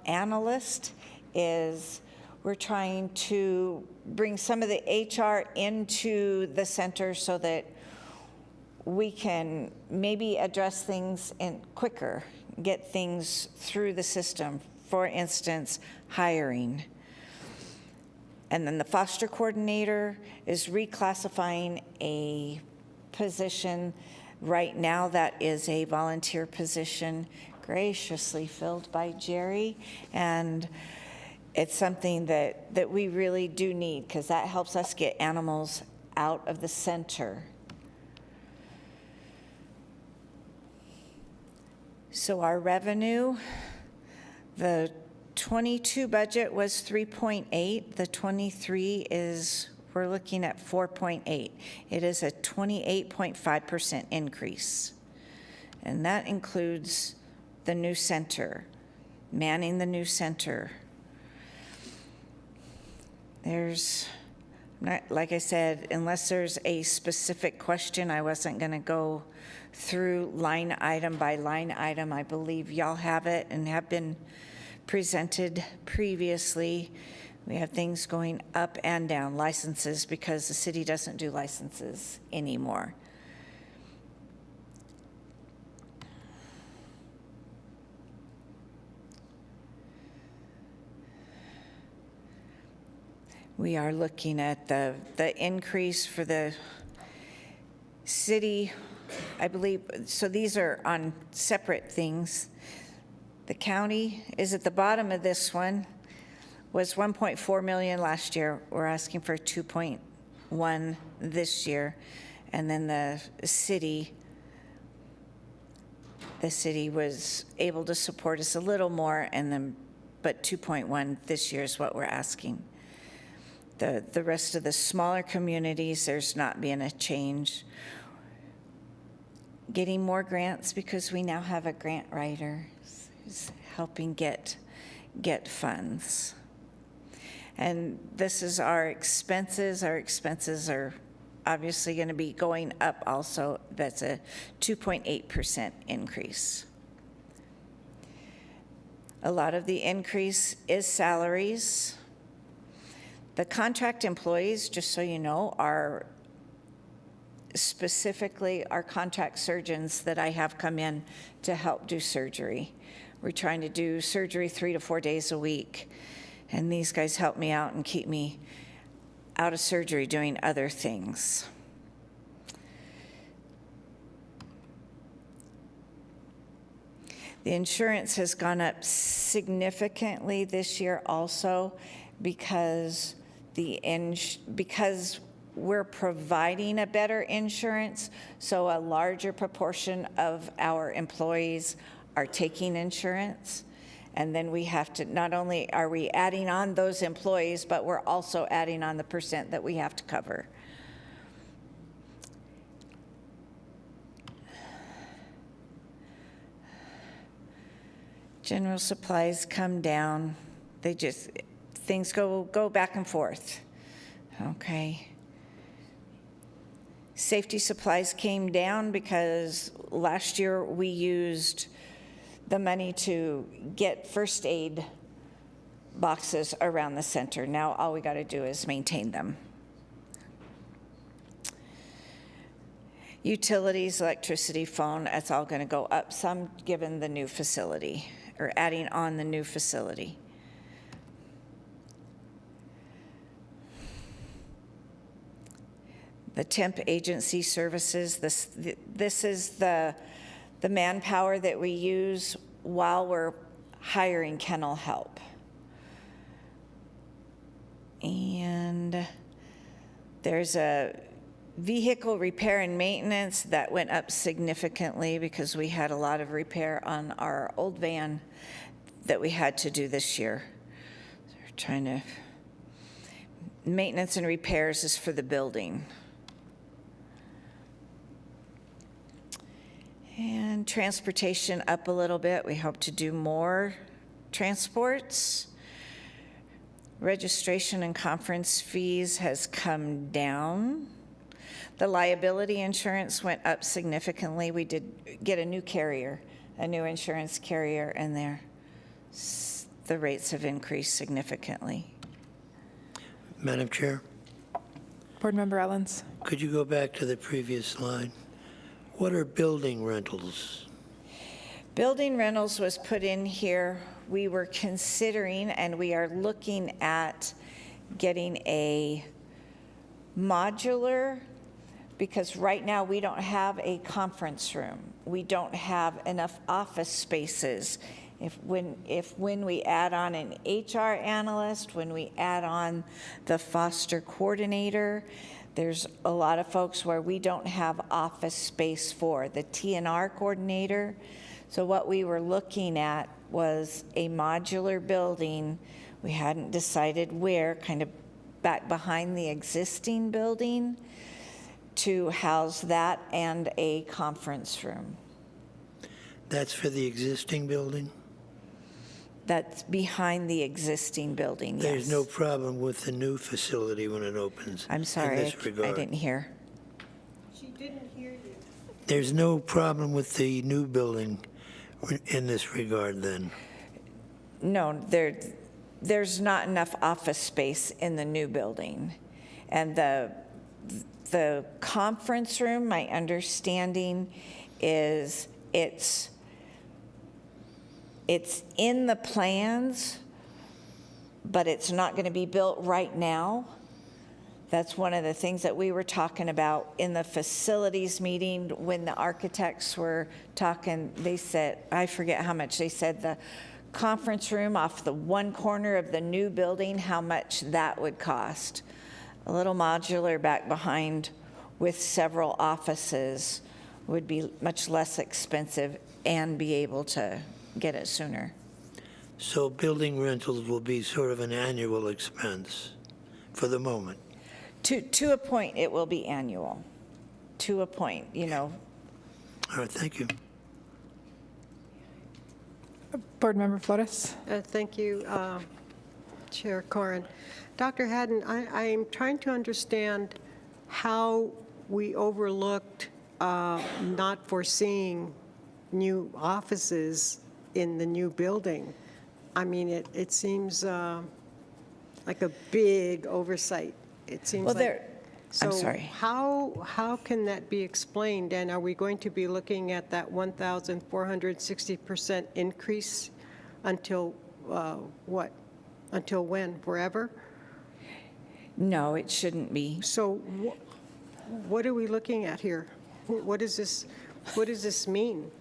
analyst we're trying to bring some of the HR into the center so that we can maybe address things quicker, get things through the system. For instance, hiring. And then the foster coordinator is reclassifying a position. Right now, that is a volunteer position graciously filled by Jerry. And it's something that we really do need, because that helps us get animals out of the center. So our revenue, the 22 budget was 3.8. The 23 we're looking at 4.8. It is a 28.5% increase. And that includes the new center, manning the new center. There's, not, like I said, unless there's a specific question, I wasn't going to go through line item by line item. I believe y'all have it and have been presented previously. We have things going up and down, licenses, because the city doesn't do licenses anymore. We are looking at the increase for the city, I believe, so these are on separate things. The county is at the bottom of this one, was 1.4 million last year. We're asking for 2.1 this year. And then the city was able to support us a little more, and then, but 2.1 this year is what we're asking. The rest of the smaller communities, there's not been a change. Getting more grants because we now have a grant writer who's helping get funds. And this is our expenses. Our expenses are obviously going to be going up also. That's a 2.8% increase. A lot of the increase is salaries. The contract employees, just so you know, are specifically our contract surgeons that I have come in to help do surgery. We're trying to do surgery 3 to 4 days a week, and these guys help me out and keep me out of surgery doing other things. The insurance has gone up significantly this year also because because we're providing a better insurance, so a larger proportion of our employees are taking insurance. And then we have to, not only are we adding on those employees, but we're also adding on the percent that we have to cover. General supplies come down. They just, things go back and forth. Okay. Safety supplies came down because last year we used the money to get first aid boxes around the center. Now all we got to do is maintain them. Utilities, electricity, phone, that's all going to go up some given the new facility, or adding on the new facility. The temp agency services, this is the manpower that we use while we're hiring kennel help. And there's a vehicle repair and maintenance that went up significantly because we had a lot of repair on our old van that we had to do this year. So we're trying to, maintenance and repairs is for the building. And transportation up a little bit. We hope to do more transports. Registration and conference fees has come down. The liability insurance went up significantly. We did get a new carrier, a new insurance carrier, and the rates have increased significantly. Madam Chair? Board Member Ellens. Could you go back to the previous slide? What are building rentals? Building rentals was put in here. We were considering, and we are looking at getting a modular, because right now we don't have a conference room. We don't have enough office spaces. When we add on an HR analyst, when we add on the foster coordinator, there's a lot of folks where we don't have office space for the TNR coordinator. So what we were looking at was a modular building. We hadn't decided where, kind of back behind the existing building, to house that and a conference room. That's for the existing building? That's behind the existing building, yes. There's no problem with the new facility when it opens? I'm sorry, in this I regard? didn't hear. She didn't hear you. There's no problem with the new building in this regard, then? No, there's not enough office space in the new building. And the conference room, my understanding is it's in the plans, but it's not going to be built right now. That's one of the things that we were talking about in the facilities meeting when the architects were talking. They said, I forget how much they said, the conference room off the one corner of the new building, how much that would cost. A little modular back behind with several offices would be much less expensive and be able to get it sooner. So building rentals will be sort of an annual expense for the moment? To a point, it will be annual. To a point, you know. All right, thank you. Board Member Flores. Thank you, Chair Corin. Dr. Haddon, I'm trying to understand how we overlooked not foreseeing new offices in the new building. I mean, it seems like a big oversight. It seems Well, like. So I'm sorry. How can that be explained? And are we going to be looking at that 1,460% increase until what? Until when? Forever? No, it shouldn't be. So what are we looking at here? What does this mean?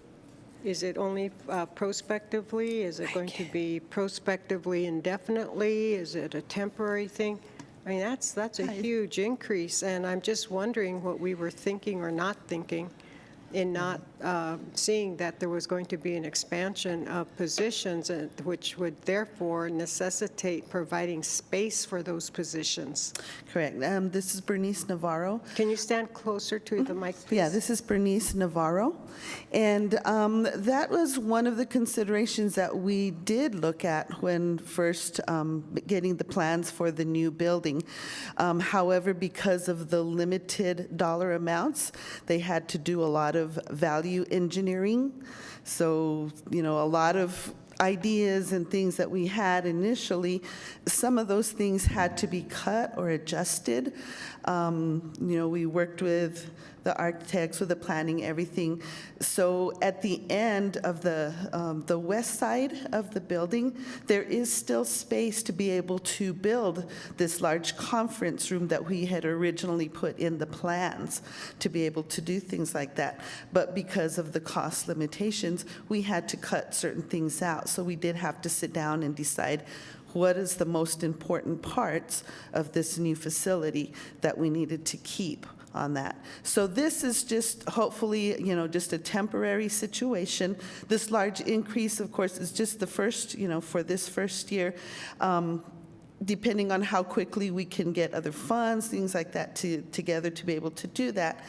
Is it only prospectively? Is it going to be prospectively indefinitely? Is it a temporary thing? I mean, that's a huge increase, and I'm just wondering what we were thinking or not thinking in not seeing that there was going to be an expansion of positions, which would therefore necessitate providing space for those positions. Correct. This is Bernice Navarro. Can you stand closer to the mic, please? Yeah, this is Bernice Navarro. And that was one of the considerations that we did look at when first getting the plans for the new building. However, because of the limited dollar amounts, they had to do a lot of value engineering. So, you know, a lot of ideas and things that we had initially, some of those things had to be cut or adjusted. You know, we worked with the architects, with the planning, everything. So at the end of the west side of the building, there is still space to be able to build this large conference room that we had originally put in the plans to be able to do things like that. But because of the cost limitations, we had to cut certain things out. So we did have to sit down and decide what is the most important parts of this new facility that we needed to keep on that. So this is just hopefully, you know, just a temporary situation. This large increase, of course, is just the first, you know, for this first year. Depending on how quickly we can get other funds, things like that together to be able to do that,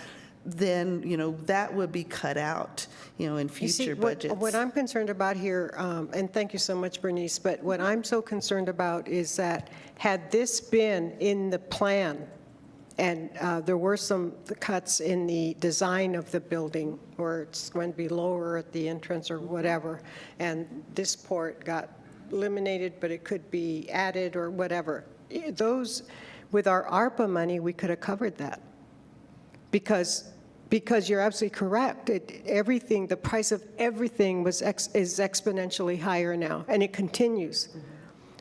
then, you know, that would be cut out, you know, in future budgets. What I'm concerned about here, and thank you so much, Bernice, but what I'm so concerned about is that had this been in the plan, and there were some cuts in the design of the building where it's going to be lower at the entrance or whatever, and this port got eliminated, but it could be added or whatever. Those, with our ARPA money, we could have covered that. Because you're absolutely correct. Everything, the price of everything is exponentially higher now, and it continues.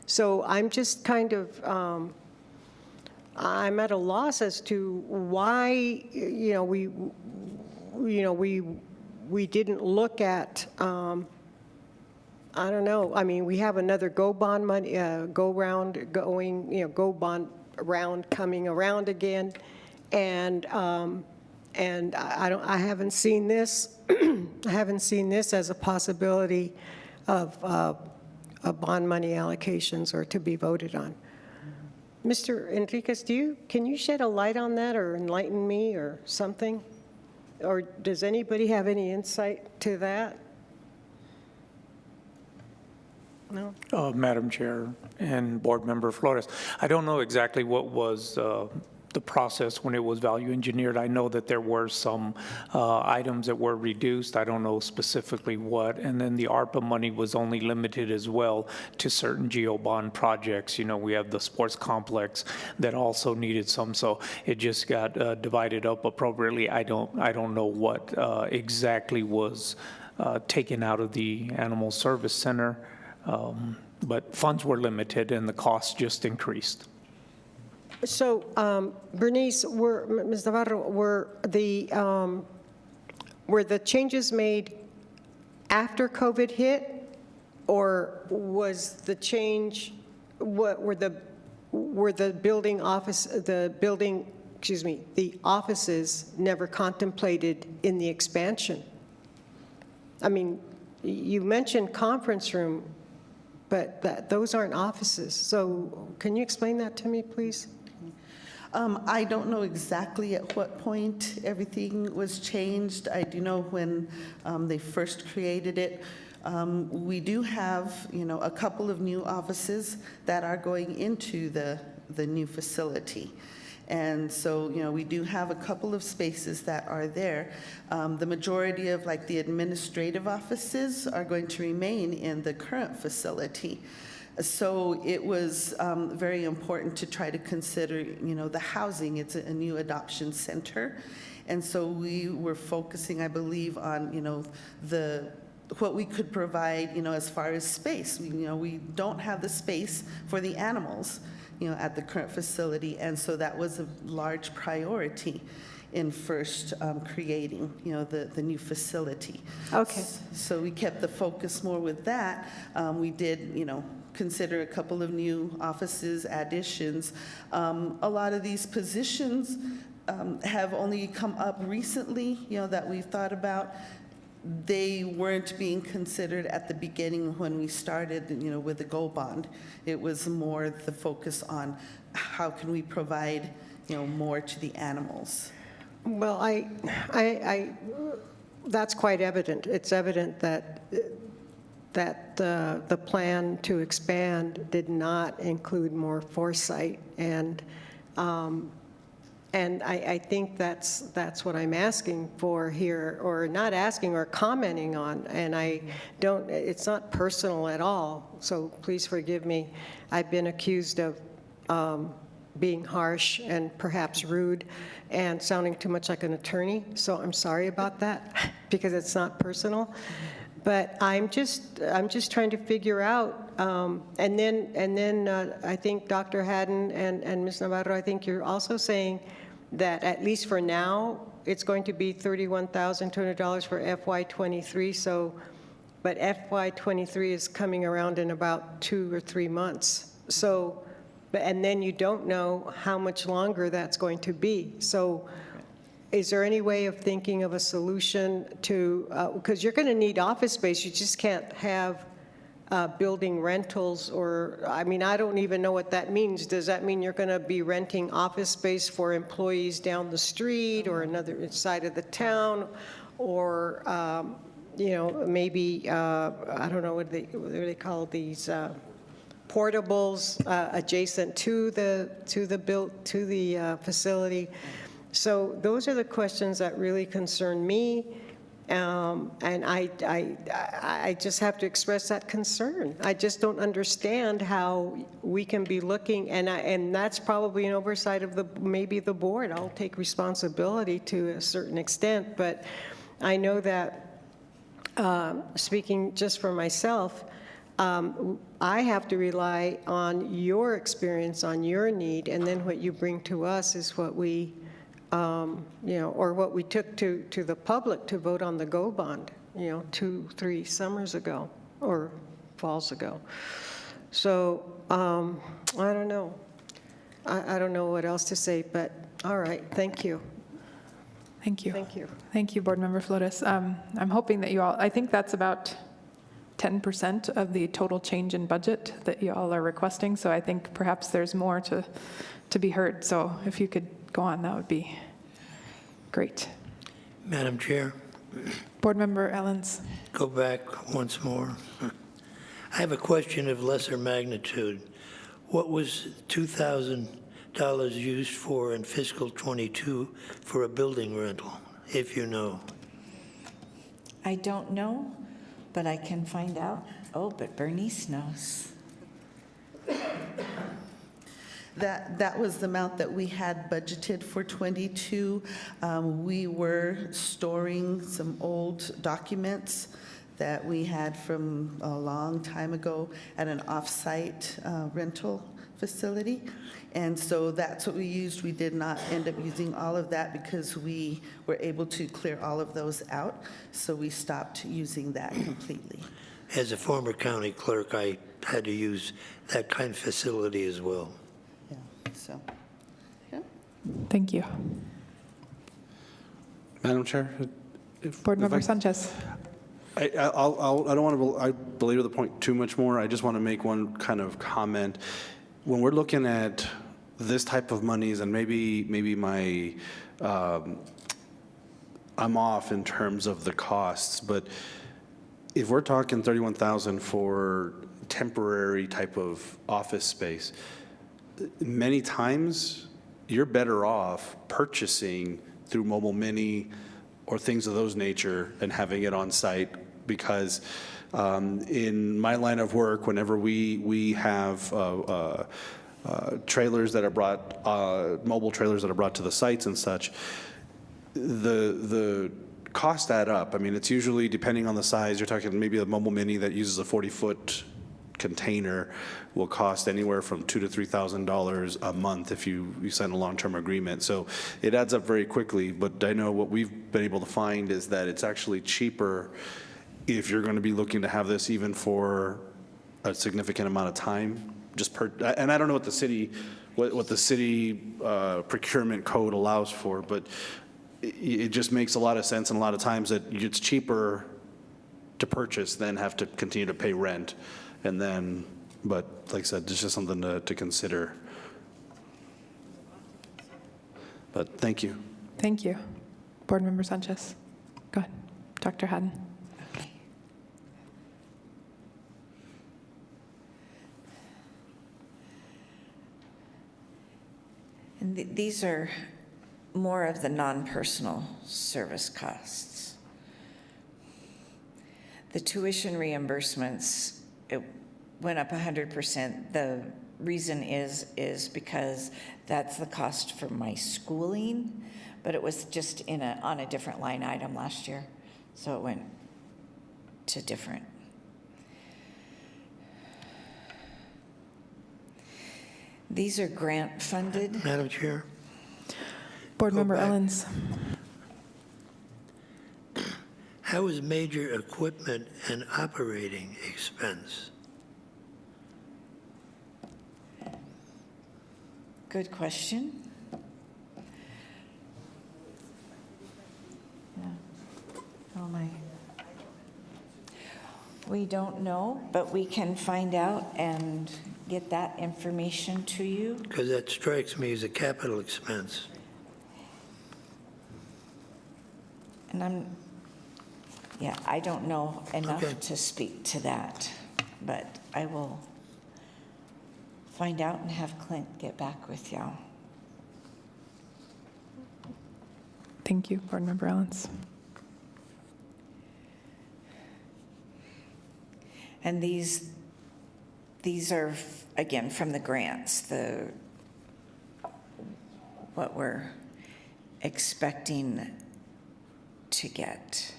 So I'm just kind of, I'm at a loss as to why, we didn't look at, I don't know. I mean, we have another go bond money, go bond round coming around again, and I haven't seen this. I haven't seen this as a possibility of bond money allocations or to be voted on. Mr. Enriquez, can you shed a light on that or enlighten me or something? Or does anybody have any insight to that? No? Madam Chair and Board Member Flores, I don't know exactly what was the process when it was value engineered. I know that there were some items that were reduced. I don't know specifically what. And then the ARPA money was only limited as well to certain GeoBond projects. You know, we have the sports complex that also needed some, so it just got divided up appropriately. I don't know what exactly was taken out of the Animal Service Center, but funds were limited and the cost just increased. So, Bernice, Ms. Navarro, were the changes made after COVID hit, or was the change, were the building office, the offices never contemplated in the expansion? I mean, you mentioned conference room, but those aren't offices. So can you explain that to me, please? I don't know exactly at what point everything was changed. I do know when they first created it. We do have, a couple of new offices that are going into the new facility. And so, we do have a couple of spaces that are there. The majority of the administrative offices are going to remain in the current facility. So it was very important to try to consider, the housing. It's a new adoption center. And so we were focusing, I believe, on, what we could provide, as far as space. We don't have the space for the animals, at the current facility. And so that was a large priority in first creating, the new facility. Okay. So we kept the focus more with that. We did, consider a couple of new offices, additions. A lot of these positions have only come up recently, that we've thought about. They weren't being considered at the beginning when we started, with the Go Bond. It was more the focus on how can we provide, more to the animals. Well, that's quite evident. It's evident that the plan to expand did not include more foresight, and I think that's what I'm asking for here, or not asking, or commenting on. And it's not personal at all, so please forgive me. I've been accused of being harsh and perhaps rude and sounding too much like an attorney, so I'm sorry about that, because it's not personal. But I'm just trying to figure out, and then I think Dr. Haddon and Ms. Navarro, I think you're also saying that at least for now, it's going to be $31,200 for FY23. So, but FY23 is coming around in about 2 or 3 months. So, and then you don't know how much longer that's going to be. So, is there any way of thinking of a solution to, because you're going to need office space, you just can't have building rentals, or, I mean, I don't even know what that means. Does that mean you're going to be renting office space for employees down the street or another side of the town, or, maybe, I don't know, what do they call these, portables adjacent to the facility? So those are the questions that really concern me, and I just have to express that concern. I just don't understand how we can be looking, and that's probably an oversight of maybe the board. I'll take responsibility to a certain extent, but I know that, speaking just for myself, I have to rely on your experience, on your need, and then what you bring to us is what we, or what we took to the public to vote on the Go Bond, 2-3 summers ago, or falls ago. So, I don't know. I don't know what else to say, but all right, thank you. Thank you. Thank you. Thank you, Board Member Flores. I'm hoping that you all, I think that's about 10% of the total change in budget that you all are requesting, so I think perhaps there's more to be heard. So if you could go on, that would be great. Madam Chair. Board Member Ellens. Go back once more. have a question of lesser magnitude. What was $2,000 used for in fiscal '22 for a building rental, if you know? I don't know, but I can find out. Oh, but Bernice knows. That was the amount that we had budgeted for '22. We were storing some old documents that we had from a long time ago at an off-site rental facility. And so that's what we used. We did not end up using all of that because we were able to clear all of those out. So we stopped using that completely. As a former county clerk, I had to use that kind of facility as well. Yeah, so, yeah. Thank you. Madam Chair? Board Member Sanchez. I don't want to belabor the point too much more. I just want to make one kind of comment. When we're looking at this type of monies, and maybe my I'm off in terms of the costs, but if we're talking $31,000 for temporary type of office space, many times you're better off purchasing through Mobile Mini or things of those nature and having it on site, because in my line of work, whenever we have trailers that are brought, mobile trailers that are brought to the sites and such, the costs add up. I mean, it's usually, depending on the size, you're talking maybe a Mobile Mini that uses a 40-foot container will cost anywhere from $2,000 to $3,000 a month if you sign a long-term agreement. So it adds up very quickly, but I know what we've been able to find is that it's actually cheaper if you're going to be looking to have this even for a significant amount of time. And I don't know what the city procurement code allows for, but it just makes a lot of sense, and a lot of times that it's cheaper to purchase than have to continue to pay rent. And then, but like I said, it's just something to consider. But thank you. Thank you. Board Member Sanchez. Go ahead. Dr. Haddon. Okay. And these are more of the non-personal service costs. The tuition reimbursements, it went up 100%. The reason is because that's the cost for my schooling, but it was just on a different line item last year, so it went to different. These are grant funded. Madam Chair? Board Member Ellens. How is major equipment an operating expense? Good question. Yeah. Oh my. We don't know, but we can find out and get that information to you. Because that strikes me as a capital expense. And I don't know enough to speak to that, but I will find out and have Clint get back with y'all. Thank you, Board Member Ellens. And these are, again, from the grants, what we're expecting to get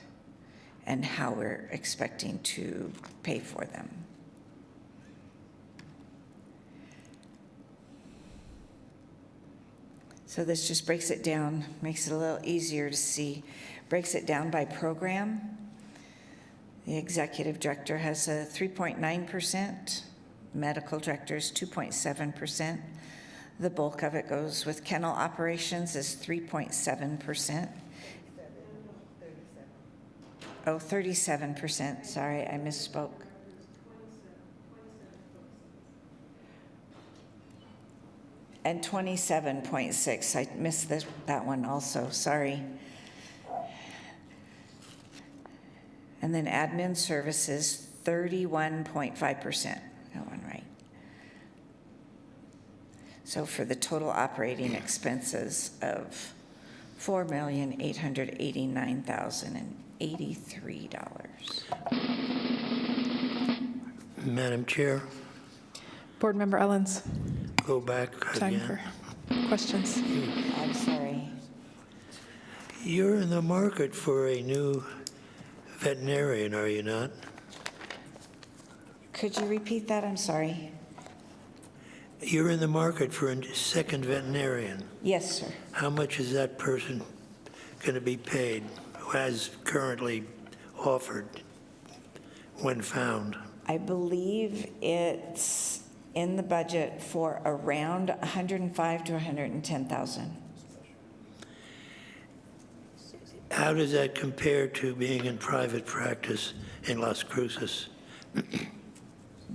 and how we're expecting to pay for them. So this just breaks it down, makes it a little easier to see. Breaks it down by program. The executive director has a 3.9%, medical director is 2.7%. The bulk of it goes with kennel operations is 3.7%. Oh, 37%, sorry, I misspoke. And 27.6, I missed that one also, sorry. And then admin services, 31.5%. That one right. So for the total operating expenses of $4,889,083. Madam Chair, Board Member Ellens, go back time again. for questions. I'm sorry. You're in the market for a new veterinarian, are you not? Could you repeat that? I'm sorry. You're in the market for a second veterinarian. Yes, sir. How much is that person going to be paid, who has currently offered when found? I believe it's in the budget for around $105,000 to $110,000. How does that compare to being in private practice in Las Cruces?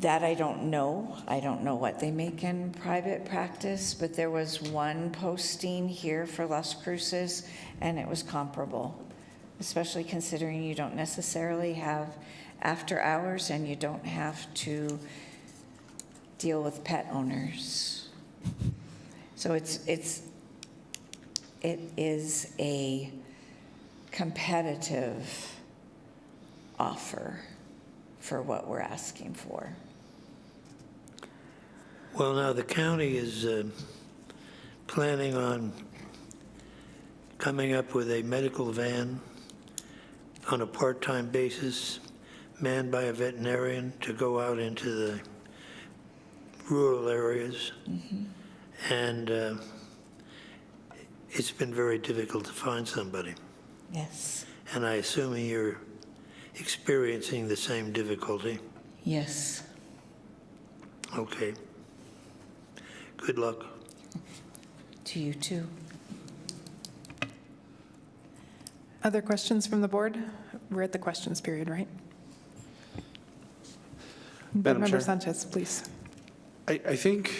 That I don't know. I don't know what they make in private practice, but there was one posting here for Las Cruces, and it was comparable, especially considering you don't necessarily have after hours and you don't have to deal with pet owners. So it is a competitive offer for what we're asking for. Well, now the county is planning on coming up with a medical van on a part-time basis, manned by a veterinarian, to go out into the rural areas. Mm-hmm. And it's been very difficult to find somebody. Yes. And I assume you're experiencing the same difficulty. Yes. Okay. Good luck. To you too. Other questions from the board? We're at the questions period, right? Board Member Sanchez, please. I think,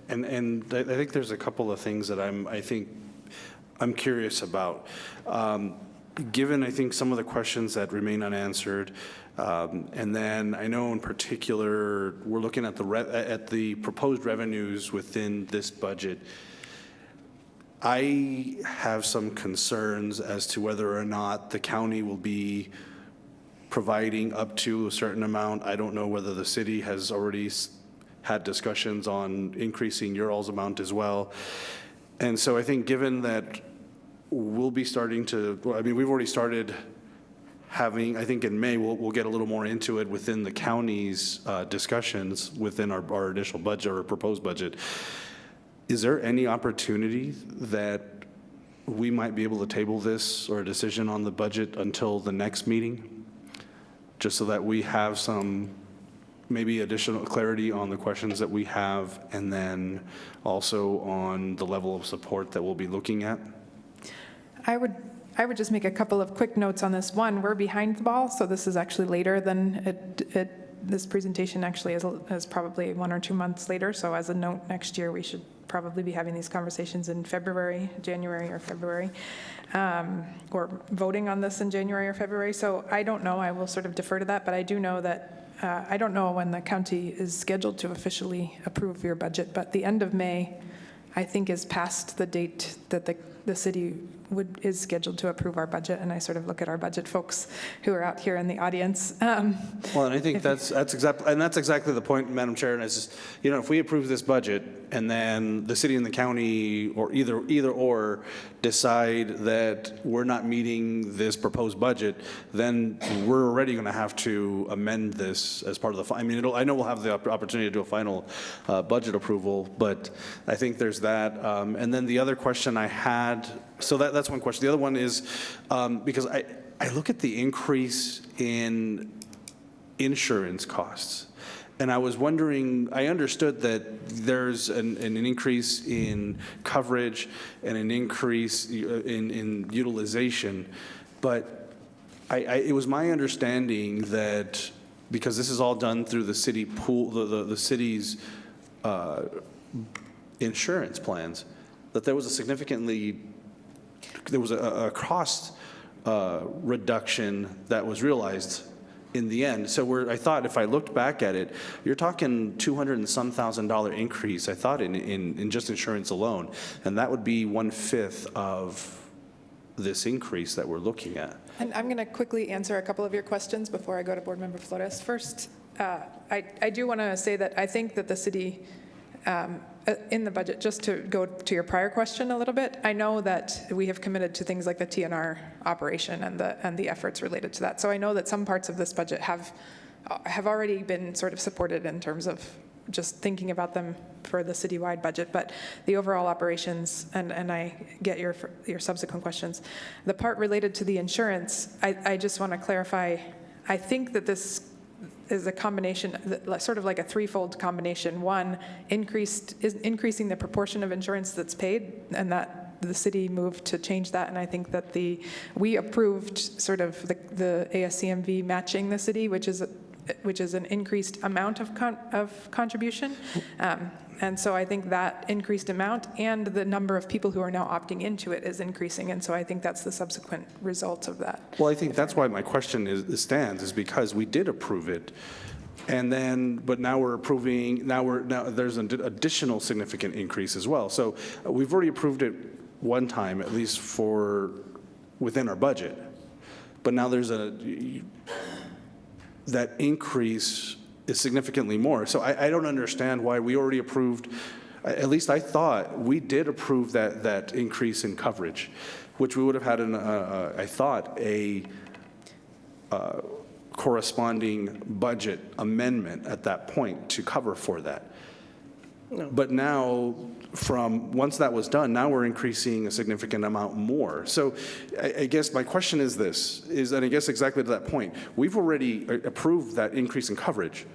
and I think there's a couple of things that I'm curious about. Given, I think, some of the questions that remain unanswered, and then I know in particular we're looking at the proposed revenues within this budget. I have some concerns as to whether or not the county will be providing up to a certain amount. I don't know whether the city has already had discussions on increasing your all's amount as well. And so I think given that we'll be starting to, I mean, we've already started having, I think in May, we'll get a little more into it within the county's discussions within our initial budget or proposed budget. Is there any opportunity that we might be able to table this or a decision on the budget until the next meeting? Just so that we have some maybe additional clarity on the questions that we have, and then also on the level of support that we'll be looking at? I would just make a couple of quick notes on this. One, we're behind the ball, so this is actually later than this presentation actually is probably 1 or 2 months later. So as a note, next year we should probably be having these conversations in January or February, or voting on this in January or February. So I don't know, I will sort of defer to that, but I do know that I don't know when the county is scheduled to officially approve your budget, but the end of May, I think, is past the date that the city is scheduled to approve our budget, and I sort of look at our budget folks who are out here in the audience. Well, and I think that's exactly the point, Madam Chair. And it's just, if we approve this budget and then the city and the county, or either or, decide that we're not meeting this proposed budget, then we're already going to have to amend this as part of the. I mean, I know we'll have the opportunity to do a final budget approval, but I think there's that. And then the other question I had. So that's one question. The other one is, because I look at the increase in insurance costs, and I was wondering, I understood that there's an increase in coverage and an increase in utilization, but it was my understanding that because this is all done through the city pool, the city's insurance plans, that there was a cost reduction that was realized in the end. So I thought if I looked back at it, you're talking $200 and some $1,000 increase, I thought, in just insurance alone. And that would be 1/5 of this increase that we're looking at. And I'm going to quickly answer a couple of your questions before I go to Board Member Flores. First, I do want to say that I think that the city, in the budget, just to go to your prior question a little bit, I know that we have committed to things like the TNR operation and the efforts related to that. So I know that some parts of this budget have already been sort of supported in terms of just thinking about them for the citywide budget, but the overall operations, and I get your subsequent questions. The part related to the insurance, I just want to clarify, I think that this is a combination, sort of like a threefold combination. One, increasing the proportion of insurance that's paid, and that the city moved to change that, and I think that we approved sort of the ASCMV matching the city, which is an increased amount of contribution. And so I think that increased amount and the number of people who are now opting into it is increasing. And so I think that's the subsequent result of that. Well, I think that's why my question stands because we did approve it. And then, but now we're approving, now there's an additional significant increase as well. So we've already approved it one time, at least within our budget. But now there's that increase is significantly more. So I don't understand why we already approved, at least I thought we did approve that increase in coverage, which we would have had, I thought, a corresponding budget amendment at that point to cover for that. No. But now, once that was done, now we're increasing a significant amount more. So I guess my question is this, and I guess exactly to that point, we've already approved that increase in coverage.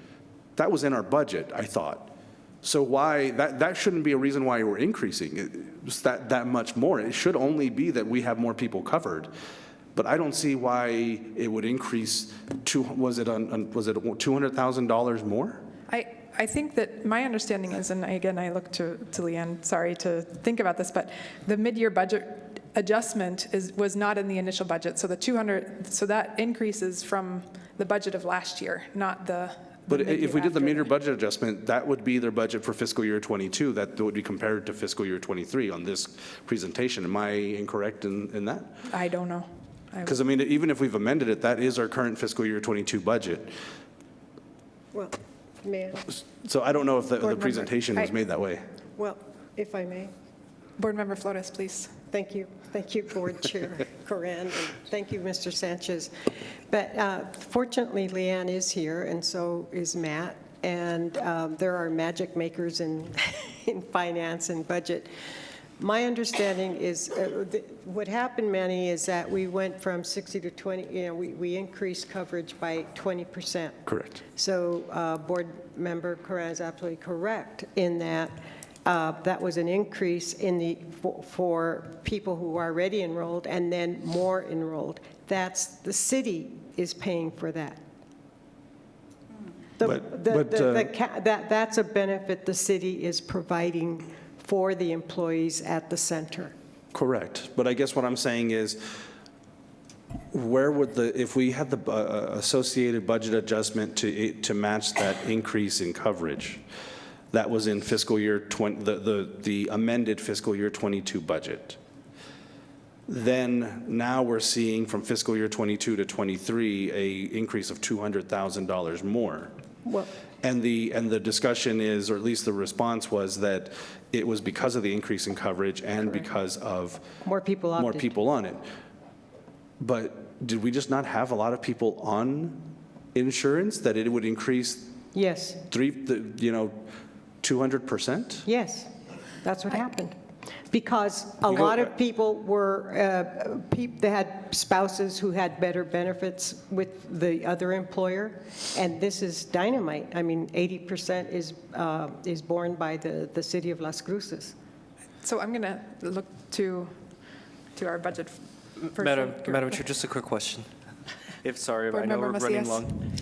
That was in our budget, I thought. So why, that shouldn't be a reason why we're increasing it, that much more. It should only be that we have more people covered. But I don't see why it would increase was it $200,000 more? I think that my understanding is, and again, I look to Leanne, sorry to think about this, but the mid-year budget adjustment was not in the initial budget. So the 200, so that increases from the budget of last year, not the But if we did the mid-year budget adjustment, that would be their budget for fiscal year 22. That would be compared to fiscal year 23 on this presentation. Am I incorrect in that? I don't know. Because, I mean, even if we've amended it, that is our current fiscal year 22 budget. Well, may I? So I don't know if the presentation was made that way. Well, if I may. Board Member Flores, please. Thank you. Thank you, Board Chair Coran, and thank you, Mr. Sanchez. But fortunately, Leanne is here, and so is Matt, and there are magic makers in finance and budget. My understanding is what happened, Manny, is that we went from 60 to 20, we increased coverage by 20%. Correct. So Board Member Coran is absolutely correct in that that was an increase for people who are already enrolled and then more enrolled. The city is paying for that. That's a benefit the city is providing for the employees at the center. Correct. But I guess what I'm saying is, where would if we had the associated budget adjustment to match that increase in coverage, that was in fiscal year 20, the amended fiscal year 22 budget. Then now we're seeing from fiscal year 22 to 23 a increase of $200,000 more. Well, and the discussion is, or at least the response was, that it was because of the increase in coverage and because of more people on it. But did we just not have a lot of people on insurance that it would increase? Yes. 200%? Yes, that's what happened. Because a lot of people were, they had spouses who had better benefits with the other employer, and this is dynamite. I mean, 80% is borne by the city of Las Cruces. So I'm going to look to our budget. Madam Chair, just a quick question. Sorry, I know we're running long.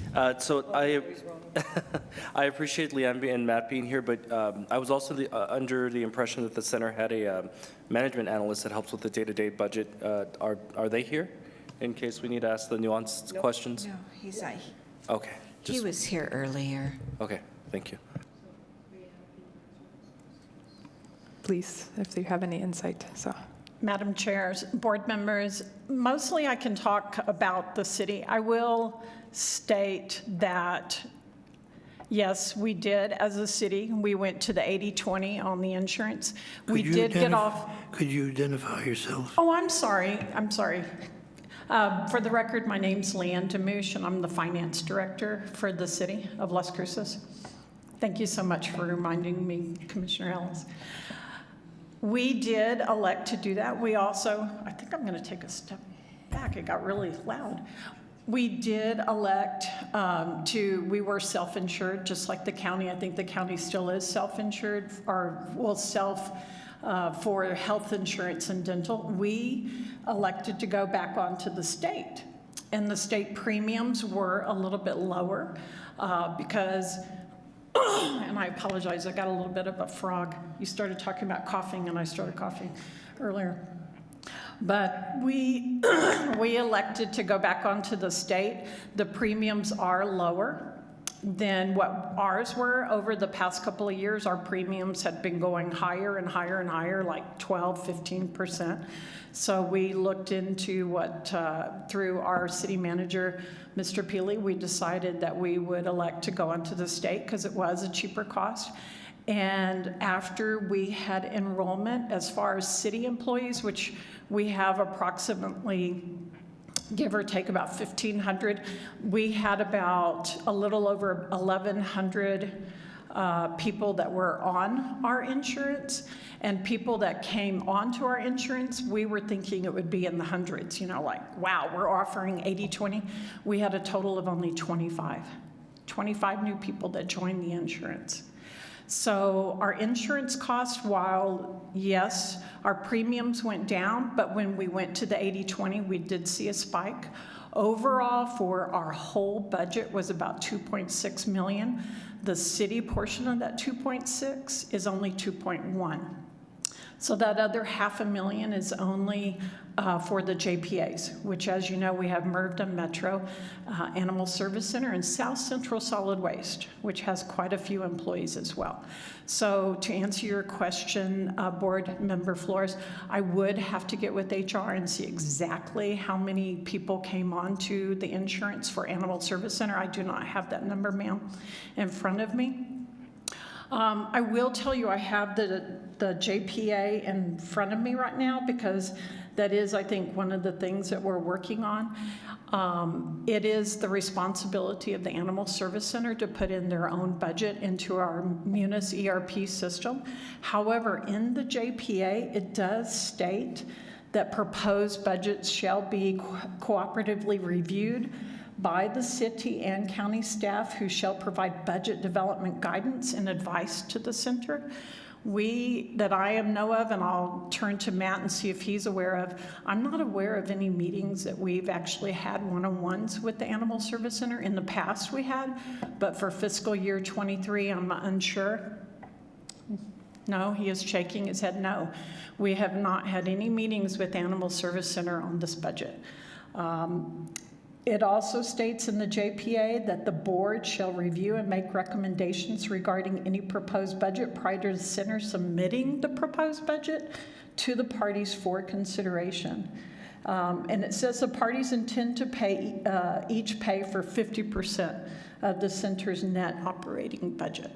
So I appreciate Leanne and Matt being here, but I was also under the impression that the center had a management analyst that helps with the day-to-day budget. Are they here in case we need to ask the nuanced questions? No, he's not. Okay. He was here earlier. Okay, thank you. Please, if you have any insight. So, Madam Chairs, board members, mostly I can talk about the city. I will state that, yes, we did, as a city, we went to the 80-20 on the insurance. We did get off. Could you identify yourself? Oh, I'm sorry. For the record, my name's Leanne Demouche, and I'm the finance director for the city of Las Cruces. Thank you so much for reminding me, Commissioner Ellis. We did elect to do that. We also, I think I'm going to take a step back. It got really loud. We did elect we were self-insured, just like the county. I think the county still is self-insured, or will for health insurance and dental. We elected to go back onto the state, and the state premiums were a little bit lower because, and I apologize, I got a little bit of a frog. You started talking about coughing, and I started coughing earlier. But we elected to go back onto the state. The premiums are lower than what ours were. Over the past couple of years, our premiums had been going higher and higher and higher, like 12, 15%. So we looked into what, through our city manager, Mr. Peely, we decided that we would elect to go onto the state because it was a cheaper cost. And after we had enrollment, as far as city employees, which we have approximately, give or take, about 1,500, we had about a little over 1,100 people that were on our insurance, and people that came onto our insurance, we were thinking it would be in the hundreds, like, wow, we're offering 80-20. We had a total of only 25 new people that joined the insurance. So our insurance cost, while yes, our premiums went down, but when we went to the 80-20, we did see a spike. Overall, for our whole budget was about $2.6 million. The city portion of that 2.6 is only 2.1. So that other $500,000 is only for the JPAs, which, as you know, we have MRVDA Metro Animal Service Center and South Central Solid Waste, which has quite a few employees as well. So to answer your question, Board Member Flores, I would have to get with HR and see exactly how many people came onto the insurance for Animal Service Center. I do not have that number, ma'am, in front of me. I will tell you I have the JPA in front of me right now because that is, I think, one of the things that we're working on. It is the responsibility of the Animal Service Center to put in their own budget into our Munis ERP system. However, in the JPA, it does state that proposed budgets shall be cooperatively reviewed by the city and county staff, who shall provide budget development guidance and advice to the center. That I know of, and I'll turn to Matt and see if he's aware of, I'm not aware of any meetings that we've actually had one-on-ones with the Animal Service Center. In the past we had, but for fiscal year 23, I'm unsure. No, he is shaking his head no. We have not had any meetings with Animal Service Center on this budget. It also states in the JPA that the board shall review and make recommendations regarding any proposed budget prior to the center submitting the proposed budget to the parties for consideration. And it says the parties intend to pay, each pay for 50% of the center's net operating budget.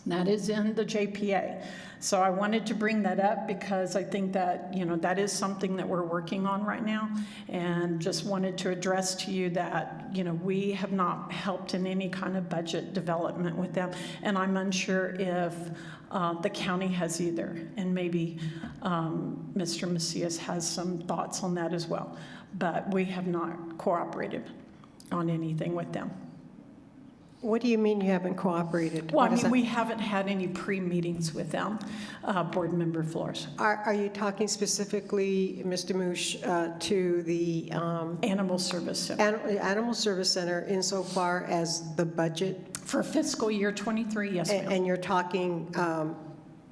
And that is in the JPA. So I wanted to bring that up because I think that, that is something that we're working on right now, and just wanted to address to you that, we have not helped in any kind of budget development with them. And I'm unsure if the county has either, and maybe Mr. Macias has some thoughts on that as well. But we have not cooperated on anything with them. What do you mean you haven't cooperated? Well, I mean, we haven't had any pre-meetings with them, Board Member Flores. Are you talking specifically, Ms. Demouche, to the Animal Service Center? Animal Service Center insofar as the budget? For fiscal year 23, yes, ma'am. And you're talking,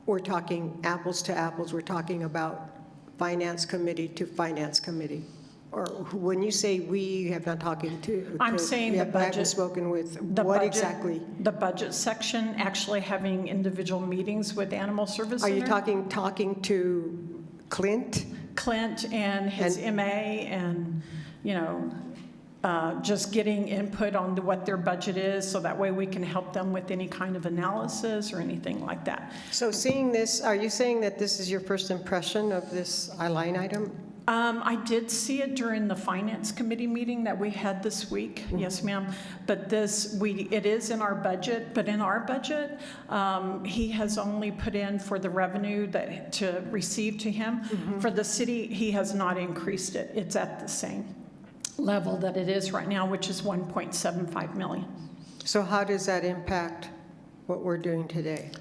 we're talking apples to apples. We're talking about Finance Committee to Finance Committee. or when you say we, you have not talking to. I'm saying the I haven't budget. spoken with, The what budget- exactly? The budget section, actually having individual meetings with Animal Service Are Center. you talking to Clint? Clint and his MA and, you know, just getting input on what their budget is, so that way we can help them with any kind of analysis or anything like that. So seeing this, are you saying that this is your first impression of this line item? I did see it during the Finance Committee meeting that we had this week. Yes, ma'am. But it is in our budget, but in our budget, he has only put in for the revenue to receive to him. For the city, he has not increased it. It's at the same level that it is right now, which is 1.75 million. So how does that impact what we're doing today?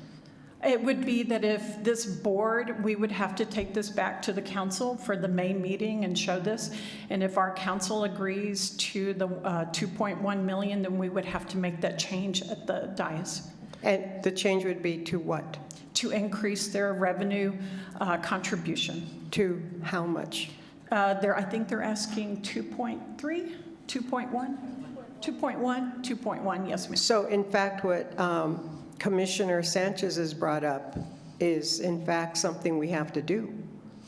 It would be that if this board, we would have to take this back to the council for the May meeting and show this. And if our council agrees to the 2.1 million, then we would have to make that change at the dais. And the change would be to what? To increase their revenue contribution. To how much? I think they're asking 2.3, 2.1, 2.1, yes, ma'am. So in fact, what Commissioner Sanchez has brought up is in fact something we have to do.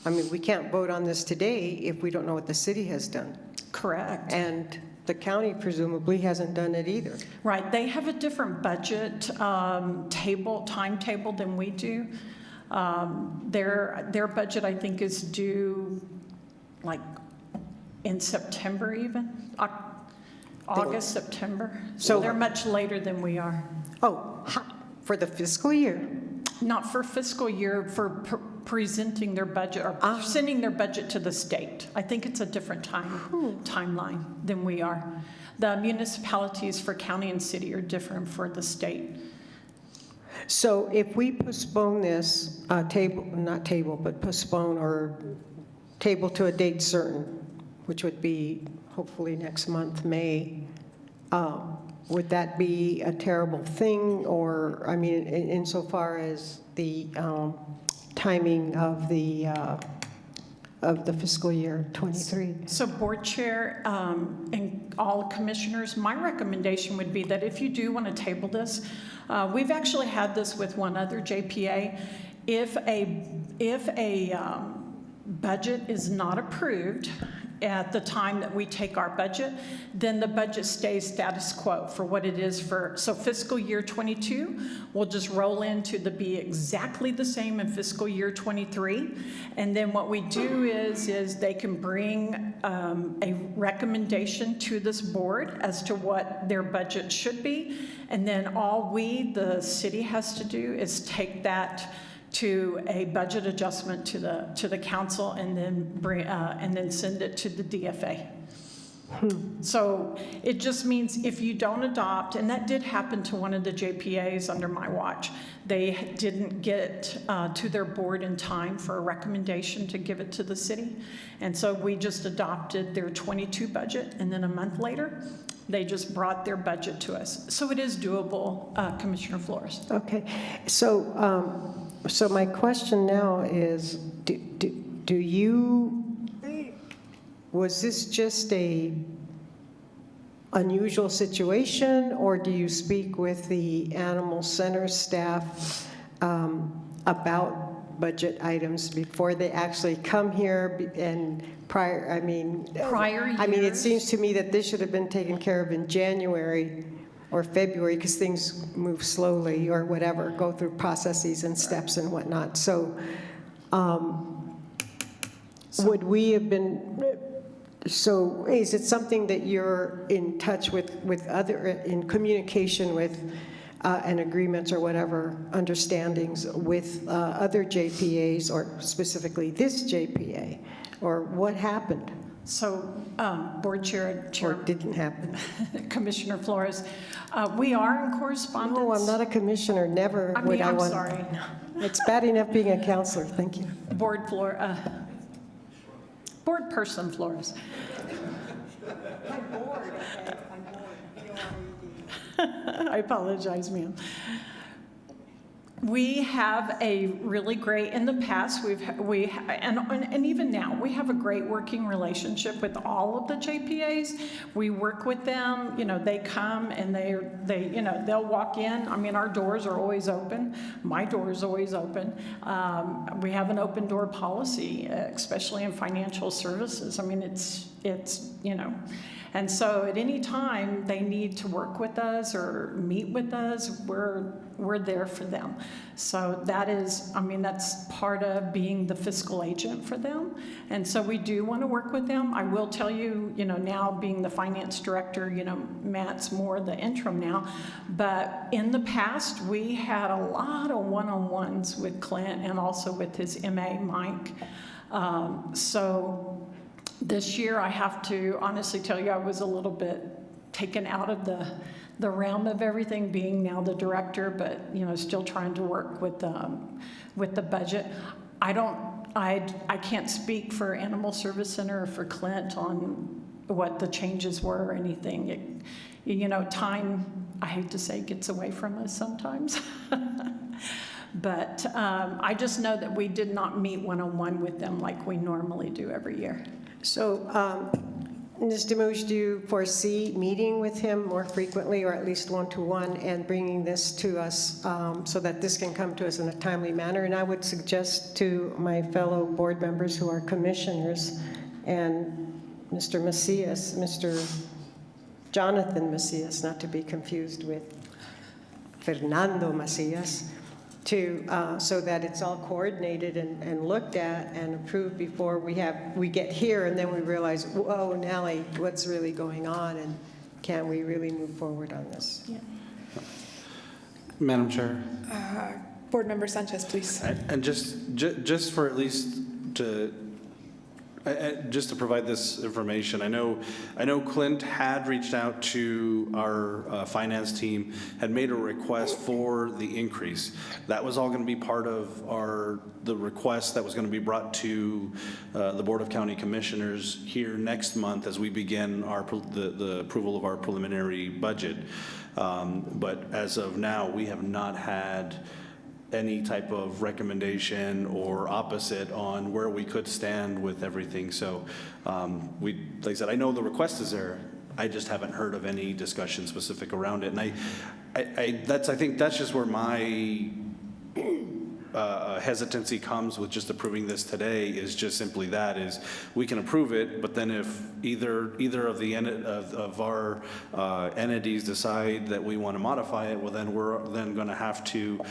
I mean, we can't vote on this today if we don't know what the city has done. Correct. And the county presumably hasn't done it either. Right, they have a different budget timetable than we do. Their budget, I think, is due like in September even, August, September. So they're much later than we are. Oh, for the fiscal year? Not for fiscal year, for presenting their budget or sending their budget to the state. I think it's a different timeline than we are. The municipalities for county and city are different for the state. So if we postpone this postpone or table to a date certain, which would be hopefully next month, May, would that be a terrible thing? Or, I mean, insofar as the timing of the fiscal year 23? So board chair and all commissioners, my recommendation would be that if you do want to table this, we've actually had this with one other JPA. If a budget is not approved at the time that we take our budget, then the budget stays status quo for what it is so fiscal year 22 will just roll into be exactly the same in fiscal year 23. And then what we do is they can bring a recommendation to this board as to what their budget should be. And then all the city has to do is take that to a budget adjustment to the council, and then send it to the DFA. So it just means if you don't adopt, and that did happen to one of the JPAs under my watch, they didn't get to their board in time for a recommendation to give it to the city. And so we just adopted their 22 budget, and then a month later, they just brought their budget to us. So it is doable, Commissioner Flores. Okay, so my question now is, was this just a unusual situation, or do you speak with the Animal Center staff about budget items before they actually come here and prior years? It seems to me that this should have been taken care of in January or February, because things move slowly or whatever, go through processes and steps and whatnot. So would we have been, so is it something that you're in touch with in communication with and agreements or whatever, understandings with other JPAs, or specifically this JPA, or what happened? So, Board Chair, Or didn't happen? Commissioner Flores, we are in correspondence. No, I'm not a commissioner. Never would I want. I'm sorry. It's bad enough being a counselor. Thank you. Board Person Flores. I apologize, ma'am. We have a really great, in the past, and even now, we have a great working relationship with all of the JPAs. We work with them, they come and they'll walk in. I mean, our doors are always open. My door is always open. We have an open door policy, especially in financial services. I mean, it's and so at any time they need to work with us or meet with us, we're there for them. So that's part of being the fiscal agent for them. And so we do want to work with them. I will tell you, now being the finance director, Matt's more the interim now. But in the past, we had a lot of one-on-ones with Clint and also with his MA, Mike. So this year, I have to honestly tell you, I was a little bit taken out of the realm of everything, being now the director, but still trying to work with the budget. I can't speak for Animal Service Center or for Clint on what the changes were or anything. Time, I hate to say, gets away from us sometimes. But I just know that we did not meet one-on-one with them like we normally do every year. So, Ms. DeMouche, do you foresee meeting with him more frequently, or at least one-to-one, and bringing this to us so that this can come to us in a timely manner? And I would suggest to my fellow board members who are commissioners and Mr. Macias, Mr. Jonathan Macias, not to be confused with Fernando Macias, so that it's all coordinated and looked at and approved before we get here, and then we realize, whoa, Nellie, what's really going on, and can we really move forward on this? Yeah. Madam Chair. Board Member Sanchez, please. And just for at least just to provide this information, I know Clint had reached out to our finance team, had made a request for the increase. That was all going to be part of the request that was going to be brought to the Board of County Commissioners here next month as we begin the approval of our preliminary budget. But as of now, we have not had any type of recommendation or opposite on where we could stand with everything. So like I said, I know the request is there. I just haven't heard of any discussion specific around it. And I think that's just where my hesitancy comes with just approving this today, is just simply that, is we can approve it, but then if either of our entities decide that we want to modify it, well, then we're then going to have to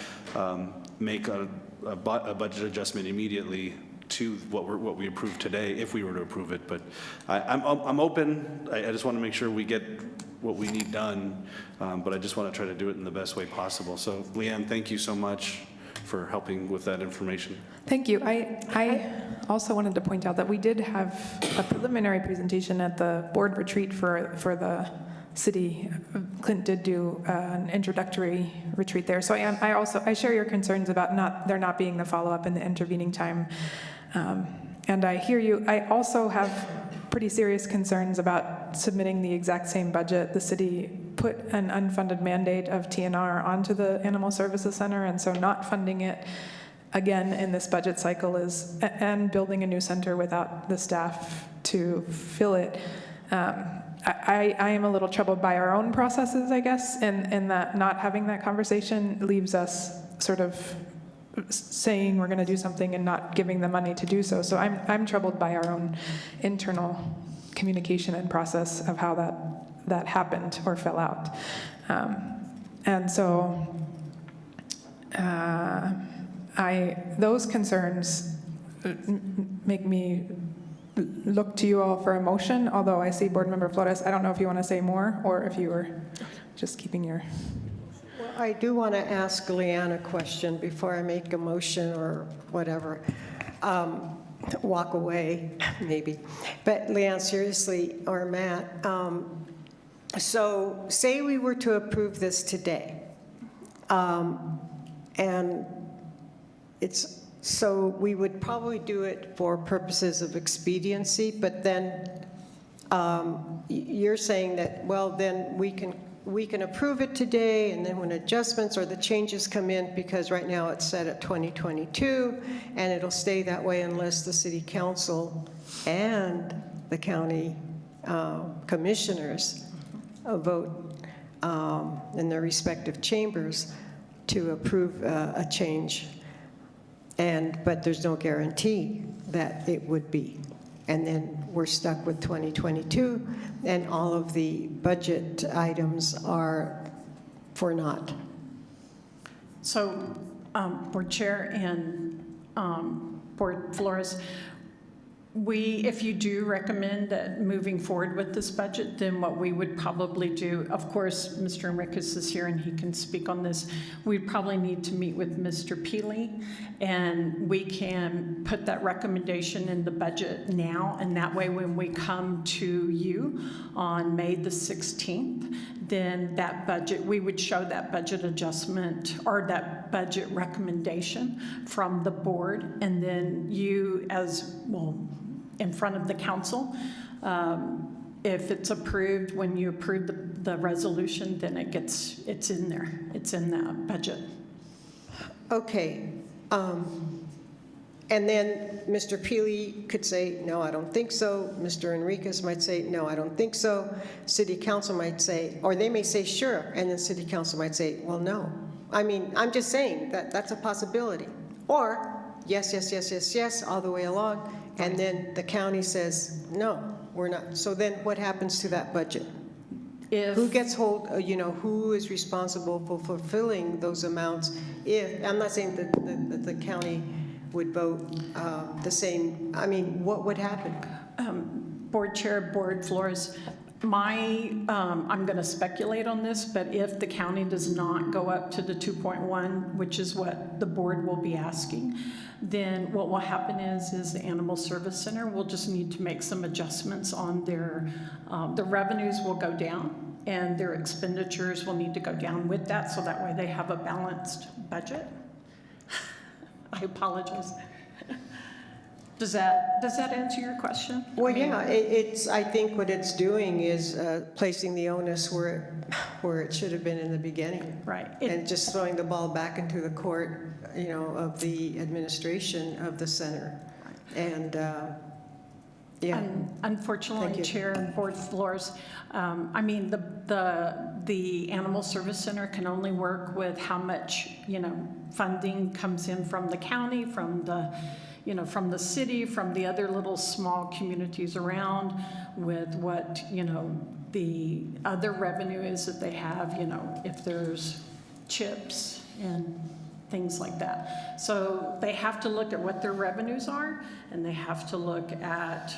make a budget adjustment immediately to what we approved today, if we were to approve it. But I'm open. I just want to make sure we get what we need done, but I just want to try to do it in the best way possible. So, Leanne, thank you so much for helping with that information. Thank you. I also wanted to point out that we did have a preliminary presentation at the board retreat for the city. Clint did do an introductory retreat there. So I share your concerns about there not being the follow-up in the intervening time. And I hear you. I also have pretty serious concerns about submitting the exact same budget. The city put an unfunded mandate of TNR onto the Animal Services Center, and so not funding it again in this budget cycle and building a new center without the staff to fill it. I am a little troubled by our own processes, I guess, and that not having that conversation leaves us sort of saying we're going to do something and not giving the money to do so. So I'm troubled by our own internal communication and process of how that happened or fell out. And so those concerns make me look to you all for a motion, although I see Board Member Flores. I don't know if you want to say more or if you were just keeping your... Well, I do want to ask Leanne a question before I make a motion or whatever. Walk away, maybe. But Leanne, seriously, or Matt, so say we were to approve this today, and so we would probably do it for purposes of expediency, but then you're saying that, well, then we can we can approve it today, and then when adjustments or the changes come in, because right now it's set at 2022, and it'll stay that way unless the city council and the county commissioners vote in their respective chambers to approve a change. But there's no guarantee that it would be. And then we're stuck with 2022, and all of the budget items are for naught. So, Board Chair and Board Flores, if you do recommend that moving forward with this budget, then what we would probably do, of course, Mr. Enriquez is here and he can speak on this, we'd probably need to meet with Mr. Peely, and we can put that recommendation in the budget now, and that way when we come to you on May the 16th, then that budget, we would show that budget adjustment or that budget recommendation from the board, and then you as, well, in front of the council, if it's approved, when you approve the resolution, then it's in there. It's in that budget. Okay. And then Mr. Peely could say, no, I don't think so. Mr. Enriquez might say, no, I don't think so. City council might say, or they may say, sure, and then city council might say, well, no. I mean, I'm just saying that that's a possibility. Or yes, yes, yes, yes, yes, all the way along, and then the county says, no, we're not. So then what happens to that budget? Who gets hold, who is responsible for fulfilling those amounts if, I'm not saying that the county would vote the same, I mean, what would happen? Board Chair, Board Flores, I'm going to speculate on this, but if the county does not go up to the 2.1, which is what the board will be asking, then what will happen is the Animal Service Center will just need to make some adjustments on their, the revenues will go down and their expenditures will need to go down with that, so that way they have a balanced budget. I apologize. Does that answer your question? Well, yeah, I think what it's doing is placing the onus where it should have been in the beginning. Right. And just throwing the ball back into the court, of the administration of the center. And, yeah. Unfortunately, Chair and Board Flores, I mean, the Animal Service Center can only work with how much, funding comes in from the county, from the city, from the other little small communities around, with what, the other revenue is that they have, if there's chips and things like that. So they have to look at what their revenues are, and they have to look at,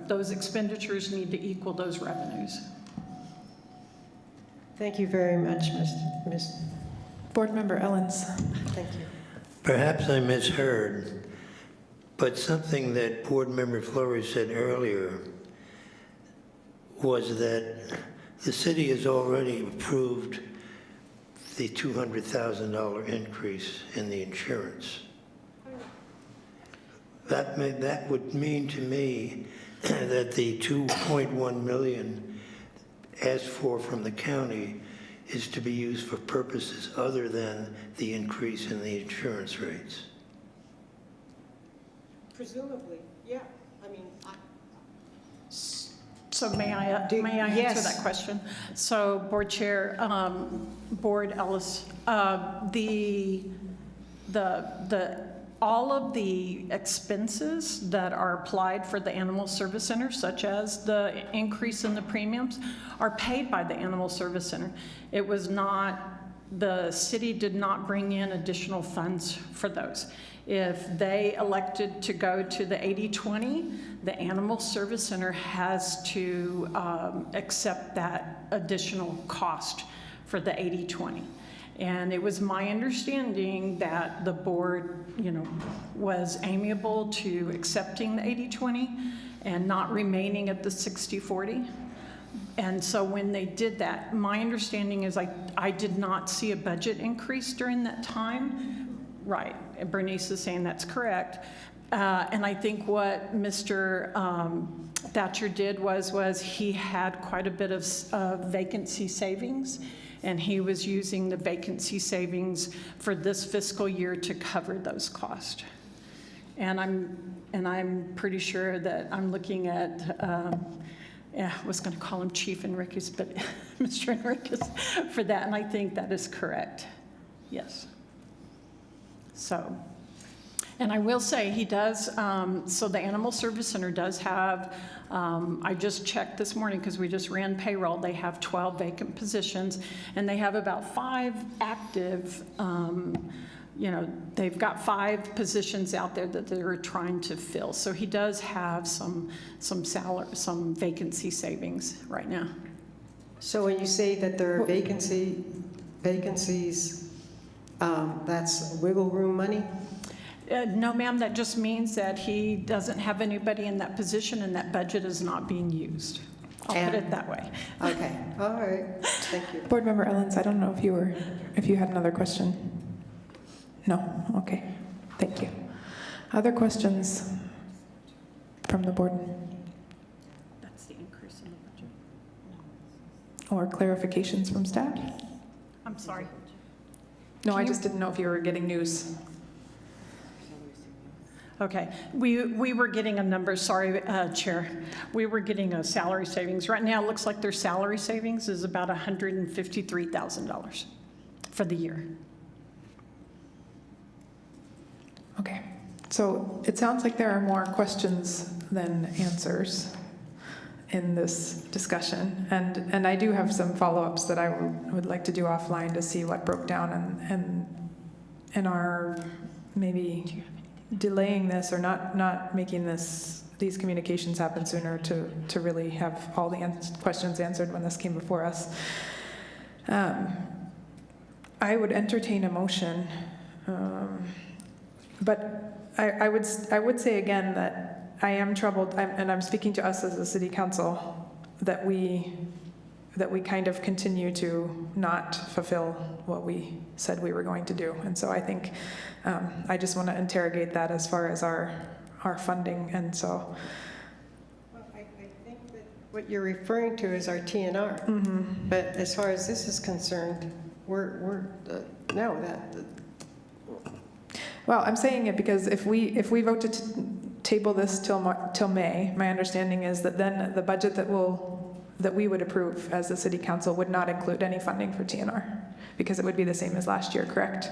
those expenditures need to equal those revenues. Thank you very much, Ms. Board Member Ellens. Thank you. Perhaps I misheard, but something that Board Member Flores said earlier was that the city has already approved the $200,000 increase in the insurance. That would mean to me that the $2.1 million asked for from the county is to be used for purposes other than the increase in the insurance rates. Presumably, yeah. I mean, So may I answer that question? So Board Chair, Board Ellis, all of the expenses that are applied for the Animal Service Center, such as the increase in the premiums, are paid by the Animal Service Center. It was not, the city did not bring in additional funds for those. If they elected to go to the 80-20, the Animal Service Center has to accept that additional cost for the 80-20. And it was my understanding that the board, was amiable to accepting the 80-20 and not remaining at the 60-40. And so when they did that, my understanding is I did not see a budget increase during that time. Right, Bernice is saying that's correct. And I think what Mr. Thatcher did was he had quite a bit of vacancy savings, and he was using the vacancy savings for this fiscal year to cover those costs. And I'm pretty sure that I'm looking at, I was going to call him Chief Enriquez, but Mr. Enriquez for that, and I think that is correct. Yes. So, and I will say he does, so the Animal Service Center does have, I just checked this morning because we just ran payroll, they have 12 vacant positions, and they have about 5 active, they've got 5 positions out there that they're trying to fill. So he does have some vacancy savings right now. So when you say that there are vacancies, that's wiggle room money? No, ma'am, that just means that he doesn't have anybody in that position and that budget is not being used. I'll put it that way. Okay, all right, thank you. Board Member Ellens, I don't know if you had another question. No, okay, thank you. Other questions from the board? That's the increase in the budget. Or clarifications from staff? I'm sorry. No, I just didn't know if you were getting news. Okay, we were getting a number, sorry, Chair. We were getting a salary savings. Right now, it looks like their salary savings is about $153,000 for the year. Okay, so it sounds like there are more questions than answers in this discussion. And I do have some follow-ups that I would like to do offline to see what broke down and are maybe delaying this or not making these communications happen sooner to really have all the questions answered when this came before us. I would entertain a motion, but I would say again that I am troubled, and I'm speaking to us as a city council, that we kind of continue to not fulfill what we said we were going to do. And so I think I just want to interrogate that as far as our funding. And so, well, I think that what you're referring to is our TNR. Mm-hmm. But as far as this is concerned, we're no, that. Well, I'm saying it because if we vote to table this till May, my understanding is that then the budget that we would approve as the city council would not include any funding for TNR, because it would be the same as last year, correct?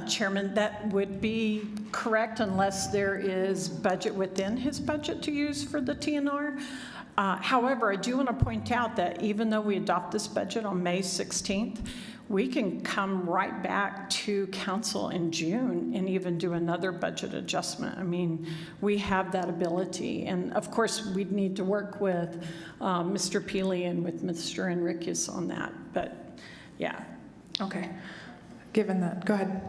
Chairman, that would be correct unless there is budget within his budget to use for the TNR. However, I do want to point out that even though we adopt this budget on May 16th, we can come right back to council in June and even do another budget adjustment. I mean, we have that ability. And of course, we'd need to work with Mr. Peely and with Mr. Enriquez on that. But yeah. Okay. Given that, go ahead,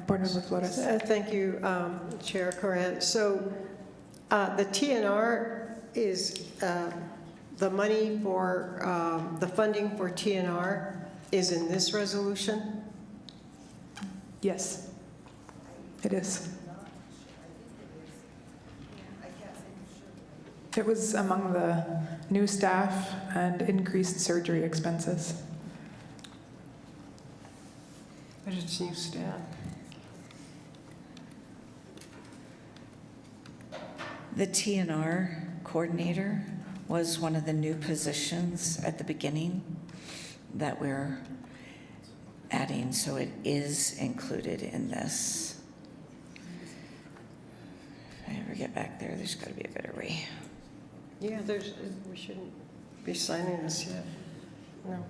Board Member Flores. Thank you, Chair Coran. So the TNR is the money for the funding for TNR is in this resolution? Yes, it is. It was among the new staff and increased surgery expenses. But it's new staff. The TNR coordinator was one of the new positions at the beginning that we're adding, so it is included in this. If I ever get back there, there's got to be a better way. Yeah, we shouldn't be signing this yet. No.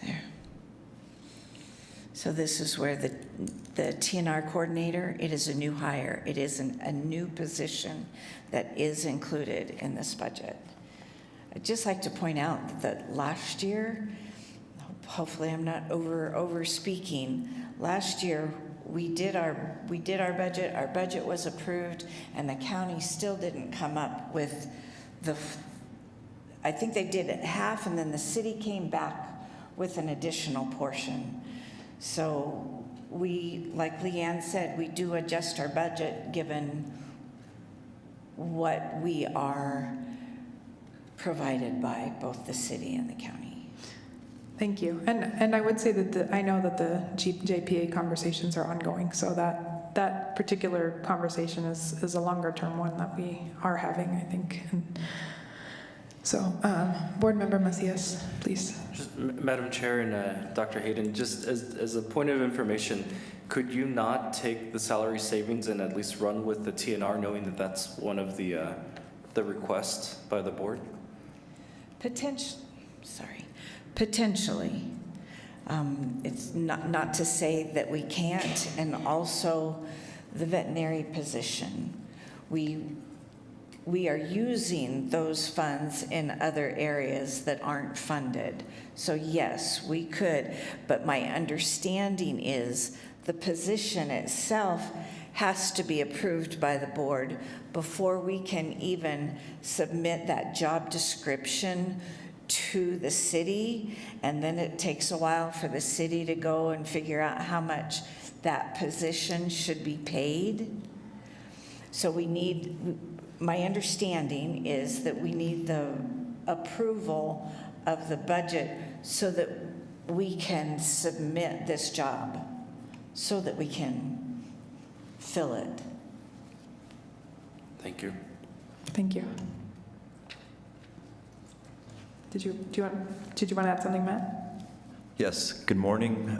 There. So this is where the TNR coordinator, it is a new hire. It is a new position that is included in this budget. I'd just like to point out that last year, hopefully I'm not over speaking, last year we did our budget was approved, and the county still didn't come up with I think they did it half, and then the city came back with an additional portion. So we, like Leanne said, we do adjust our budget given what we are provided by both the city and the county. Thank you. And I would say that I know that the JPA conversations are ongoing, so that particular conversation is a longer term one that we are having, I think. And so, Board Member Macias, please. Madam Chair and Dr. Hayden, just as a point of information, could you not take the salary savings and at least run with the TNR, knowing that that's one of the requests by the board? Potentially. It's not to say that we can't, and also the veterinary position. We are using those funds in other areas that aren't funded. So yes, we could, but my understanding is the position itself has to be approved by the board before we can even submit that job description to the city, and then it takes a while for the city to go and figure out how much that position should be paid. So my understanding is that we need the approval of the budget so that we can submit this job, so that we can fill it. Thank you. Thank you. Did you want to add something, Matt? Yes, good morning,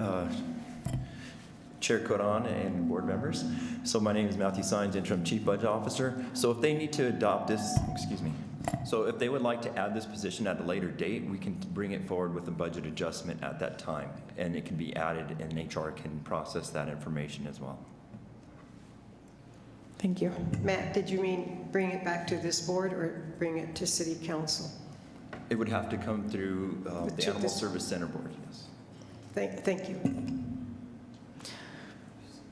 Chair Coran and board members. So my name is Matthew Sines, Interim Chief Budget Officer. So if they need to adopt this, so if they would like to add this position at a later date, we can bring it forward with a budget adjustment at that time, and it can be added and HR can process that information as well. Thank you. Matt, did you mean bring it back to this board or bring it to City Council? It would have to come through the Animal Service Center Board, yes. Thank you.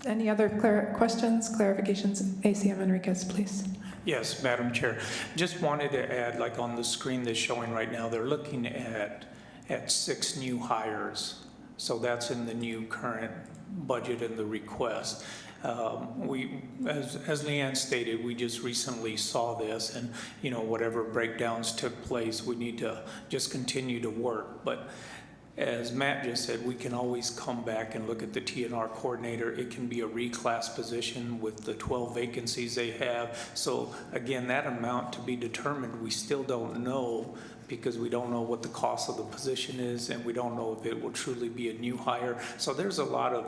Any other questions, clarifications? ACM Enriquez, please. Yes, Madam Chair. Just wanted to add, like on the screen that's showing right now, they're looking at 6 new hires. So that's in the new current budget and the request. As Leanne stated, we just recently saw this, and whatever breakdowns took place, we need to just continue to work. But as Matt just said, we can always come back and look at the TNR coordinator. It can be a reclass position with the 12 vacancies they have. So again, that amount to be determined, we still don't know, because we don't know what the cost of the position is, and we don't know if it will truly be a new hire. So there's a lot of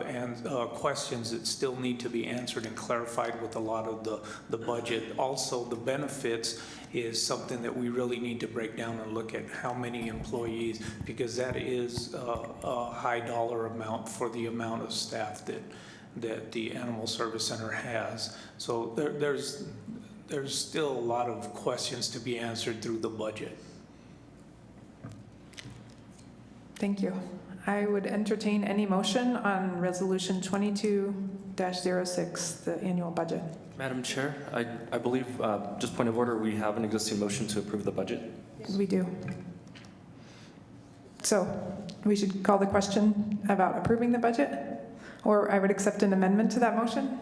questions that still need to be answered and clarified with a lot of the budget. Also, the benefits is something that we really need to break down and look at how many employees, because that is a high dollar amount for the amount of staff that the Animal Service Center has. So there's still a lot of questions to be answered through the budget. Thank you. I would entertain any motion on Resolution 22-06, the annual budget. Madam Chair, I believe, just point of order, we have an existing motion to approve the budget. We do. So we should call the question about approving the budget, or I would accept an amendment to that motion.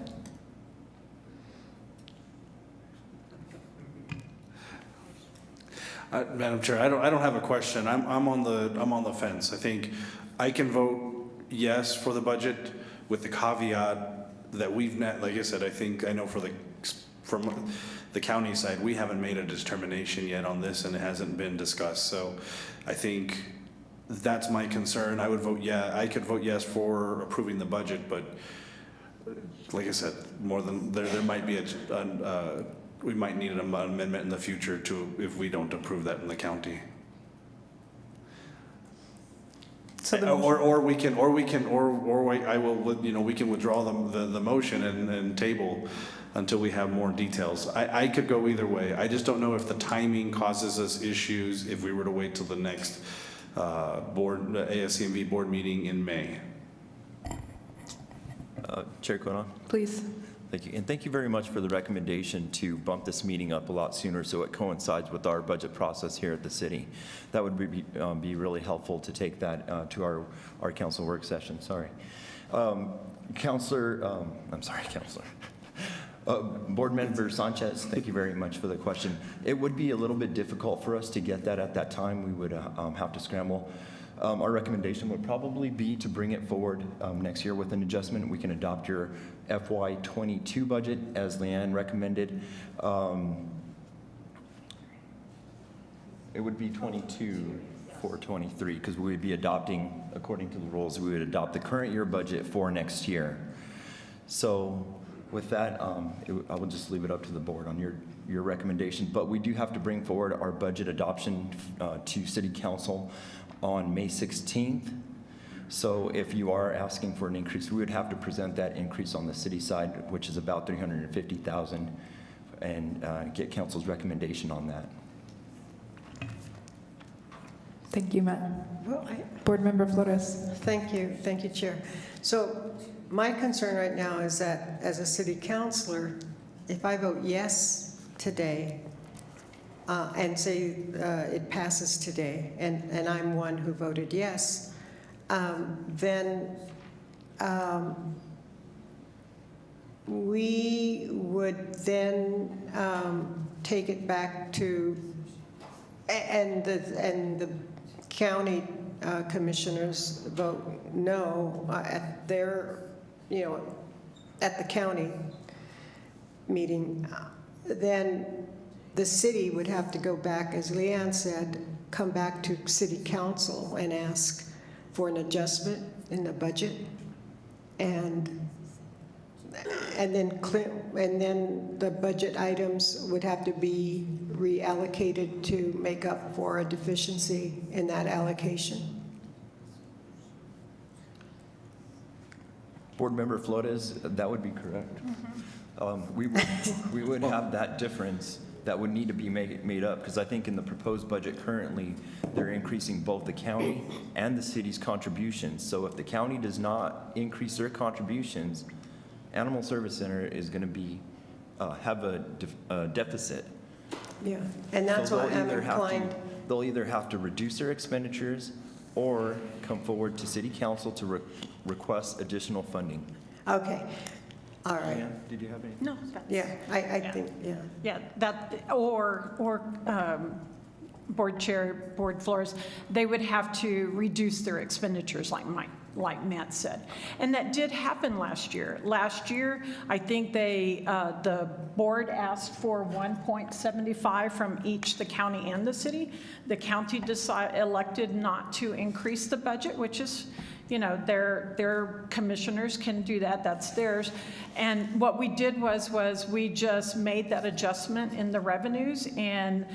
Madam Chair, I don't have a question. I'm on the fence. I think I can vote yes for the budget with the caveat that we've not, like I said, I know from the county side, we haven't made a determination yet on this, and it hasn't been discussed. So I think that's my concern. I could vote yes for approving the budget, but like I said, there might be we might need an amendment in the future if we don't approve that in the county. So we can withdraw the motion and table until we have more details. I could go either way. I just don't know if the timing causes us issues if we were to wait till the next ASCMV board meeting in May. Chair Conan? Please. Thank you. And thank you very much for the recommendation to bump this meeting up a lot sooner so it coincides with our budget process here at the city. That would be really helpful to take that to our council work session. Sorry. Counselor. Board Member Sanchez, thank you very much for the question. It would be a little bit difficult for us to get that at that time. We would have to scramble. Our recommendation would probably be to bring it forward next year with an adjustment. We can adopt your FY22 budget as Leanne recommended. It would be 22 for 23 because we would be adopting, according to the rules, we would adopt the current year budget for next year. So with that, I will just leave it up to the board on your recommendation. But we do have to bring forward our budget adoption to City Council on May 16th. So if you are asking for an increase, we would have to present that increase on the city side, which is about $350,000, and get council's recommendation on that. Thank you, Matt. Board Member Flores. Thank you, Chair. So my concern right now is that as a city councilor, if I vote yes today, and say it passes today, and I'm one who voted yes, then we would then take it back to, and the county commissioners vote no at their, at the county meeting, then the city would have to go back, as Leanne said, come back to city council and ask for an adjustment in the budget, and then the budget items would have to be reallocated to make up for a deficiency in that allocation. Board Member Flores, that would be correct. We would have that difference that would need to be made up, because I think in the proposed budget currently, they're increasing both the county and the city's contributions. So if the county does not increase their contributions, Animal Service Center is going to be have a deficit. Yeah, and that's so what I'm inclined. They'll either have to reduce their expenditures or come forward to City Council to request additional funding. Okay. All right. Diane, did you have any? No. Yeah, I think, yeah. Yeah, that, or Board Chair, Board Flores, they would have to reduce their expenditures like Matt said. And that did happen last year. Last year, I think the board asked for 1.75 from each, the county and the city. The county elected not to increase the budget, which is, their commissioners can do that, that's theirs. And what we did was we just made that adjustment in the revenues, and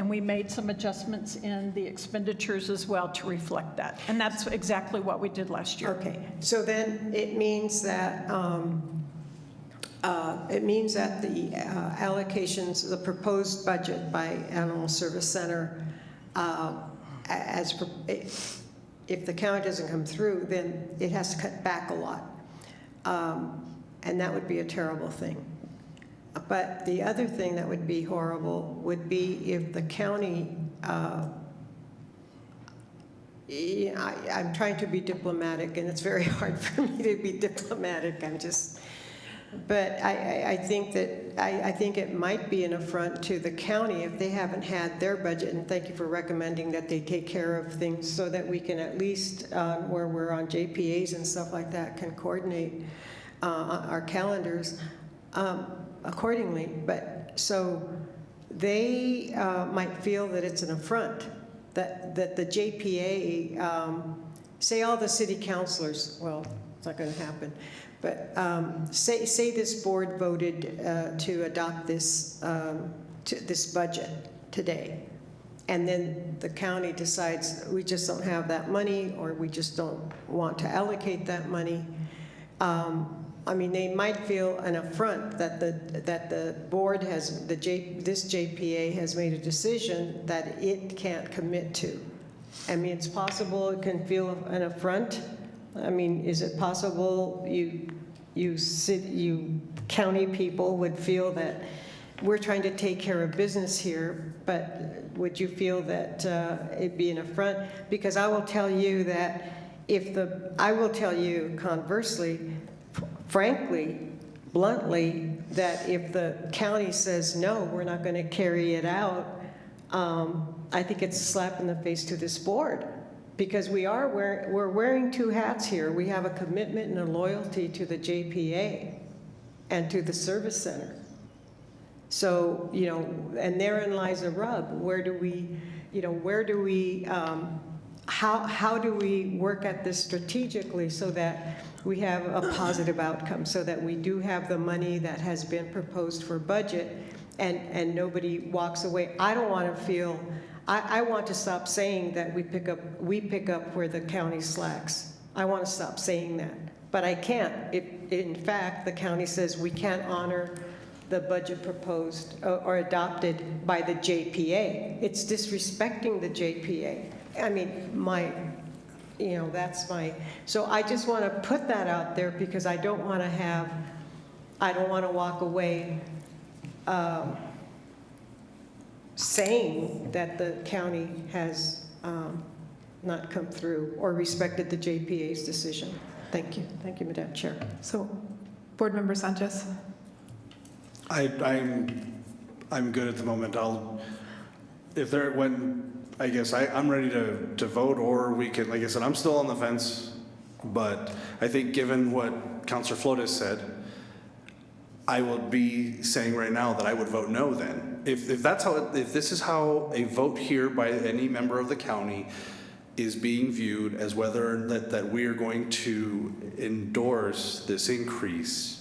we made some adjustments in the expenditures as well to reflect that. And that's exactly what we did last year. Okay, so then it means that the allocations, the proposed budget by Animal Service Center, if the county doesn't come through, then it has to cut back a lot. And that would be a terrible thing. But the other thing that would be horrible would be if the county, I'm trying to be diplomatic, and it's very hard for me to be diplomatic. But I think it might be an affront to the county if they haven't had their budget, and thank you for recommending that they take care of things so that we can at least, where we're on JPAs and stuff like that, can coordinate our calendars accordingly. But so they might feel that it's an affront that the JPA, say all the city councilors, well, it's not going to happen, but say this board voted to adopt this budget today, and then the county decides we just don't have that money, or we just don't want to allocate that money. They might feel an affront that the board has, this JPA has made a decision that it can't commit to. It's possible it can feel an affront. Is it possible you county people would feel that we're trying to take care of business here, but would you feel that it'd be an affront? Because I will tell you that I will tell you conversely, frankly, bluntly, that if the county says, no, we're not going to carry it out, I think it's a slap in the face to this board. Because we're wearing two hats here. We have a commitment and a loyalty to the JPA and to the service center. So, you know, and therein lies a rub. Where do we, how do we work at this strategically so that we have a positive outcome, so that we do have the money that has been proposed for budget and nobody walks away? I don't want to feel, I want to stop saying that we pick up where the county slacks. I want to stop saying that, but I can't. If in fact the county says we can't honor the budget proposed or adopted by the JPA, it's disrespecting the JPA. I mean, that's my, so I just want to put that out there because I don't want to walk away saying that the county has not come through or respected the JPA's decision. Thank you. Thank you, Madam Chair. So, Board Member Sanchez. I'm good at the moment. I guess I'm ready to vote, or we can, like I said, I'm still on the fence, but I think given what Councilor Flores said, I will be saying right now that I would vote no then. If this is how a vote here by any member of the county is being viewed as whether that we are going to endorse this increase,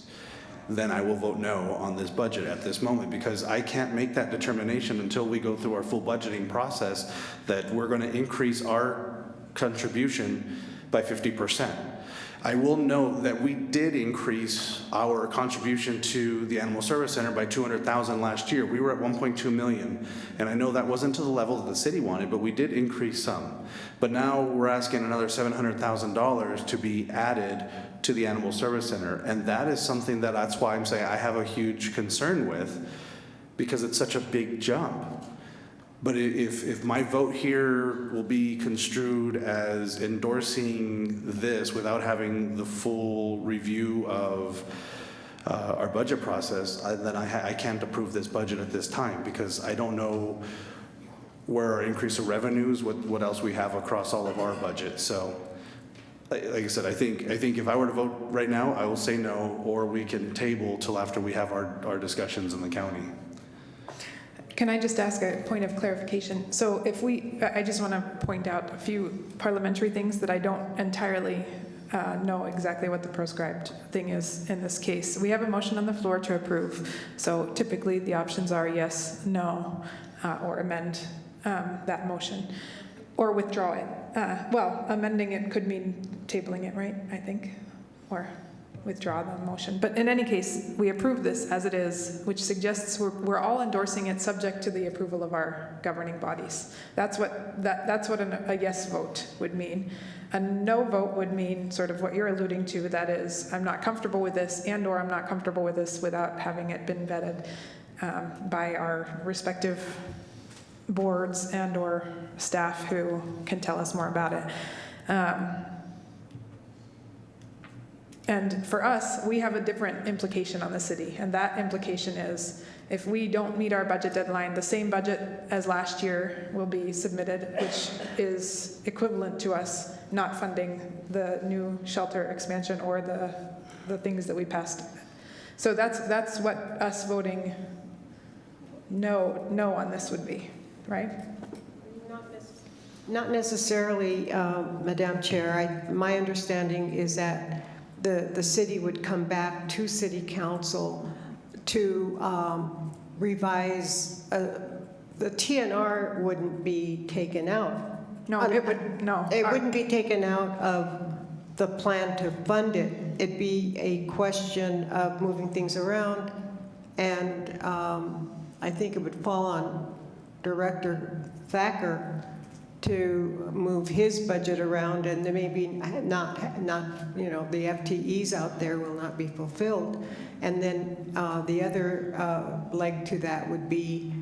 then I will vote no on this budget at this moment, because I can't make that determination until we go through our full budgeting process that we're going to increase our contribution by 50%. I will note that we did increase our contribution to the Animal Service Center by $200,000 last year. We were at 1.2 million, and I know that wasn't to the level that the city wanted, but we did increase some. But now we're asking another $700,000 to be added to the Animal Service Center, and that is something that's why I'm saying I have a huge concern with, because it's such a big jump. But if my vote here will be construed as endorsing this without having the full review of our budget process, then I can't approve this budget at this time, because I don't know where our increase of revenues, what else we have across all of our budgets. So, like I said, I think if I were to vote right now, I will say no, or we can table till after we have our discussions in the county. Can I just ask a point of clarification? So I just want to point out a few parliamentary things that I don't entirely know exactly what the proscribed thing is in this case. We have a motion on the floor to approve. So typically the options are yes, no, or amend that motion, or withdraw it. Well, amending it could mean tabling it, right? I think, or withdraw the motion. But in any case, we approve this as it is, which suggests we're all endorsing it subject to the approval of our governing bodies. That's what a yes vote would mean. A no vote would mean sort of what you're alluding to, that is, I'm not comfortable with this, and or I'm not comfortable with this without having it been vetted by our respective boards and or staff who can tell us more about it. And for us, we have a different implication on the city, and that implication is if we don't meet our budget deadline, the same budget as last year will be submitted, which is equivalent to us not funding the new shelter expansion or the things that we passed. So that's what us voting no on this would be, right? Not necessarily, Madam Chair. My understanding is that the city would come back to City Council to revise. The TNR wouldn't be taken out. No, it would, no. It wouldn't be taken out of the plan to fund it. It'd be a question of moving things around, and I think it would fall on Director Thacker to move his budget around, and then maybe not, the FTEs out there will not be fulfilled. And then the other leg to that would be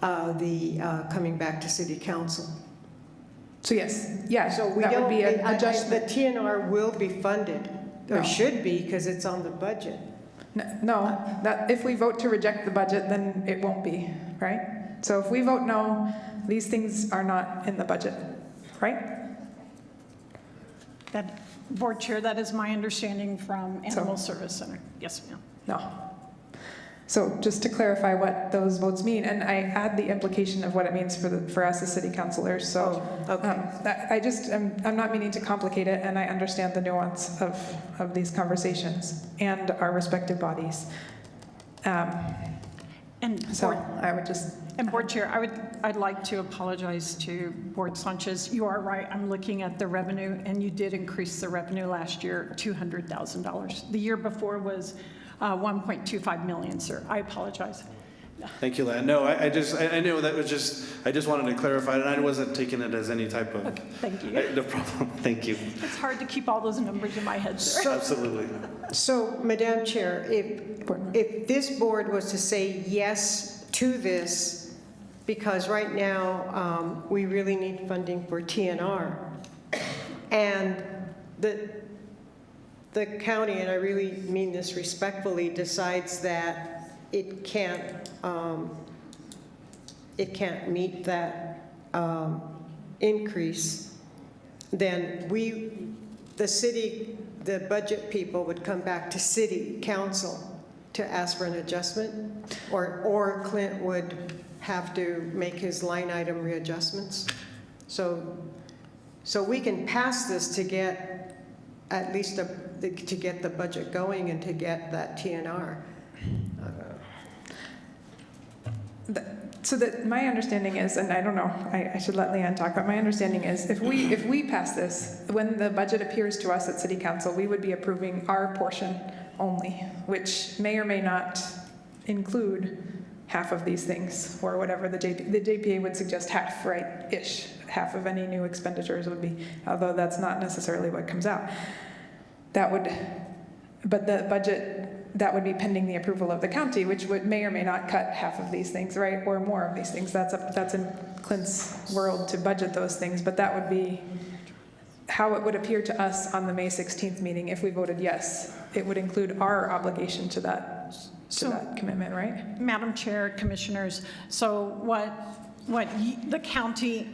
the coming back to city council. So yes, yeah, So we that don't, would be an adjustment. the TNR will be funded, or should be, because it's on the budget. No, that if we vote to reject the budget, then it won't be, right? So if we vote no, these things are not in the budget, right? That, Board Chair, that is my understanding from Animal Service Center. Yes, ma'am. No. So just to clarify what those votes mean, and I add the implication of what it means for us as city councilors. So I'm not meaning to complicate it, and I understand the nuance of these conversations and our respective bodies. Board Chair, I'd like to apologize to Board Sanchez. You are right. I'm looking at the revenue, and you did increase the revenue last year $200,000. The year before was 1.25 million, sir. I apologize. Thank you, Lan. No, I knew that was just, I just wanted to clarify it, and I wasn't taking it as any type of. Okay, thank you. No problem. Thank you. It's hard to keep all those numbers in my head, sir. Absolutely. So, Madam Chair, if this board was to say yes to this, because right now we really need funding for TNR, and the county, and I really mean this respectfully, decides that it can't meet that increase, then the budget people would come back to city council to ask for an adjustment, or Clint would have to make his line item readjustments. So we can pass this to get at least to get the budget going and to get that TNR. So that my understanding is, and I don't know, I should let Leanne talk, but my understanding is if we pass this, when the budget appears to us at City Council, we would be approving our portion only, which may or may not include half of these things, or whatever the JPA would suggest half, right, ish. Half of any new expenditures would be, although that's not necessarily what comes out. But the budget, that would be pending the approval of the county, which may or may not cut half of these things, right, or more of these things. That's in Clint's world to budget those things, but that would be how it would appear to us on the May 16th meeting if we voted yes. It would include our obligation to that commitment, right? Madam Chair, Commissioners, so what the county,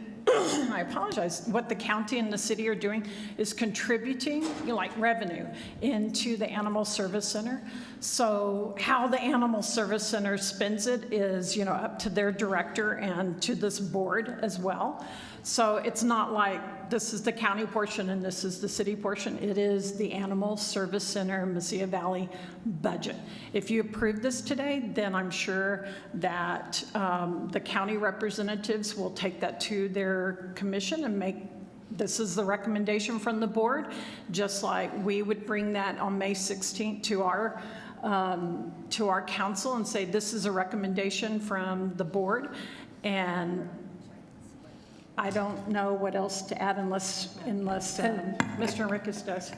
I apologize, what the county and the city are doing is contributing, like revenue, into the Animal Service Center. So how the Animal Service Center spends it is, up to their director and to this board as well. So it's not like this is the county portion and this is the city portion. It is the Animal Service Center Mesilla Valley budget. If you approve this today, then I'm sure that the county representatives will take that to their commission and this is the recommendation from the board, just like we would bring that on May 16th to our council and say this is a recommendation from the board. And I don't know what else to add unless Mr. Enriquez does.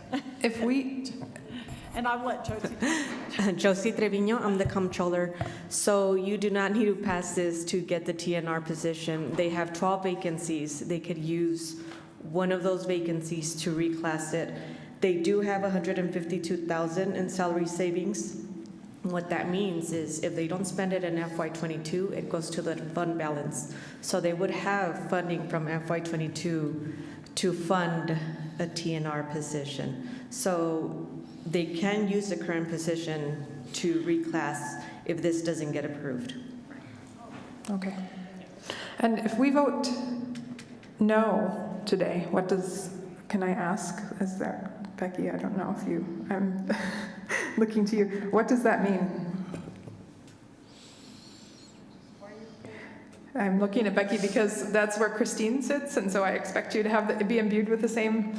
And I'll let Josie. Josie Trevino, I'm the comptroller. So you do not need to pass this to get the TNR position. They have 12 vacancies. They could use one of those vacancies to reclass it. They do have $152,000 in salary savings. What that means is if they don't spend it in FY22, it goes to the fund balance. So they would have funding from FY22 to fund a TNR position. So they can use the current position to reclass if this doesn't get approved. Okay. And if we vote no today, can I ask, is there, Becky, I don't know if I'm looking to you. What does that mean? I'm looking at Becky because that's where Christine sits, and so I expect you to be imbued with the same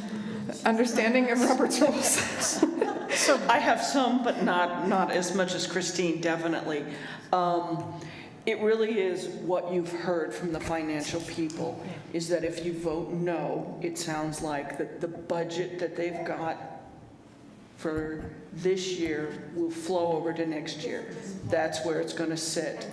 understanding of Robert's rules. So I have some, but not as much as Christine, definitely. it really is what you've heard from the financial people, is that if you vote no, it sounds like that the budget that they've got for this year will flow over to next year. That's where it's going to sit.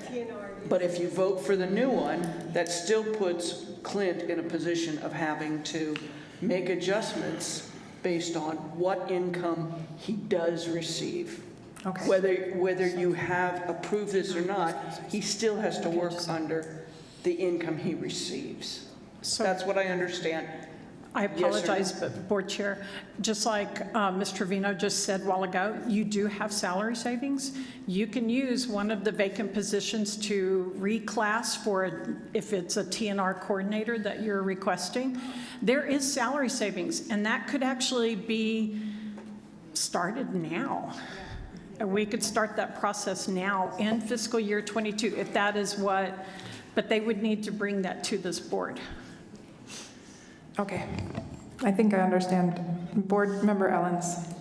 But if you vote for the new one, that still puts Clint in a position of having to make adjustments based on what income he does receive. Okay. Whether you have approved this or not, he still has to work under the income he receives. So that's what I understand. I apologize, but Board Chair, just like Ms. Trevino just said a while ago, you do have salary savings. You can use one of the vacant positions to reclass for if it's a TNR coordinator that you're requesting. There is salary savings, and that could actually be started now. And we could start that process now in fiscal year 22 if that is what, but they would need to bring that to this board. Okay, I think I understand. Board Member Ellens.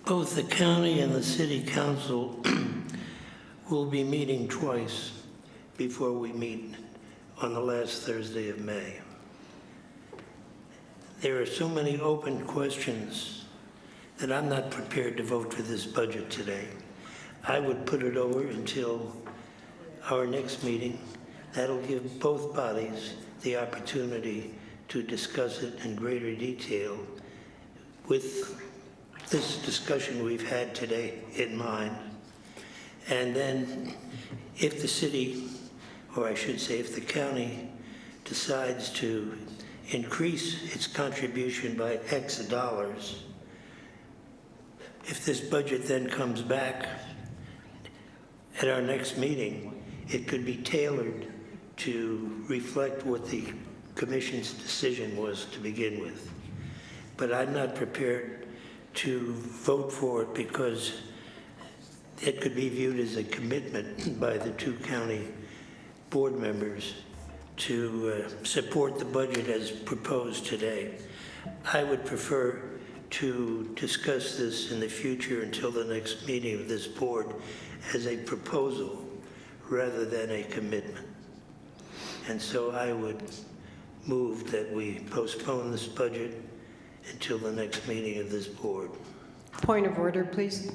Both the county and the city council will be meeting twice before we meet on the last Thursday of May. There are so many open questions that I'm not prepared to vote for this budget today. I would put it over until our next meeting. That'll give both bodies the opportunity to discuss it in greater detail with this discussion we've had today in mind. And then if the city, or I should say if the county, decides to increase its contribution by X dollars, if this budget then comes back at our next meeting, it could be tailored to reflect what the commission's decision was to begin with. But I'm not prepared to vote for it because it could be viewed as a commitment by the two county board members to support the budget as proposed today. I would prefer to discuss this in the future until the next meeting of this board as a proposal rather than a commitment. And so I would move that we postpone this budget until the next meeting of this board. Point of order, please.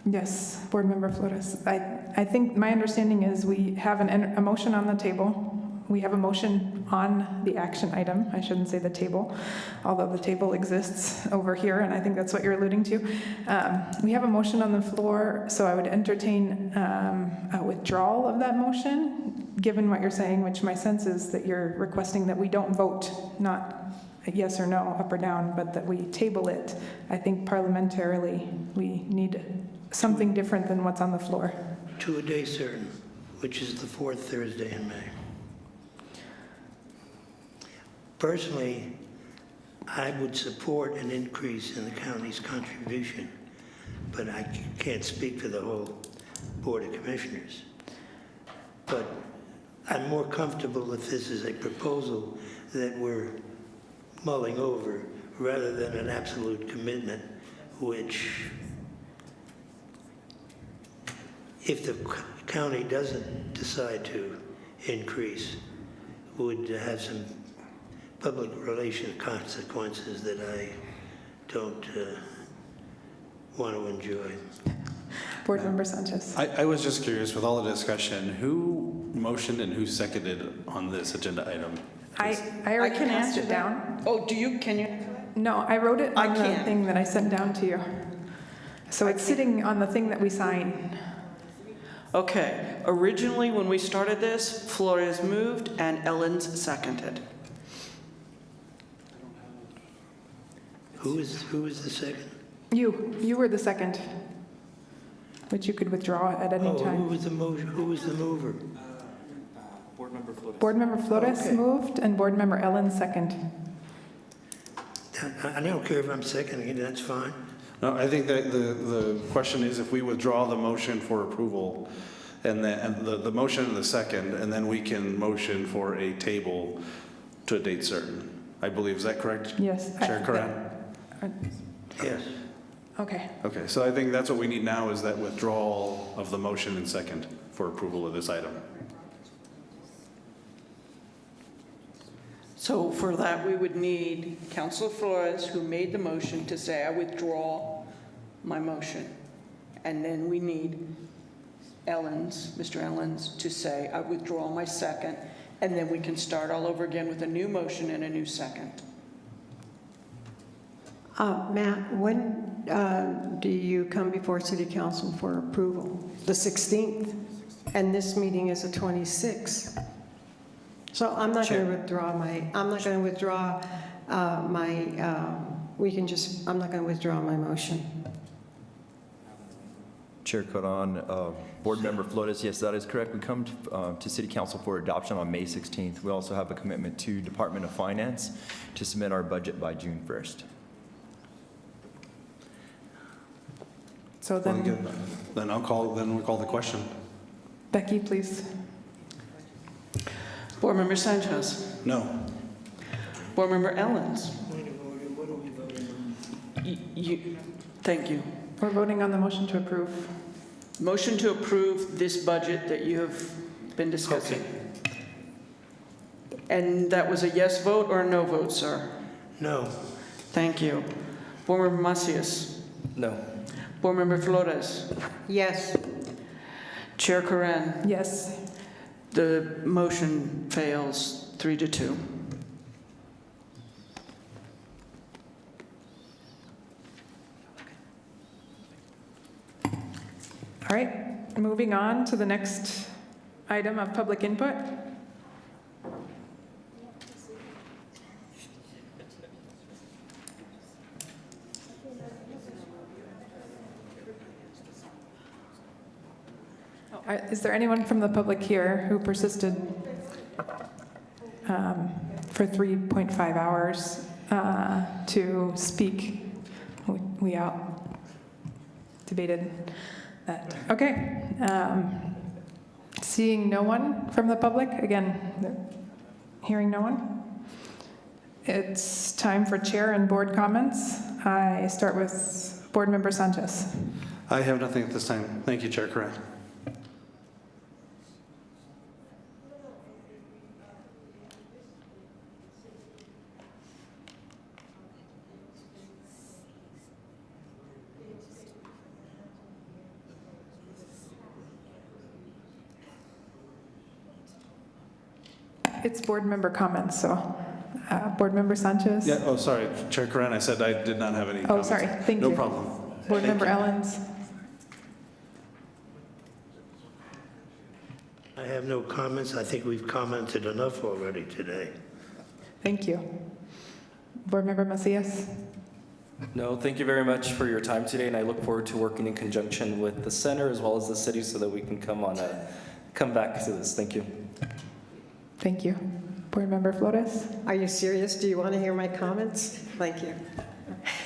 Yes, Board Member Flores. I think my understanding is we have a motion on the table. We have a motion on the action item. I shouldn't say the table, although the table exists over here, and I think that's what you're alluding to. We have a motion on the floor, so I would entertain a withdrawal of that motion, given what you're saying, which my sense is that you're requesting that we don't vote, not a yes or no, up or down, but that we table it. I think parliamentarily we need something different than what's on the floor. To a day certain, which is the fourth Thursday in May. Personally, I would support an increase in the county's contribution, but I can't speak for the whole Board of Commissioners. But I'm more comfortable if this is a proposal that we're mulling over rather than an absolute commitment, which, if the county doesn't decide to increase, would have some public relation consequences that I don't want to enjoy. Board Member Sanchez. I was just curious, with all the discussion, who motioned and who seconded on this agenda item? I already passed it down. Oh, can you? No, I wrote it on the thing that I sent down to you. So it's sitting on the thing that we sign. Okay, originally when we started this, Flores moved and Ellens seconded. Who is the second? You were the second, which you could withdraw at any time. Who was the mover? Board Member Flores. Board Member Flores moved and Board Member Ellens second. I don't care if I'm seconding it, that's fine. No, I think that the question is if we withdraw the motion for approval and the motion and the second, and then we can motion for a table to a date certain. I believe, is that correct? Yes. Chair Coran? Yes. Okay. Okay, so I think that's what we need now is that withdrawal of the motion and second for approval of this item. So for that, we would need Councilor Flores, who made the motion, to say, I withdraw my motion. And then we need Mr. Ellens, to say, I withdraw my second. And then we can start all over again with a new motion and a new second. Matt, when do you come before City Council for approval? The 16th, and this meeting is the 26th. So I'm not going to withdraw my, I'm not going to withdraw my motion. Chair Coron, Board Member Flores, yes, that is correct. We come to City Council for adoption on May 16th. We also have a commitment to Department of Finance to submit our budget by June 1st. So then, Then we'll call the question. Becky, please. Board Member Sanchez. No. Board Member Ellens. Thank you. We're voting on the motion to approve. Motion to approve this budget that you have been discussing. Okay. And that was a yes vote or a no vote, sir? No. Thank you. Board Member Macias. No. Board Member Flores. Yes. Chair Coran. Yes. The motion fails 3-2. All right, moving on to the next item of public input. Is there anyone from the public here who persisted for 3.5 hours to speak? We out debated that. Okay. Seeing no one from the public, again, hearing no one. It's time for chair and board comments. I start with Board Member Sanchez. I have nothing at this time. Thank you, Chair Coran. It's board member comments, so Board Member Sanchez. Yeah, oh, sorry, Chair Coran, I said I did not have any comments. Oh, sorry, thank you. No problem. Board Member Ellens. I have no comments. I think we've commented enough already today. Thank you. Board Member Macias. No, thank you very much for your time today, and I look forward to working in conjunction with the center as well as the city so that we can come back to this. Thank you. Thank you. Board Member Flores. Are you serious? Do you want to hear my comments? Thank you.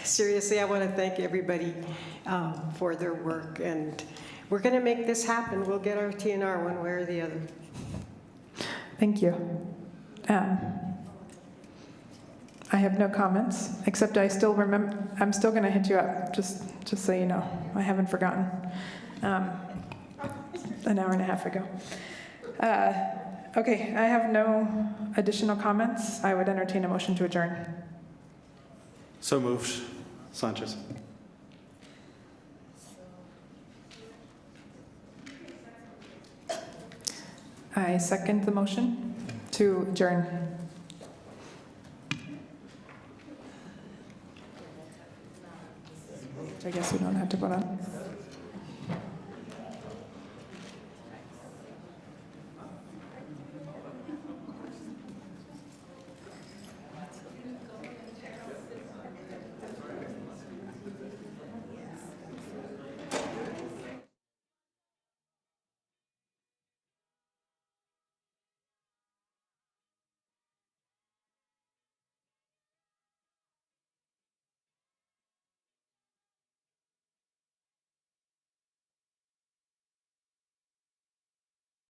Seriously, I want to thank everybody for their work, and we're going to make this happen. We'll get our TNR one way or the other. Thank you. I have no comments, except I still remember, I'm still going to hit you up, just so you know. I haven't forgotten. An hour and a half ago. Okay, I have no additional comments. I would entertain a motion to adjourn. So moved. Sanchez. I second the motion to adjourn. I guess we don't have to vote on.